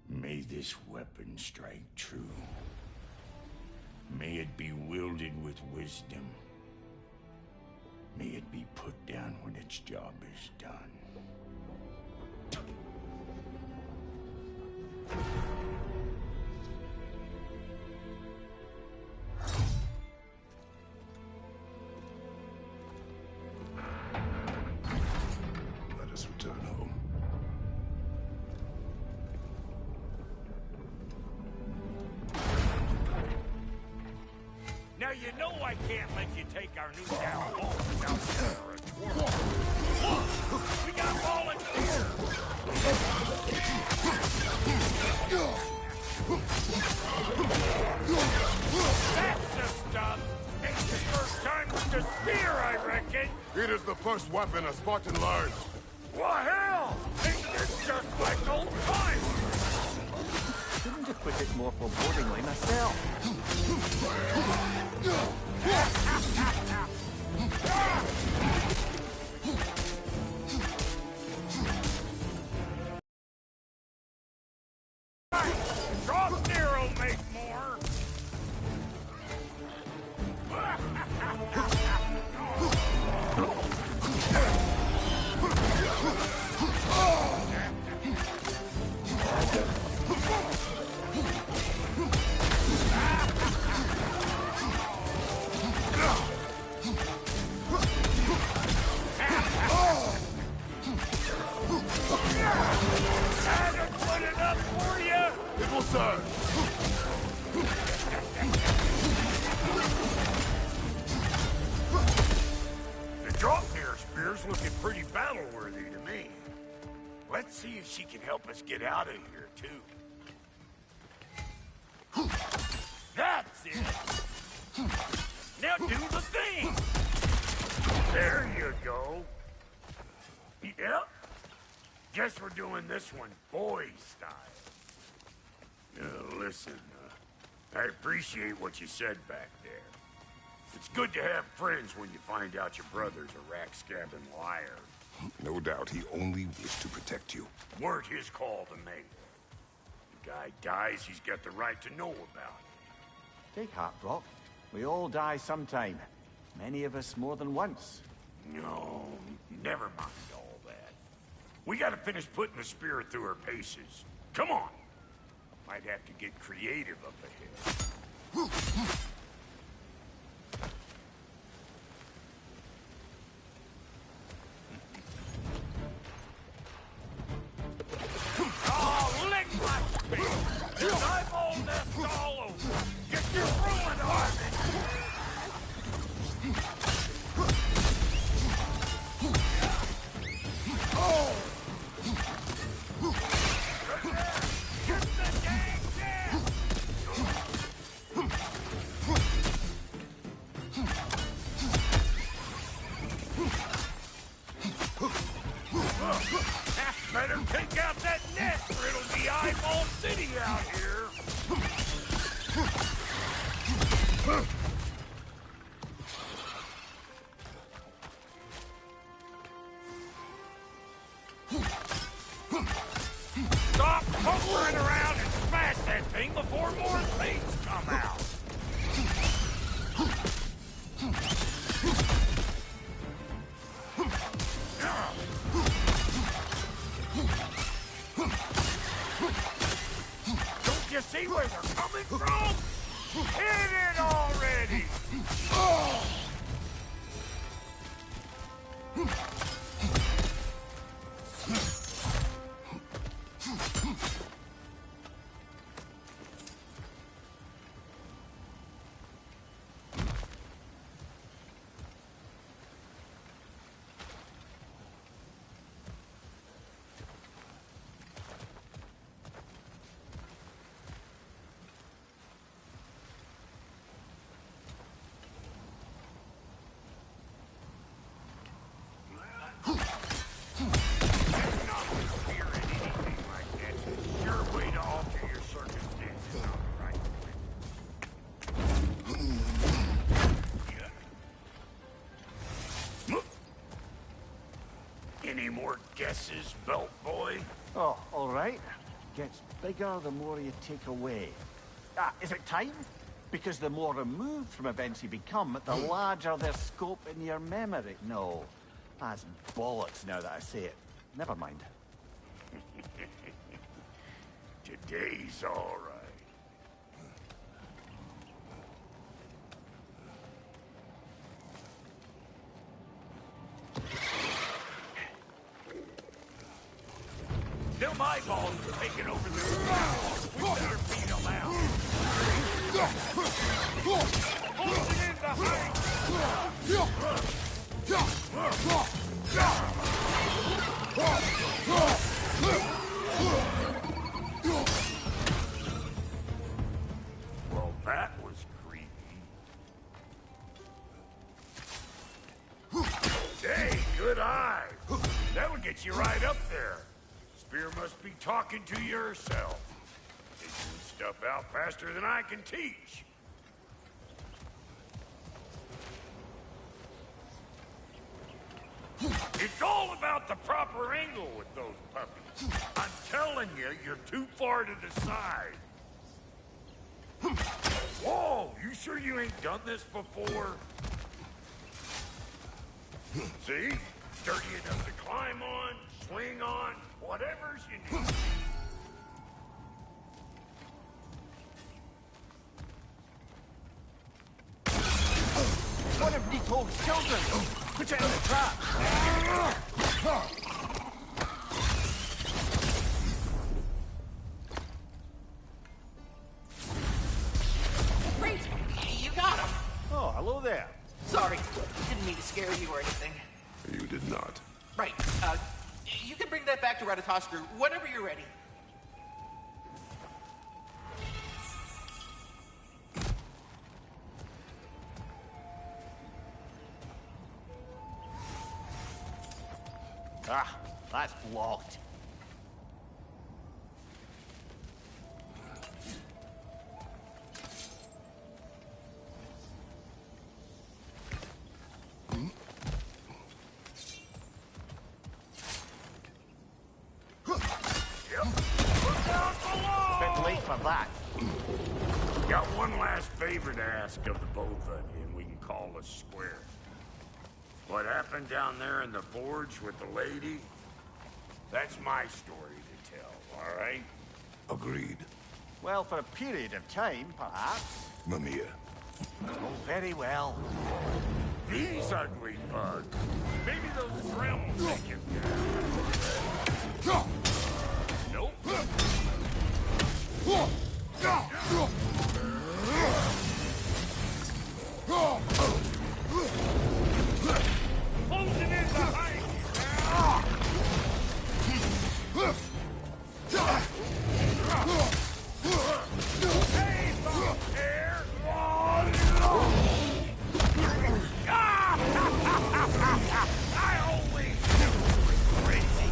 May this weapon strike true. May it be wielded with wisdom. May it be put down when its job is done. Let us return home. Now you know I can't let you take our new town home without terror. We got volunteers! That's the stuff! It's the first time with the spear, I reckon! It is the first weapon a Spartan learns. Well, hell! It's just like old times! Couldn't have put it more forebodingly myself. Drop Nero make more! It will serve. The Draupnir spear's looking pretty battle-worthy to me. Let's see if she can help us get out of here, too. That's it! Now do the thing! There you go. Yep. Guess we're doing this one boy style. Listen, I appreciate what you said back there. It's good to have friends when you find out your brother's a rack-scabbing liar. No doubt he only wished to protect you. Weren't his call to make. The guy dies, he's got the right to know about it. Take heart, Brock. We all die sometime. Many of us more than once. No, never mind all that. We gotta finish putting the spear through her paces. Come on! Might have to get creative up ahead. Oh, lick my spear! Your eyeball nest all over! Get your ruined army! Oh! Get the dang cat! see where they're coming from? Hit it already! Any more guesses, Belt Boy? Oh, all right. Gets bigger the more you take away. Ah, is it time? Because the more removed from events you become, the larger their scope in your memory. No, that's bollocks now that I say it. Never mind. Today's all right. Them eyeballs are taking over the ground. We better beat them out. Hold it in the height. Well, that was creepy. Hey, good eye. That'll get you right up there. Spear must be talking to yourself. Figuring stuff out faster than I can teach. It's all about the proper angle with those puppies. I'm telling you, you're too far to the side. Whoa, you sure you ain't done this before? See? Sturdy enough to climb on, swing on, whatever's you need. One of Nicole's children! Put it in the trap! Great! You got him! Oh, hello there. Sorry, didn't mean to scare you or anything. You did not. Right, you can bring that back to Ratatoscrew whenever you're ready. Ah, that's blocked. Bit late for that. Got one last favor to ask of the both of you, and we can call us square. What happened down there in the forge with the lady? That's my story to tell, all right? Agreed. Well, for a period of time, perhaps. Mamiya. Oh, very well. These ugly bugs. Maybe those realms take him down. Nope. Closing in behind Hey, here! I always knew it was crazy.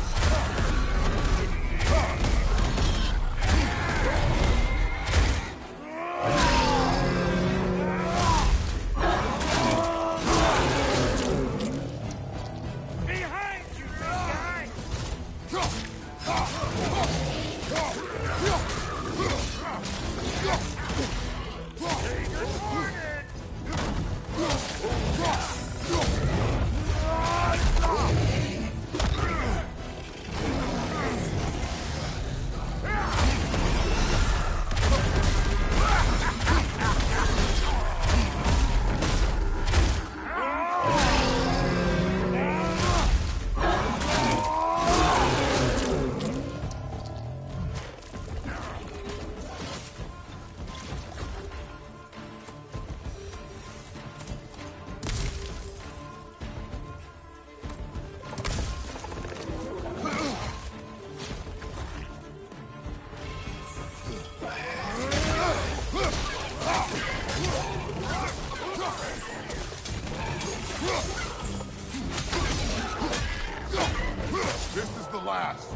last!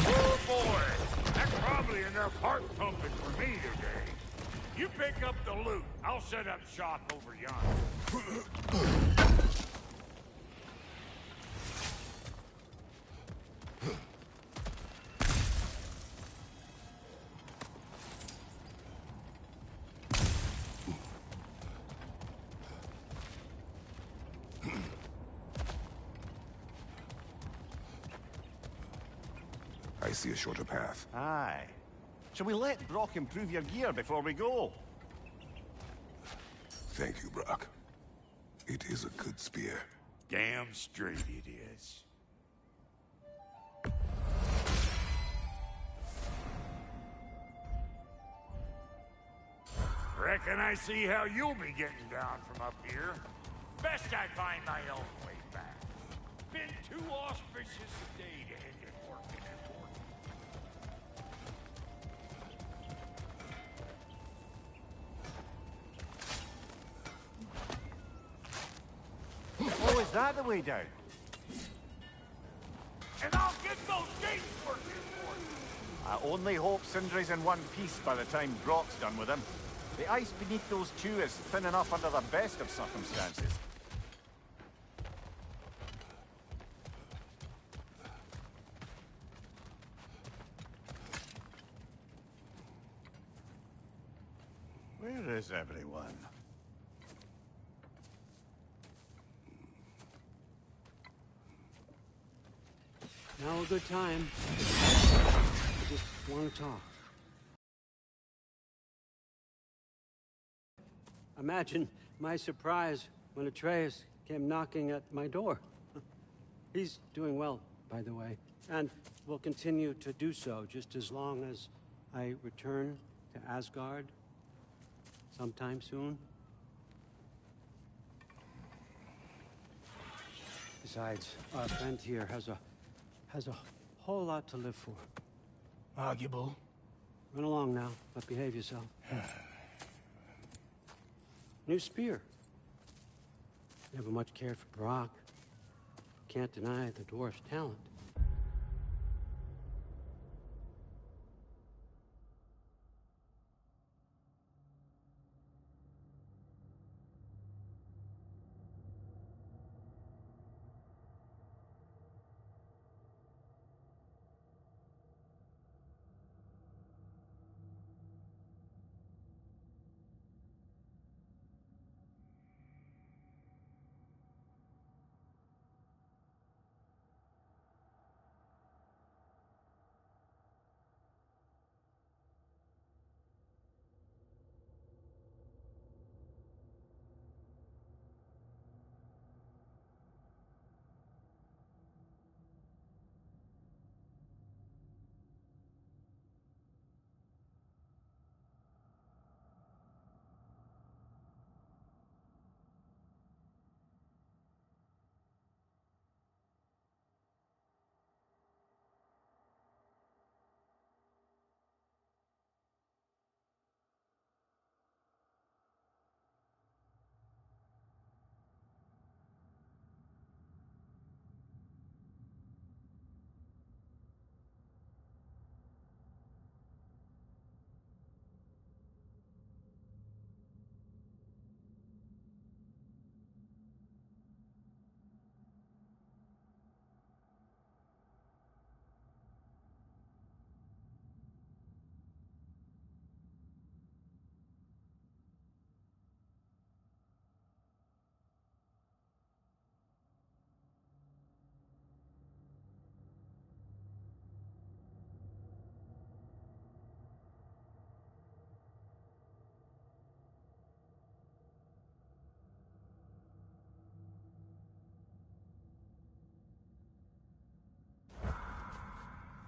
Oh boy! That's probably enough heart pumping for me today. You pick up the loot. I'll set up shop over yonder. I see a shorter path. Aye. Shall we let Brock improve your gear before we go? Thank you, Brock. It is a good spear. Damn straight it is. Reckon I see how you'll be getting down from up here. Best I find my own way back. Been too auspicious a day to end it working and working. Oh, is that the way down? And I'll get those gates working for you. I only hope Sindri's in one piece by the time Brock's done with him. The ice beneath those two is thin enough under the best of circumstances. Where is everyone? Now a good time. I just want to talk. Imagine my surprise when Atreus came knocking at my door. He's doing well, by the way, and will continue to do so just as long as I return to Asgard sometime soon. Besides, our friend here has a whole lot to live for. Arguable. Run along now, but behave yourself. New spear. Never much cared for Brock. Can't deny the dwarf's talent.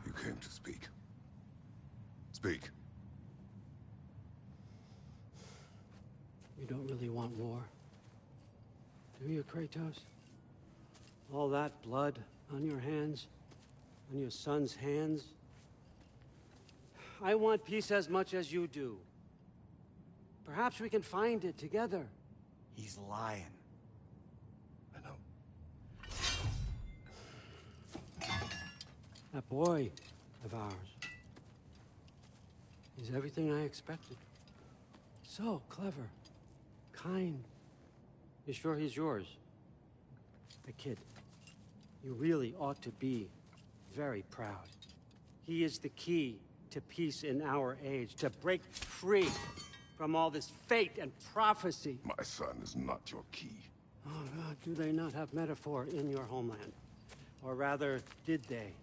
You came to speak. Speak. You don't really want war, do you, Kratos? All that blood on your hands, on your son's hands? I want peace as much as you do. Perhaps we can find it together. He's lying. That boy of ours. He's everything I expected. So clever, kind. You sure he's yours? The kid. You really ought to be very proud. He is the key to peace in our age, to break free from all this fate and prophecy. My son is not your key. Oh, God, do they not have metaphor in your homeland? Or rather, did they?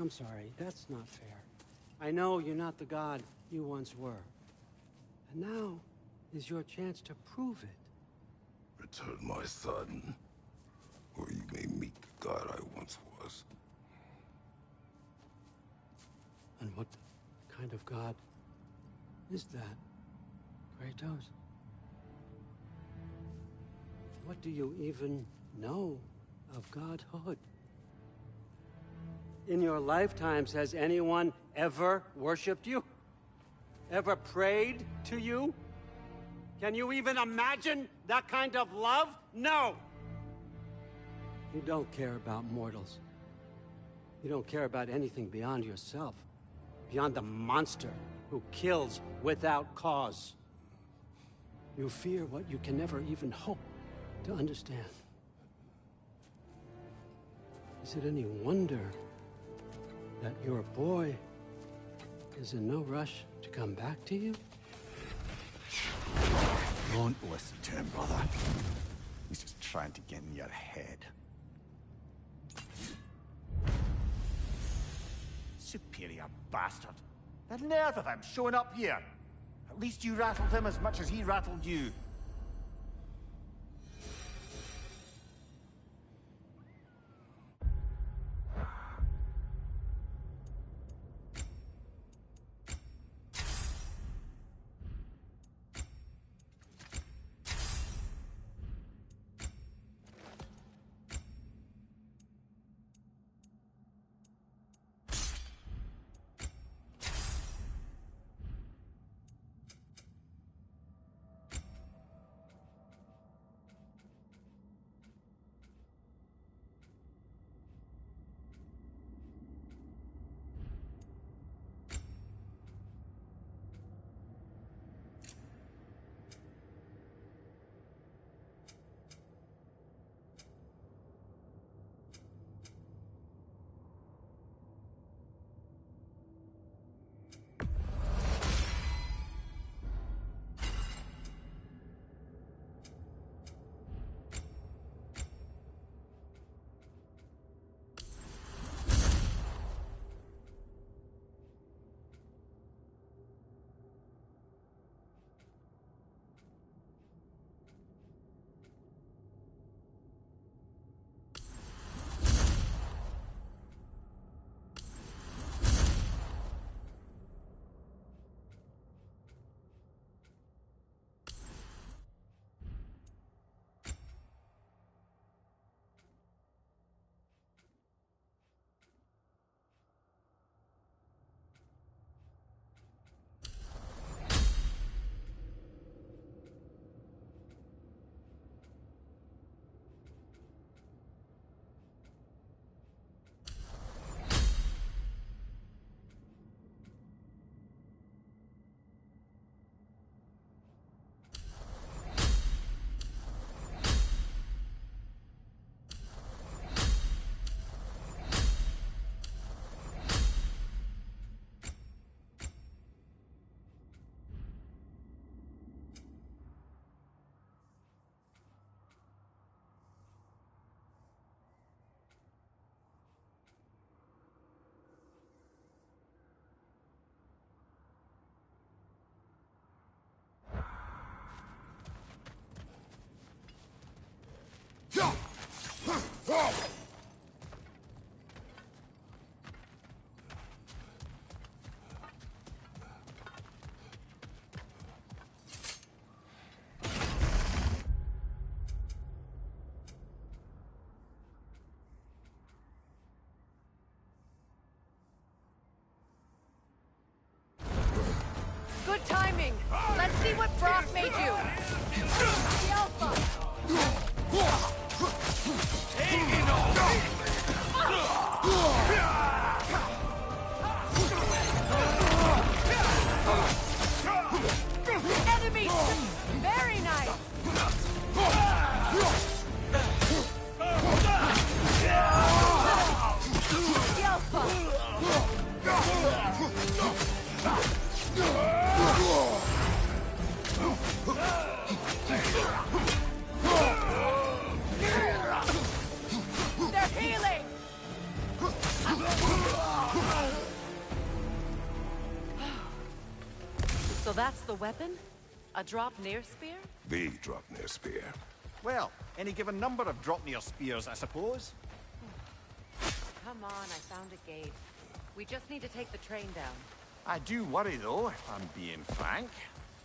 I'm sorry, that's not fair. I know you're not the god you once were. And now is your chance to prove it. Return my son, or you may meet the god I once was. And what kind of god is that, Kratos? What do you even know of godhood? In your lifetimes, has anyone ever worshipped you? Ever prayed to you? Can you even imagine that kind of love? No! You don't care about mortals. You don't care about anything beyond yourself. Beyond the monster who kills without cause. You fear what you can never even hope to understand. Is it any wonder that your boy is in no rush to come back to you? Don't listen to him, brother. He's just trying to get in your head. Superior bastard. The nerve of him showing up here. At least you rattled him as much as he rattled you. Nice! Very nice! They're healing! So that's the weapon? A drop near spear? The drop near spear. Well, any given number of drop-near spears, I suppose. Come on, I found a gate. We just need to take the train down. I do worry, though, if I'm being frank.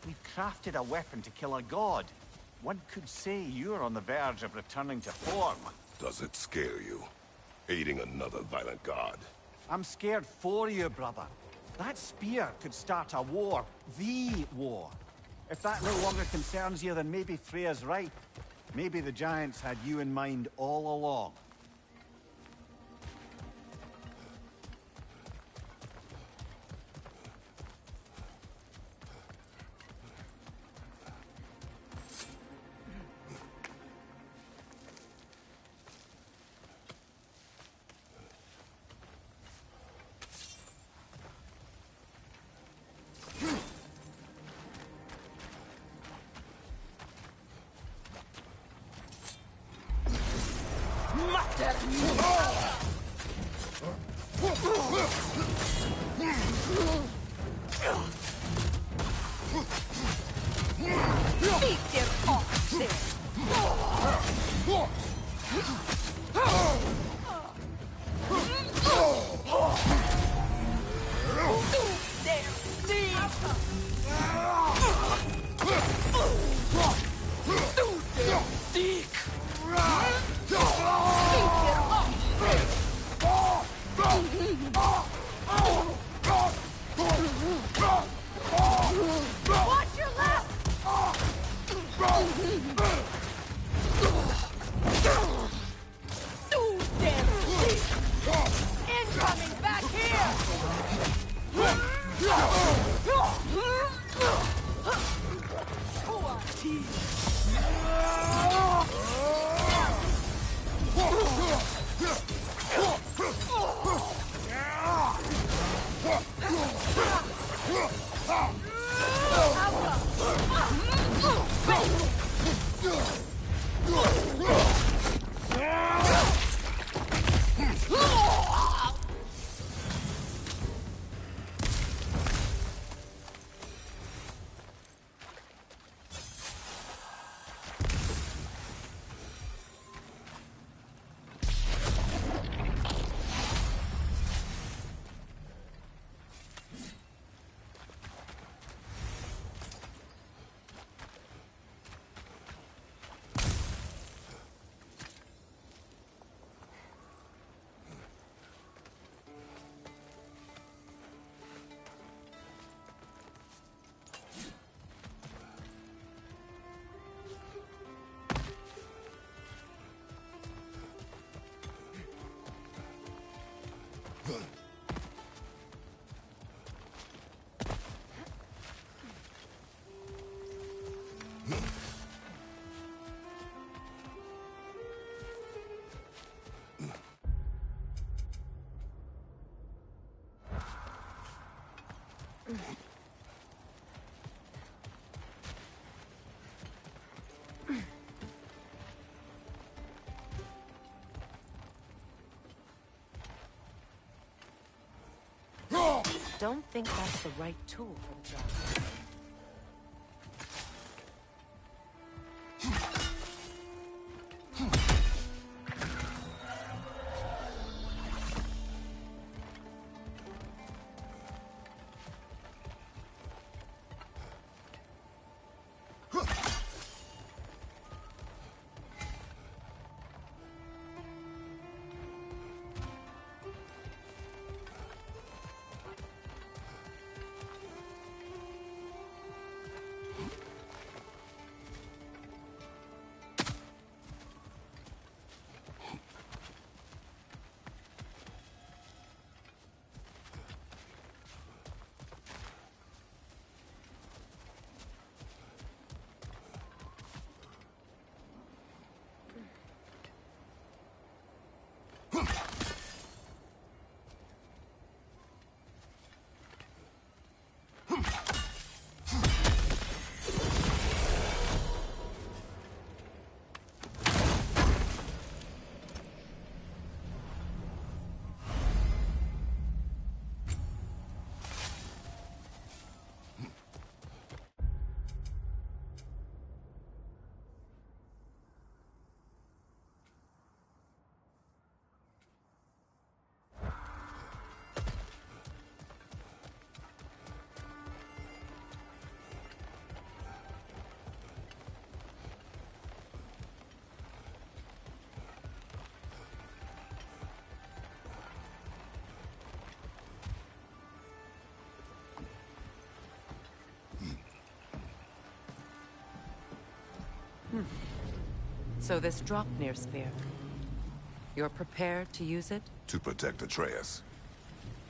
We've crafted a weapon to kill a god. One could say you're on the verge of returning to form. Does it scare you? Aiding another violent god? I'm scared for you, brother. That spear could start a war. The war. If that no longer concerns you, then maybe Freya's right. Maybe the Giants had you in mind all along. Watch your left! Incoming back Don't think that's the right tool for the job. So this Draupnir spear, you're prepared to use it? To protect Atreus.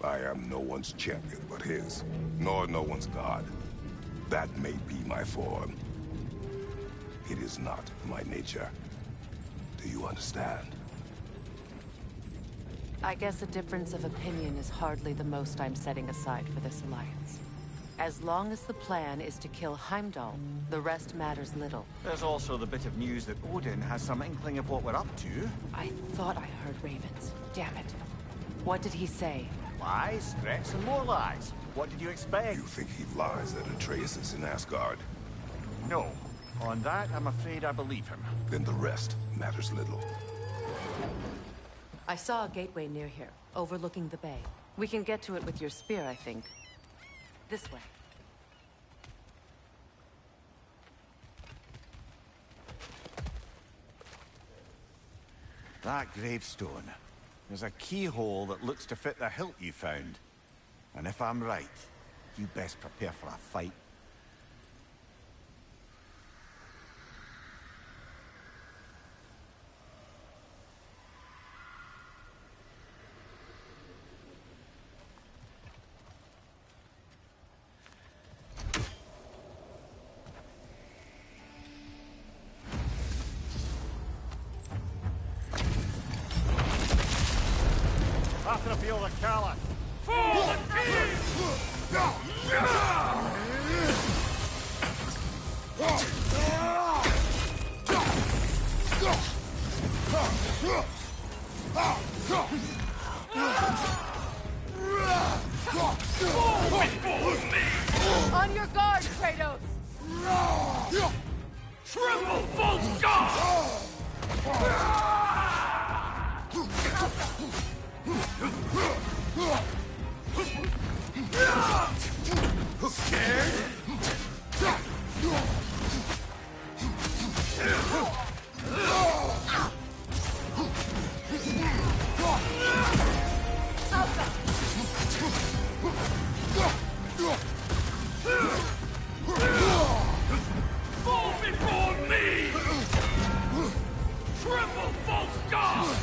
I am no one's champion but his, nor no one's god. That may be my form. It is not my nature. Do you understand? I guess a difference of opinion is hardly the most I'm setting aside for this alliance. As long as the plan is to kill Heimdall, the rest matters little. There's also the bit of news that Odin has some inkling of what we're up to. I thought I heard ravens. Damn it. What did he say? Lies, threats, and more lies. What did you expect? You think he lies that Atreus is in Asgard? No. On that, I'm afraid I believe him. Then the rest matters little. I saw a gateway near here, overlooking the bay. We can get to it with your spear, I think. This way. That gravestone. There's a keyhole that looks to fit the hilt you found. And if I'm right, you best prepare for a fight. After feel the callous. For the king! On your guard, Kratos! Triple full guard! Scared? Fall before me! Triple false god!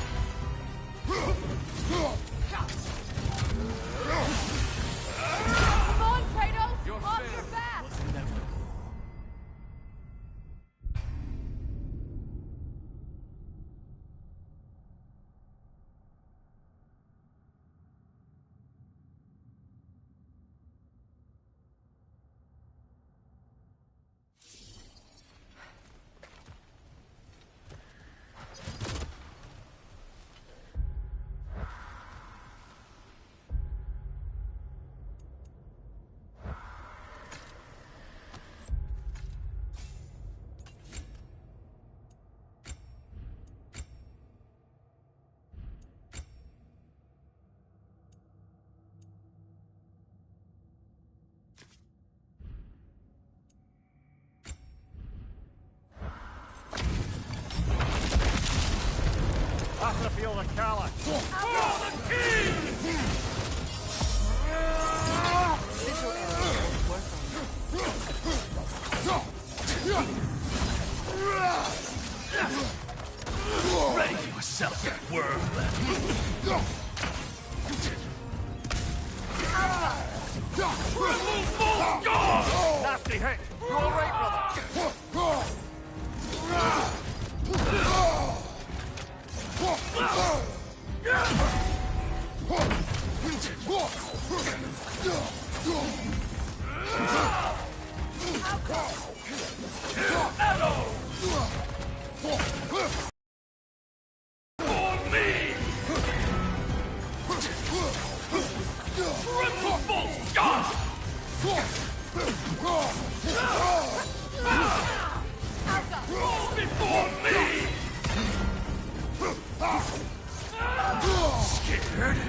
Come on, Kratos! Off your back! After feel the callous. For the king! Sigil arrows won't work on Ready yourself, worm! Triple full guard! Nasty hit. You all right, brother? For me! Triple false god! Fall before me! Scared?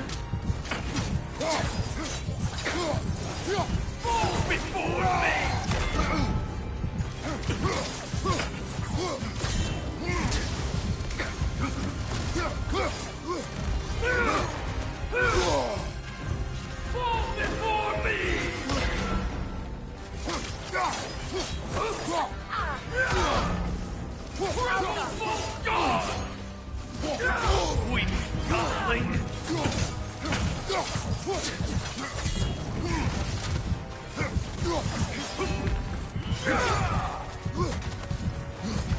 Fall before me! Fall before me! Weak godling!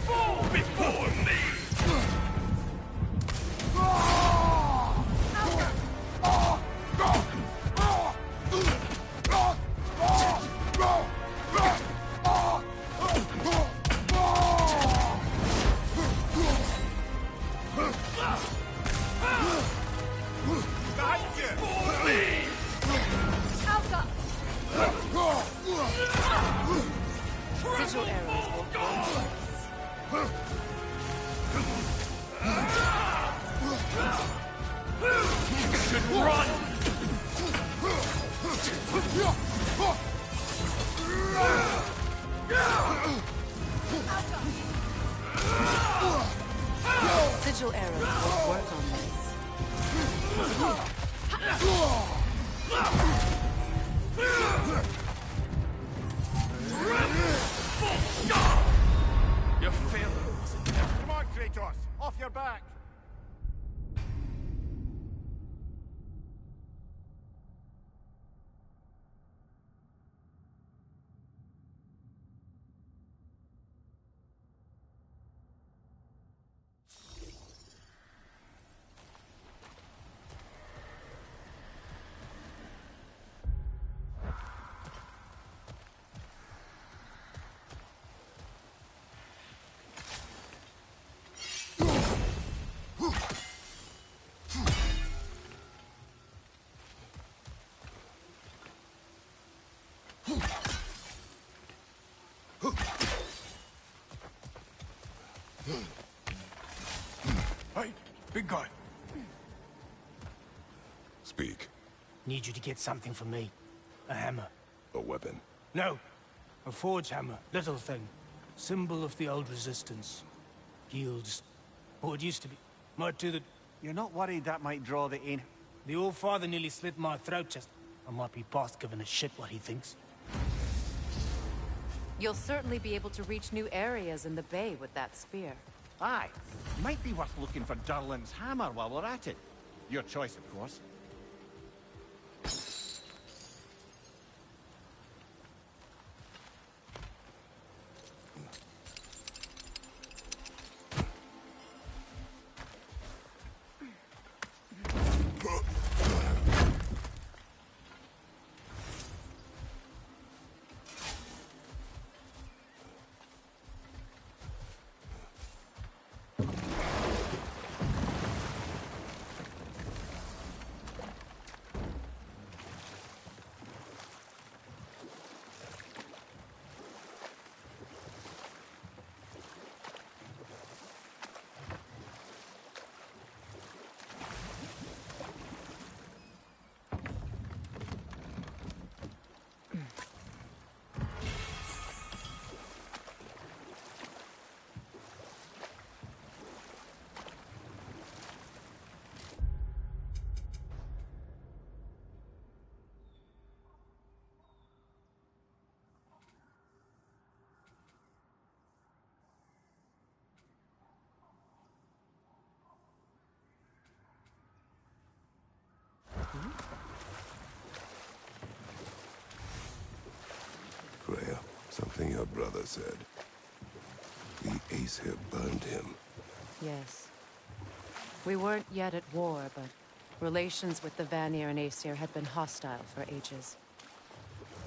Fall before me! Sigil arrows will You should run! Sigil arrows will work on this. You failed. Come on, Kratos! Off your back! Hey, big guy. Speak. Need you to get something for me. A hammer. A weapon. No. A forge hammer. Little thing. Symbol of the old resistance. Guilds. Or it used to be. Might do that. You're not worried that might draw the ain... The old father nearly slit my throat just... I might be past giving a shit what he thinks. You'll certainly be able to reach new areas in the bay with that spear. Aye. Might be worth looking for Durlin's hammer while we're at it. Your choice, of course. Freya, something your brother said. The Aesir burned him. Yes. We weren't yet at war, but relations with the Vanir and Aesir had been hostile for ages.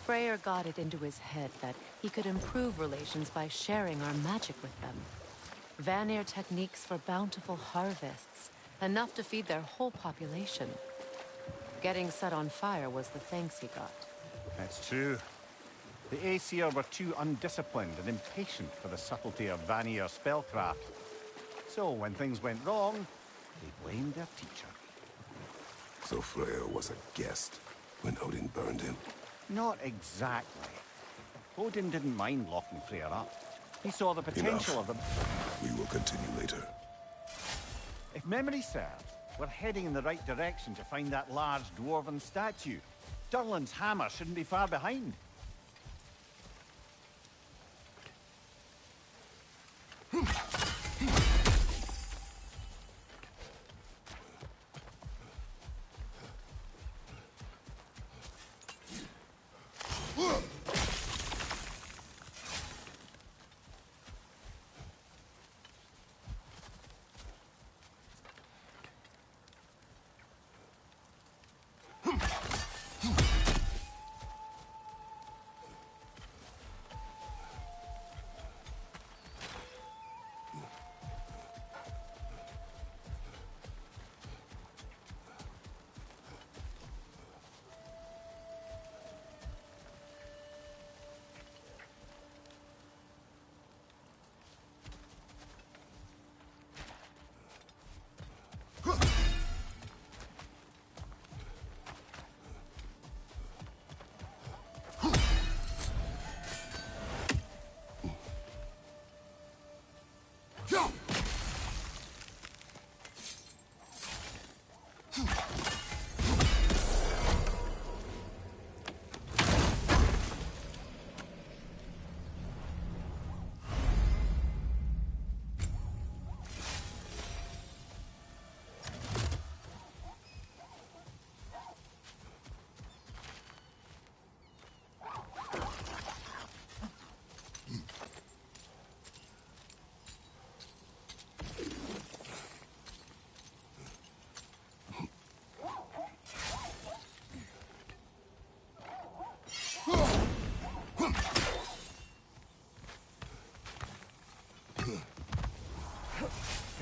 Freyr got it into his head that he could improve relations by sharing our magic with them. Vanir techniques for bountiful harvests, enough to feed their whole population. Getting set on fire was the thanks he got. That's true. The Aesir were too undisciplined and impatient for the subtlety of Vanir spellcraft. So when things went wrong, they blamed their teacher. So Freya was a guest when Odin burned him? Not exactly. Odin didn't mind locking Freya up. He saw the potential of them. We will continue later. If memory serves, we're heading in the right direction to find that large dwarven statue. Durlin's hammer shouldn't be far behind.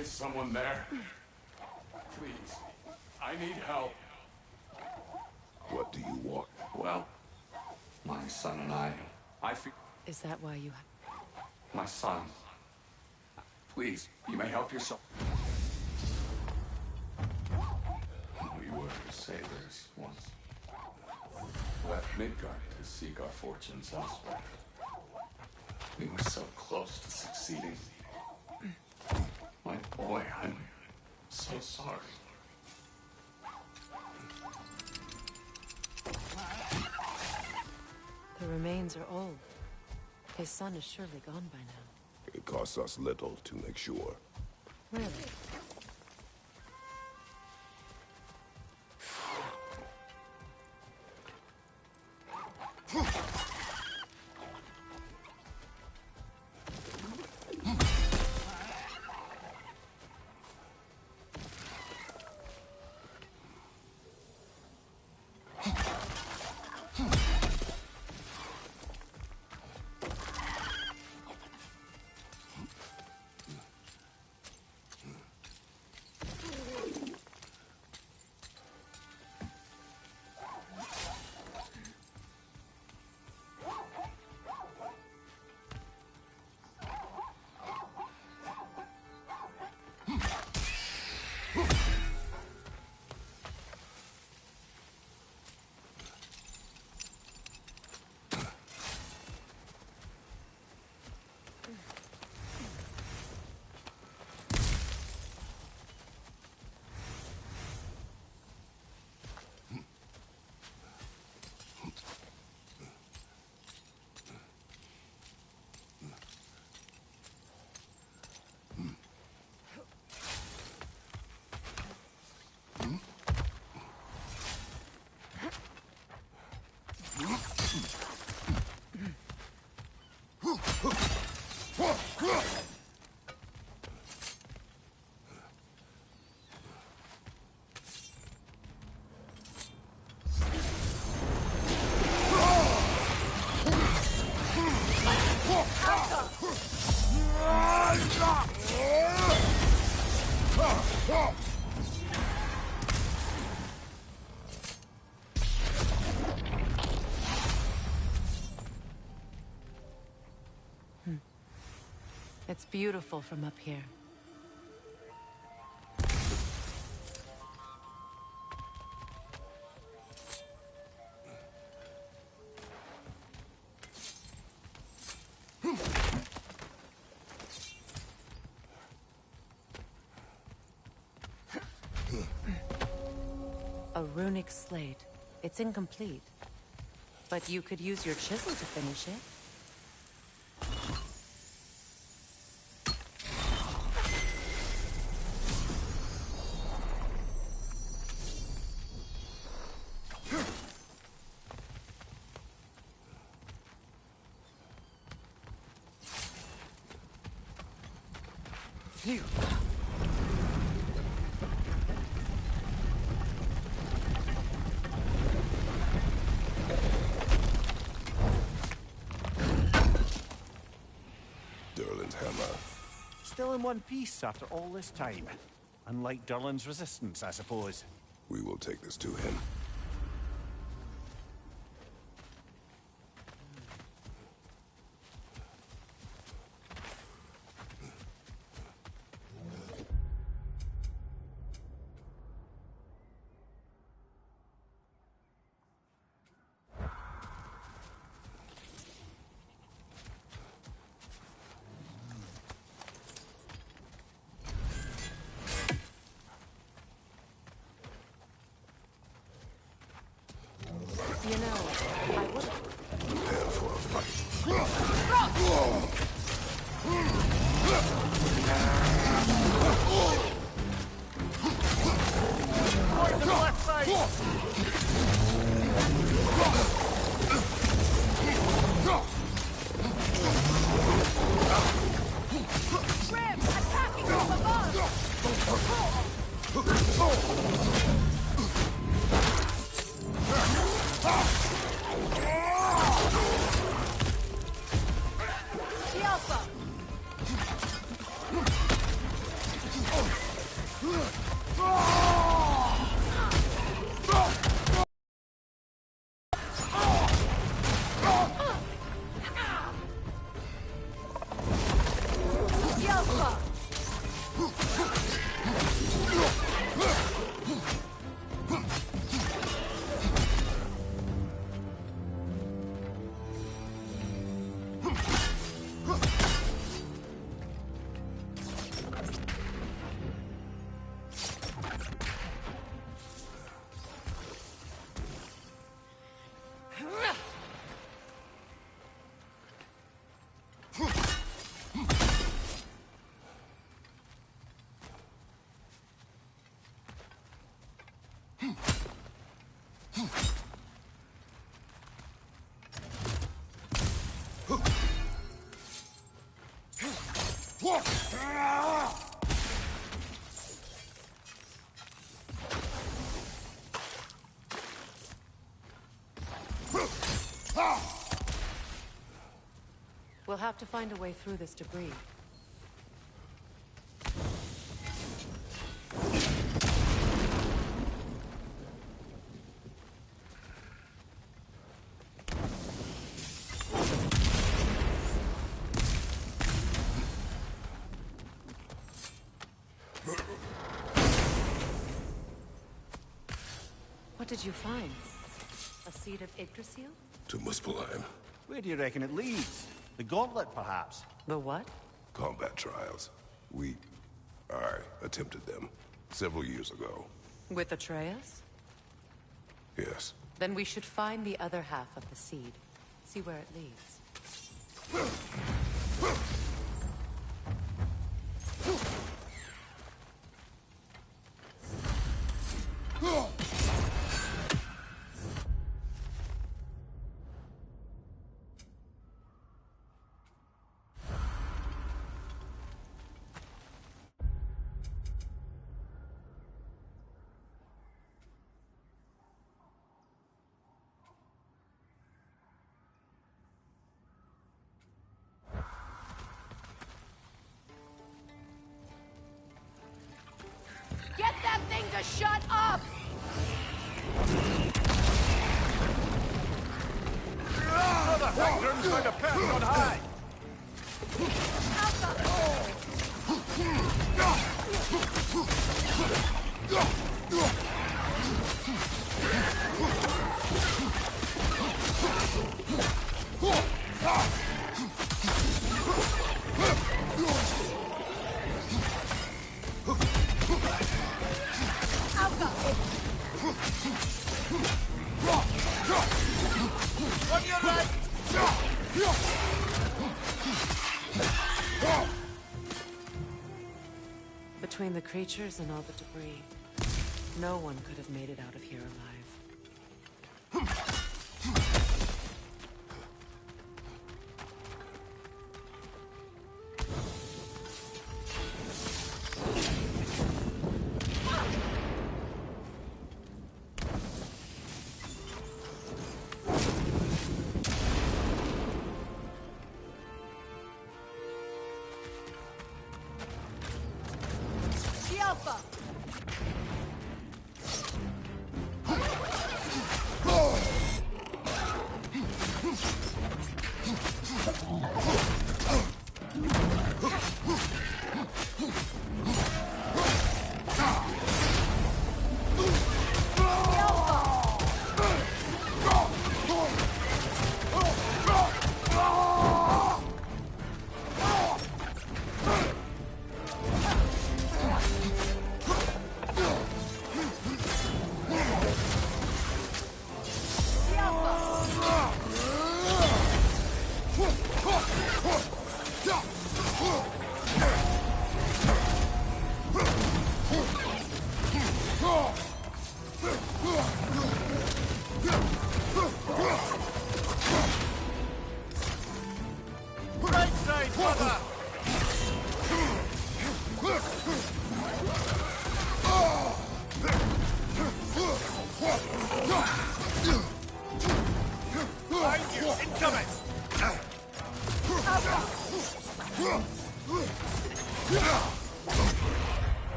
Is someone there? Please. I need help. What do you want? Well, my son and I feel... Is that why you... My son. Please, you may help yourself. We were sailors once. Left Midgard to seek our fortunes elsewhere. We were so close to succeeding. My boy, I'm so sorry. The remains are old. His son is surely gone by now. It costs us little to make sure. Really? It's beautiful from up here. A runic slate. It's incomplete. But you could use your chisel to finish it. Phew. Durlin's hammer. Still in one piece after all this time. Unlike Durlin's resistance, I suppose. We will take this to him. You know, I would... Prepare for a fight. Towards the left side! Grim, attacking from above! The Alpha! We'll have to find a way through this debris. What did you find? A seed of Yggdrasil? To Muspelheim. Where do you reckon it leads? The gauntlet, perhaps? The what? Combat trials. I attempted them several years ago. With Atreus? Yes. Then we should find the other half of the seed. See where it leads. Get that thing to shut up! The Hagrid's going to perch on high! On your right! Between the creatures and all the debris, no one could have made it out of here alive.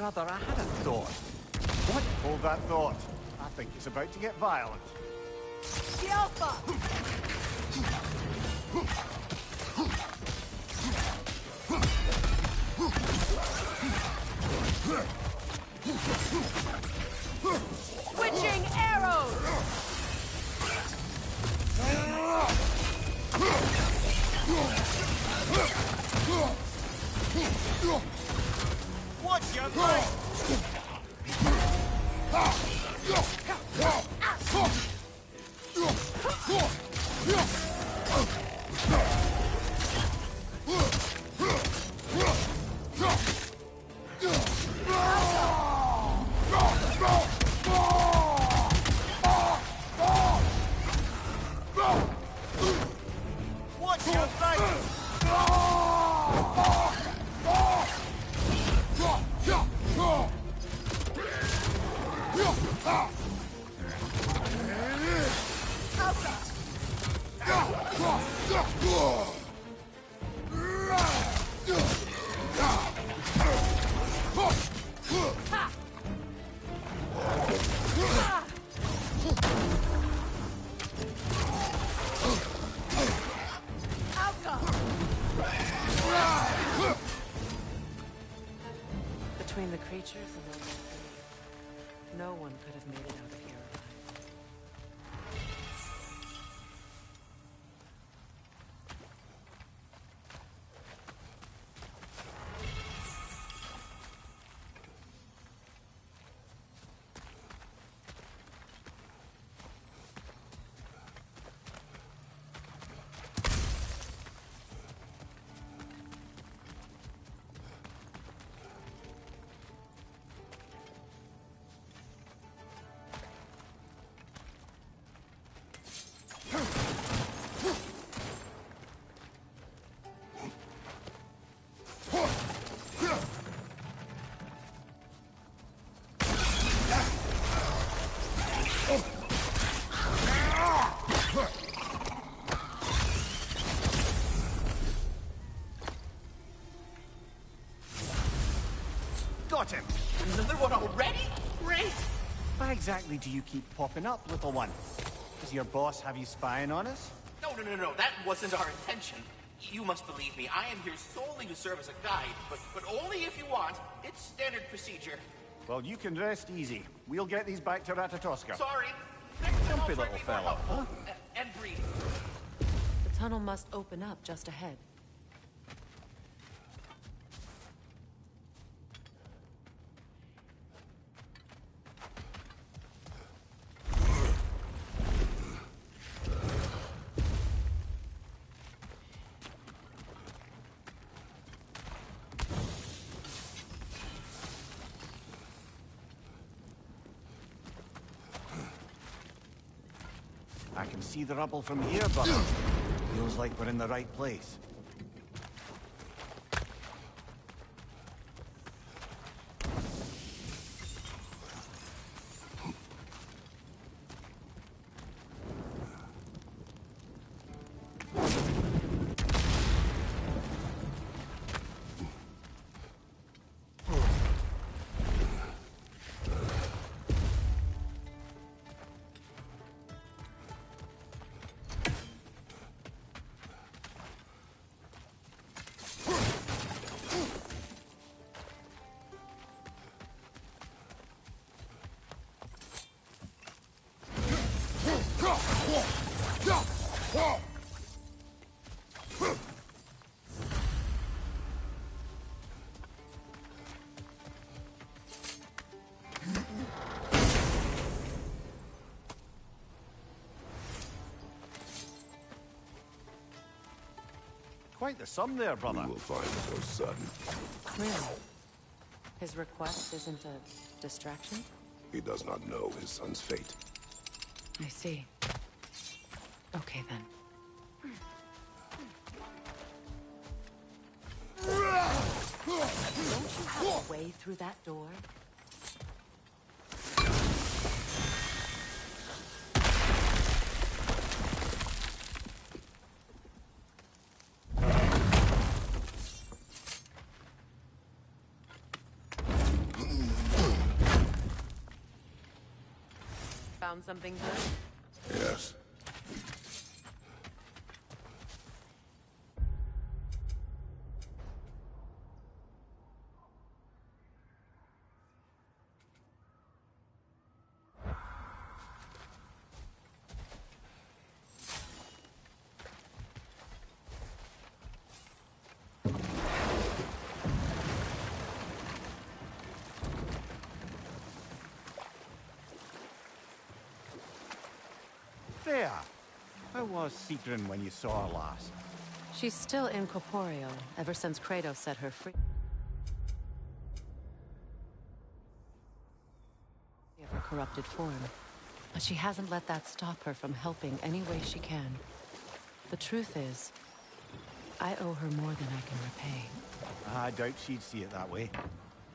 Brother, I had a thought. What? Hold that thought. I think it's about to get violent. The Alpha! Switching arrows! Watch your back! Watch your back! Between the creatures and the land, no one could have made it out of here alive. Got him! Another one already? Great! Why exactly do you keep popping up, little one? Does your boss have you spying on us? No. That wasn't our intention. You must believe me. I am here solely to serve as a guide, but only if you want. It's standard procedure. Well, you can rest easy. We'll get these back to Ratatoska. Sorry. Jumpy little fella, huh? And breathe. The tunnel must open up just ahead. I can see the rubble from here, but feels like we're in the right place. Quite the sum there, brother. We will find your son. Really? His request isn't a distraction? He does not know his son's fate. I see. Okay, then. Don't you have a way through that door? Found something good? Yes. Freya, how was Sigrun when you saw her last? She's still incorporeal, ever since Kratos set her free. Of her corrupted form. But she hasn't let that stop her from helping any way she can. The truth is, I owe her more than I can repay. I doubt she'd see it that way.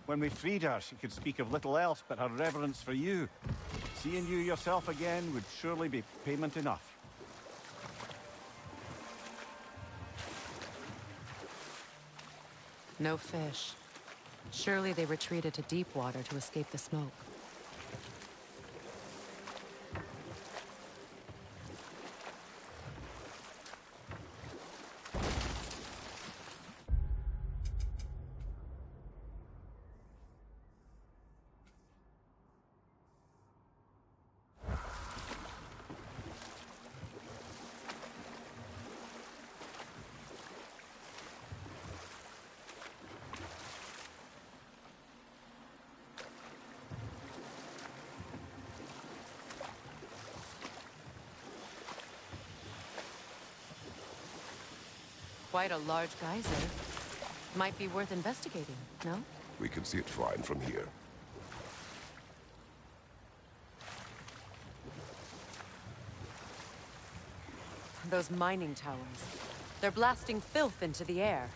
When we freed her, she could speak of little else but her reverence for you. Seeing you yourself again would surely be payment enough. No fish. Surely they retreated to deep water to escape the smoke. Quite a large geyser. Might be worth investigating, no? We can see it fine from here. Those mining towers. They're blasting filth into the air.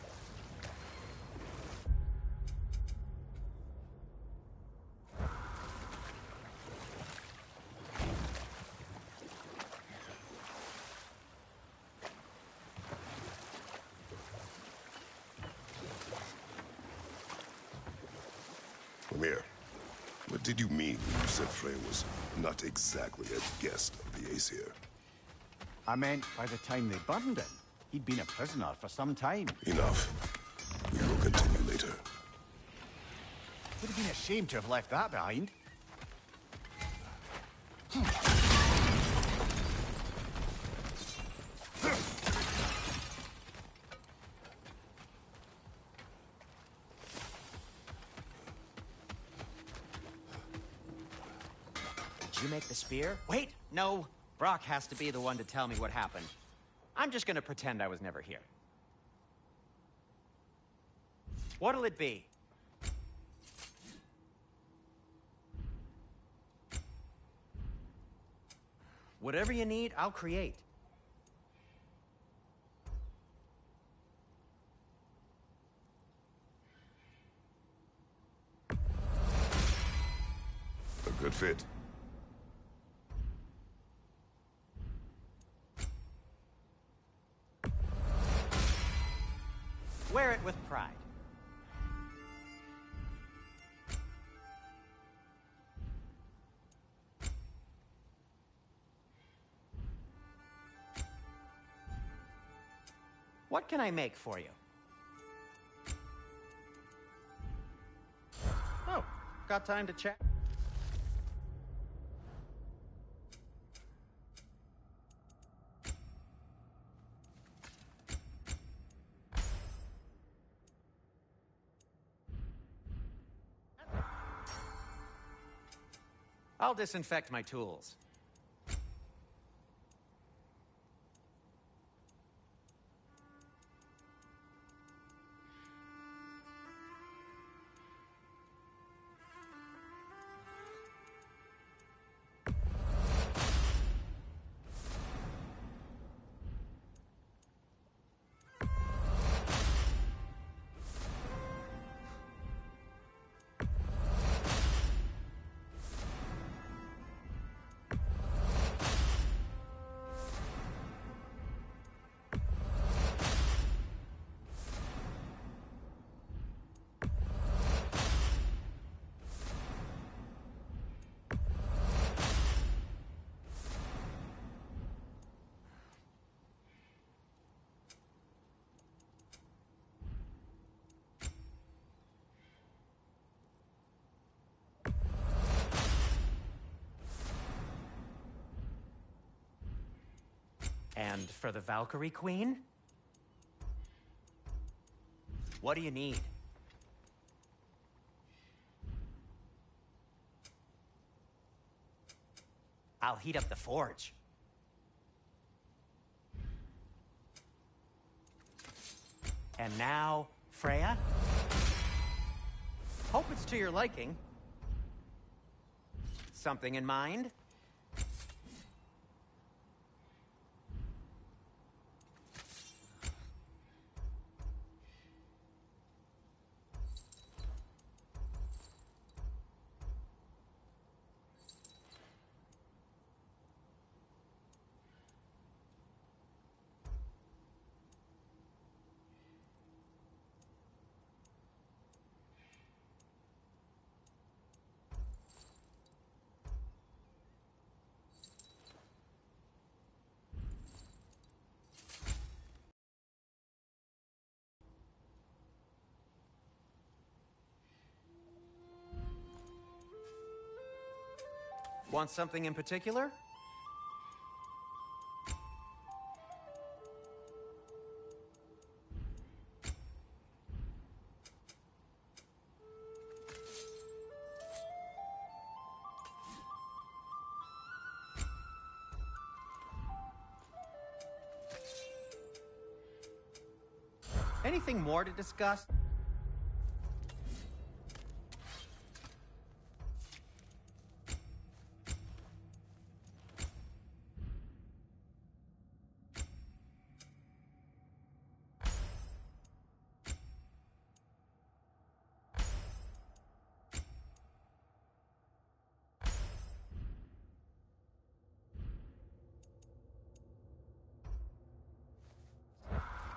Mimir, what did you mean when you said Freya was not exactly a guest of the Aesir? I meant by the time they burned him, he'd been a prisoner for some time. Enough. We will continue later. Would have been a shame to have left that behind. Did you make the spear? Wait, no. Brock has to be the one to tell me what happened. I'm just gonna pretend I was never here. What'll it be? Whatever you need, I'll create. A good fit. Wear it with pride. What can I make for you? Oh, got time to chat? I'll disinfect my tools. And for the Valkyrie Queen? What do you need? I'll heat up the forge. And now, Freya? Hope it's to your liking. Something in mind? Want something in particular? Anything more to discuss?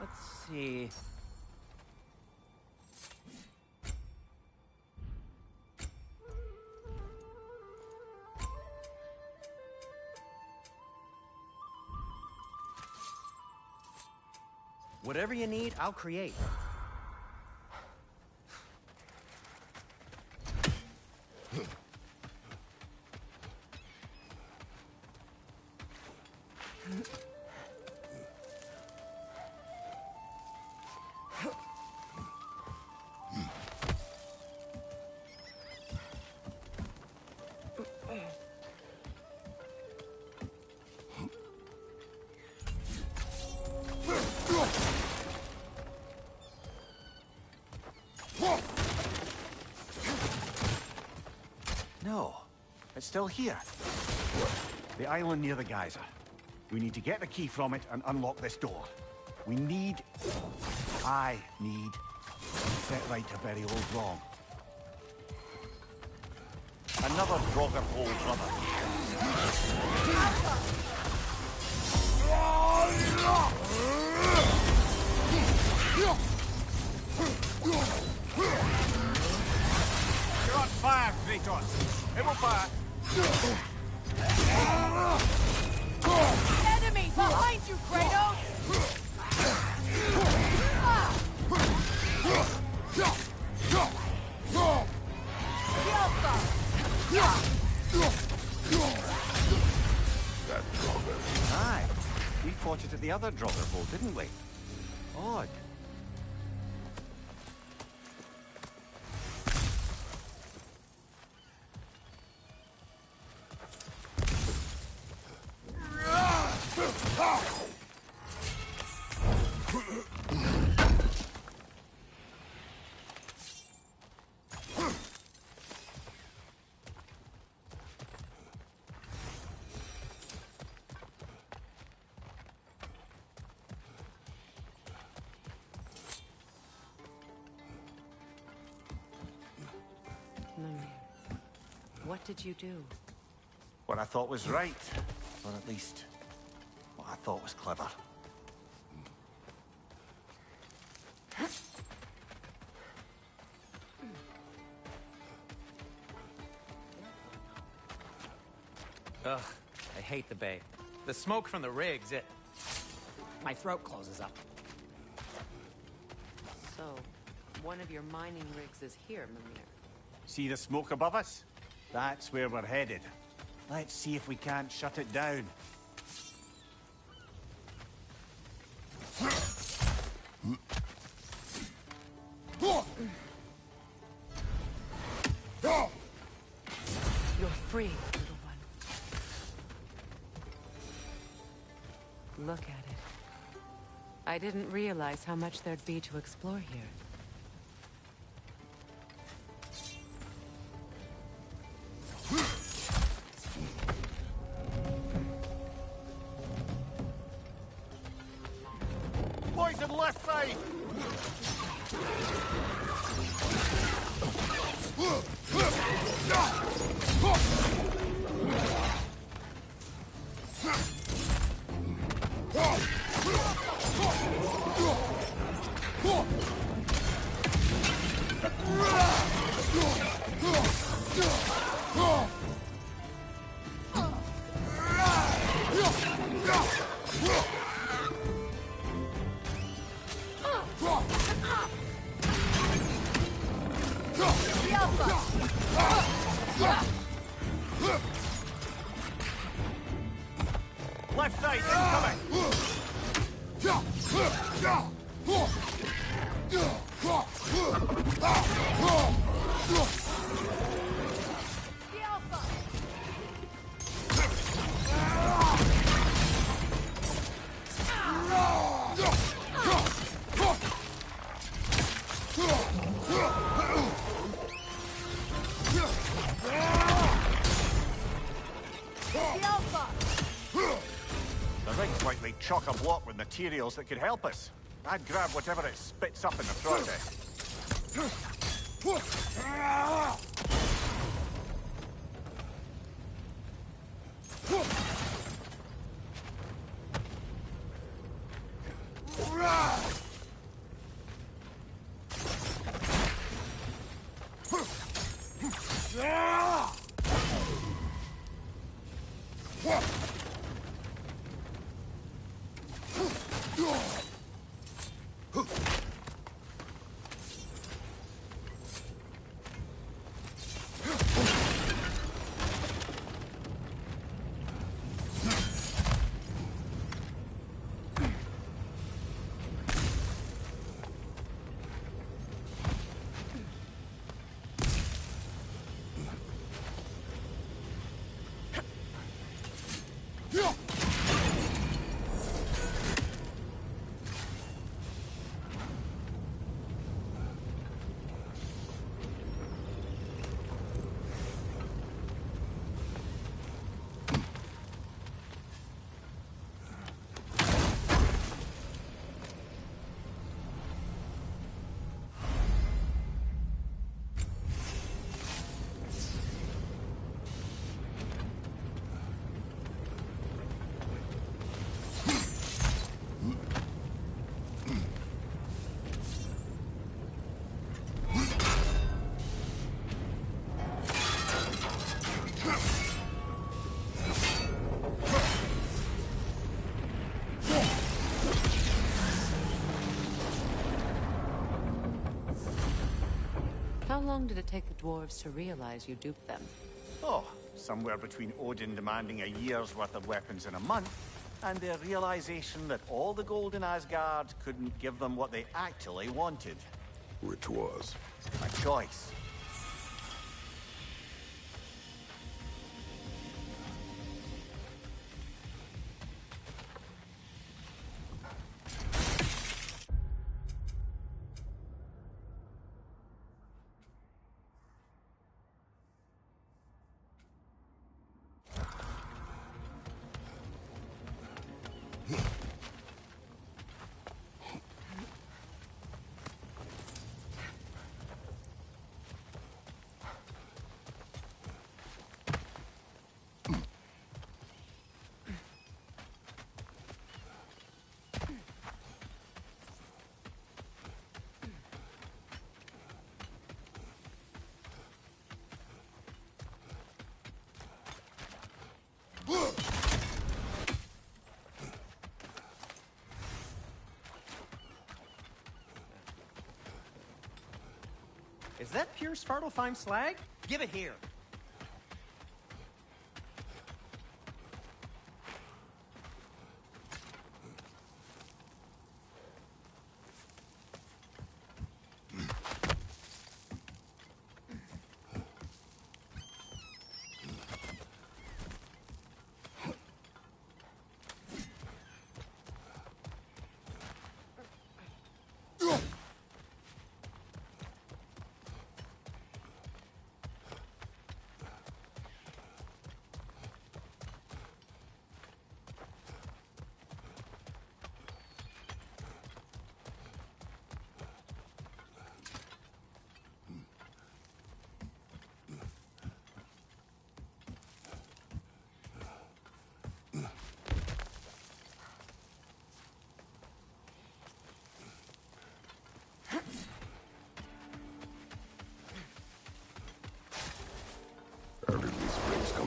Let's see. Whatever you need, I'll create. No, it's still here. The island near the geyser. We need to get the key from it and unlock this door. I need to set right a very old wrong. Another Draugr hole, brother. You're on fire, Kratos. It will fire. Enemy behind you, Kratos! That Draugr. Aye. We fought it at the other Draugr hole, didn't we? Odd. What did you do? What I thought was right. Or at least, what I thought was clever. Ugh, I hate the bay. The smoke from the rigs, my throat closes up. So, one of your mining rigs is here, Mimir. See the smoke above us? That's where we're headed. Let's see if we can't shut it down. You're free, little one. Look at it. I didn't realize how much there'd be to explore here. Poison left side! Left side, incoming! The ring's likely chock-a-block with materials that could help us. I'd grab whatever it spits up in the process. How long did it take the dwarves to realize you duped them? Oh, somewhere between Odin demanding a year's worth of weapons in a month, and their realization that all the gold in Asgard couldn't give them what they actually wanted. Which was? A choice. Is that pure Svartalfheim slag? Give it here.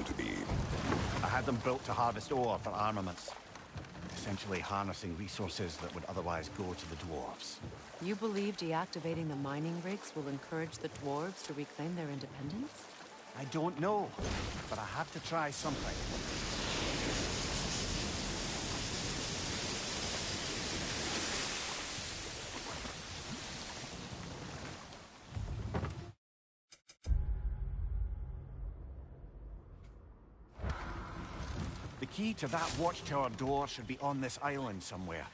to be? I had them built to harvest ore for armaments. Essentially harnessing resources that would otherwise go to the dwarves. You believe deactivating the mining rigs will encourage the dwarves to reclaim their independence? I don't know, but I have to try something. The key to that watchtower door should be on this island somewhere.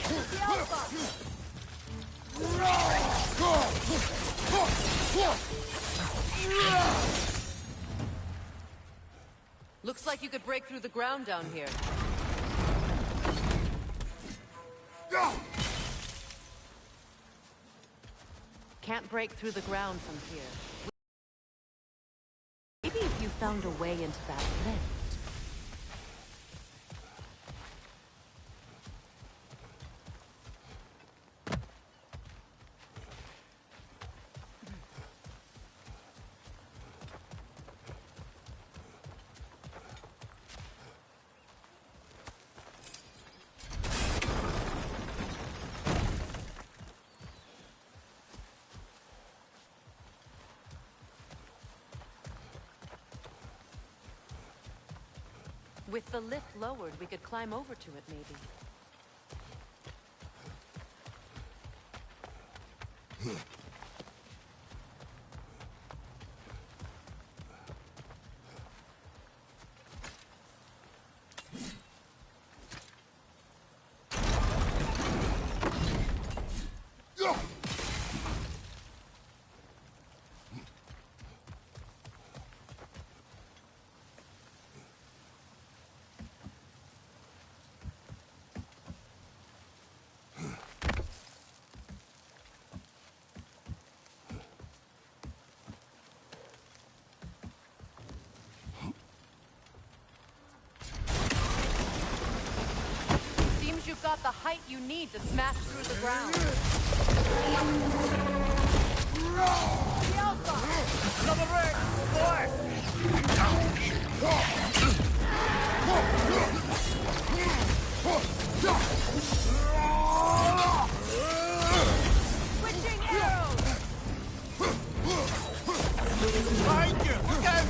The Alpha! Looks like you could break through the ground down here. Can't break through the ground from here. Maybe if you found a way into that lift. With the lift lowered, we could climb over to it, maybe. You've got the height you need to smash through the ground. The Alpha! Another ring! Boy! Switching arrows! Behind you! Again!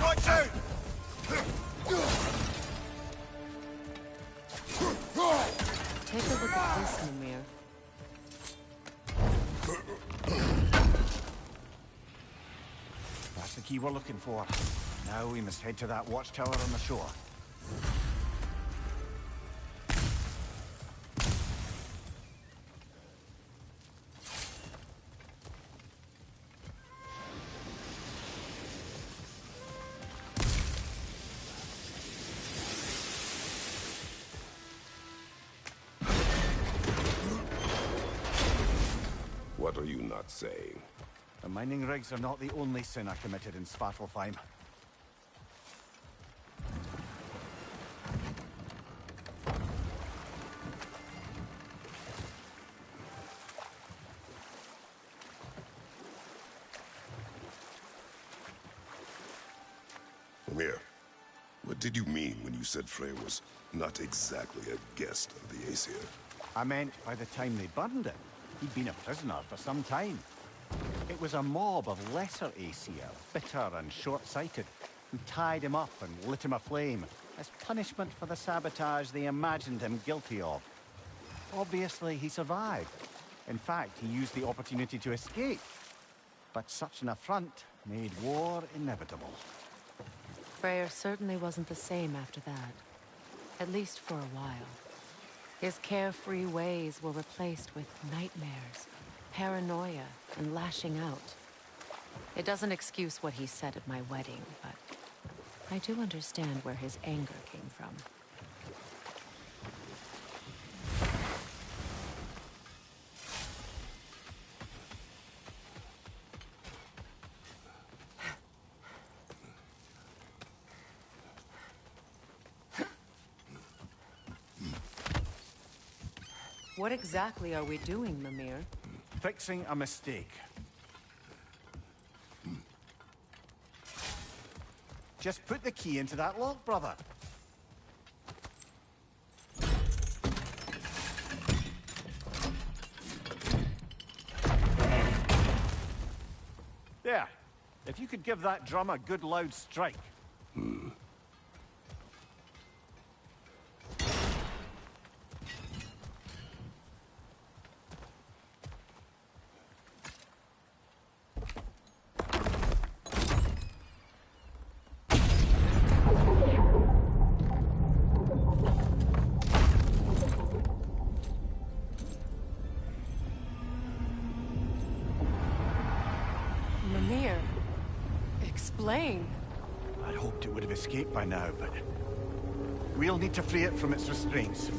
Watch out! Take a look at this, Mimir. That's the key we're looking for. Now we must head to that watchtower on the shore. What are you not saying? The mining rigs are not the only sin I committed in Svartalfheim. Mimir, what did you mean when you said Freyr was not exactly a guest of the Aesir? I meant by the time they burned it, he'd been a prisoner for some time. It was a mob of lesser Aesir, bitter and short-sighted, who tied him up and lit him aflame as punishment for the sabotage they imagined him guilty of. Obviously, he survived. In fact, he used the opportunity to escape. But such an affront made war inevitable. Freyr certainly wasn't the same after that. At least for a while. His carefree ways were replaced with nightmares, paranoia, and lashing out. It doesn't excuse what he said at my wedding, but I do understand where his anger came from. What exactly are we doing, Mimir? Fixing a mistake. Just put the key into that lock, brother. There. If you could give that drum a good loud strike. Mimir, explain. I'd hoped it would have escaped by now, but we'll need to free it from its restraints.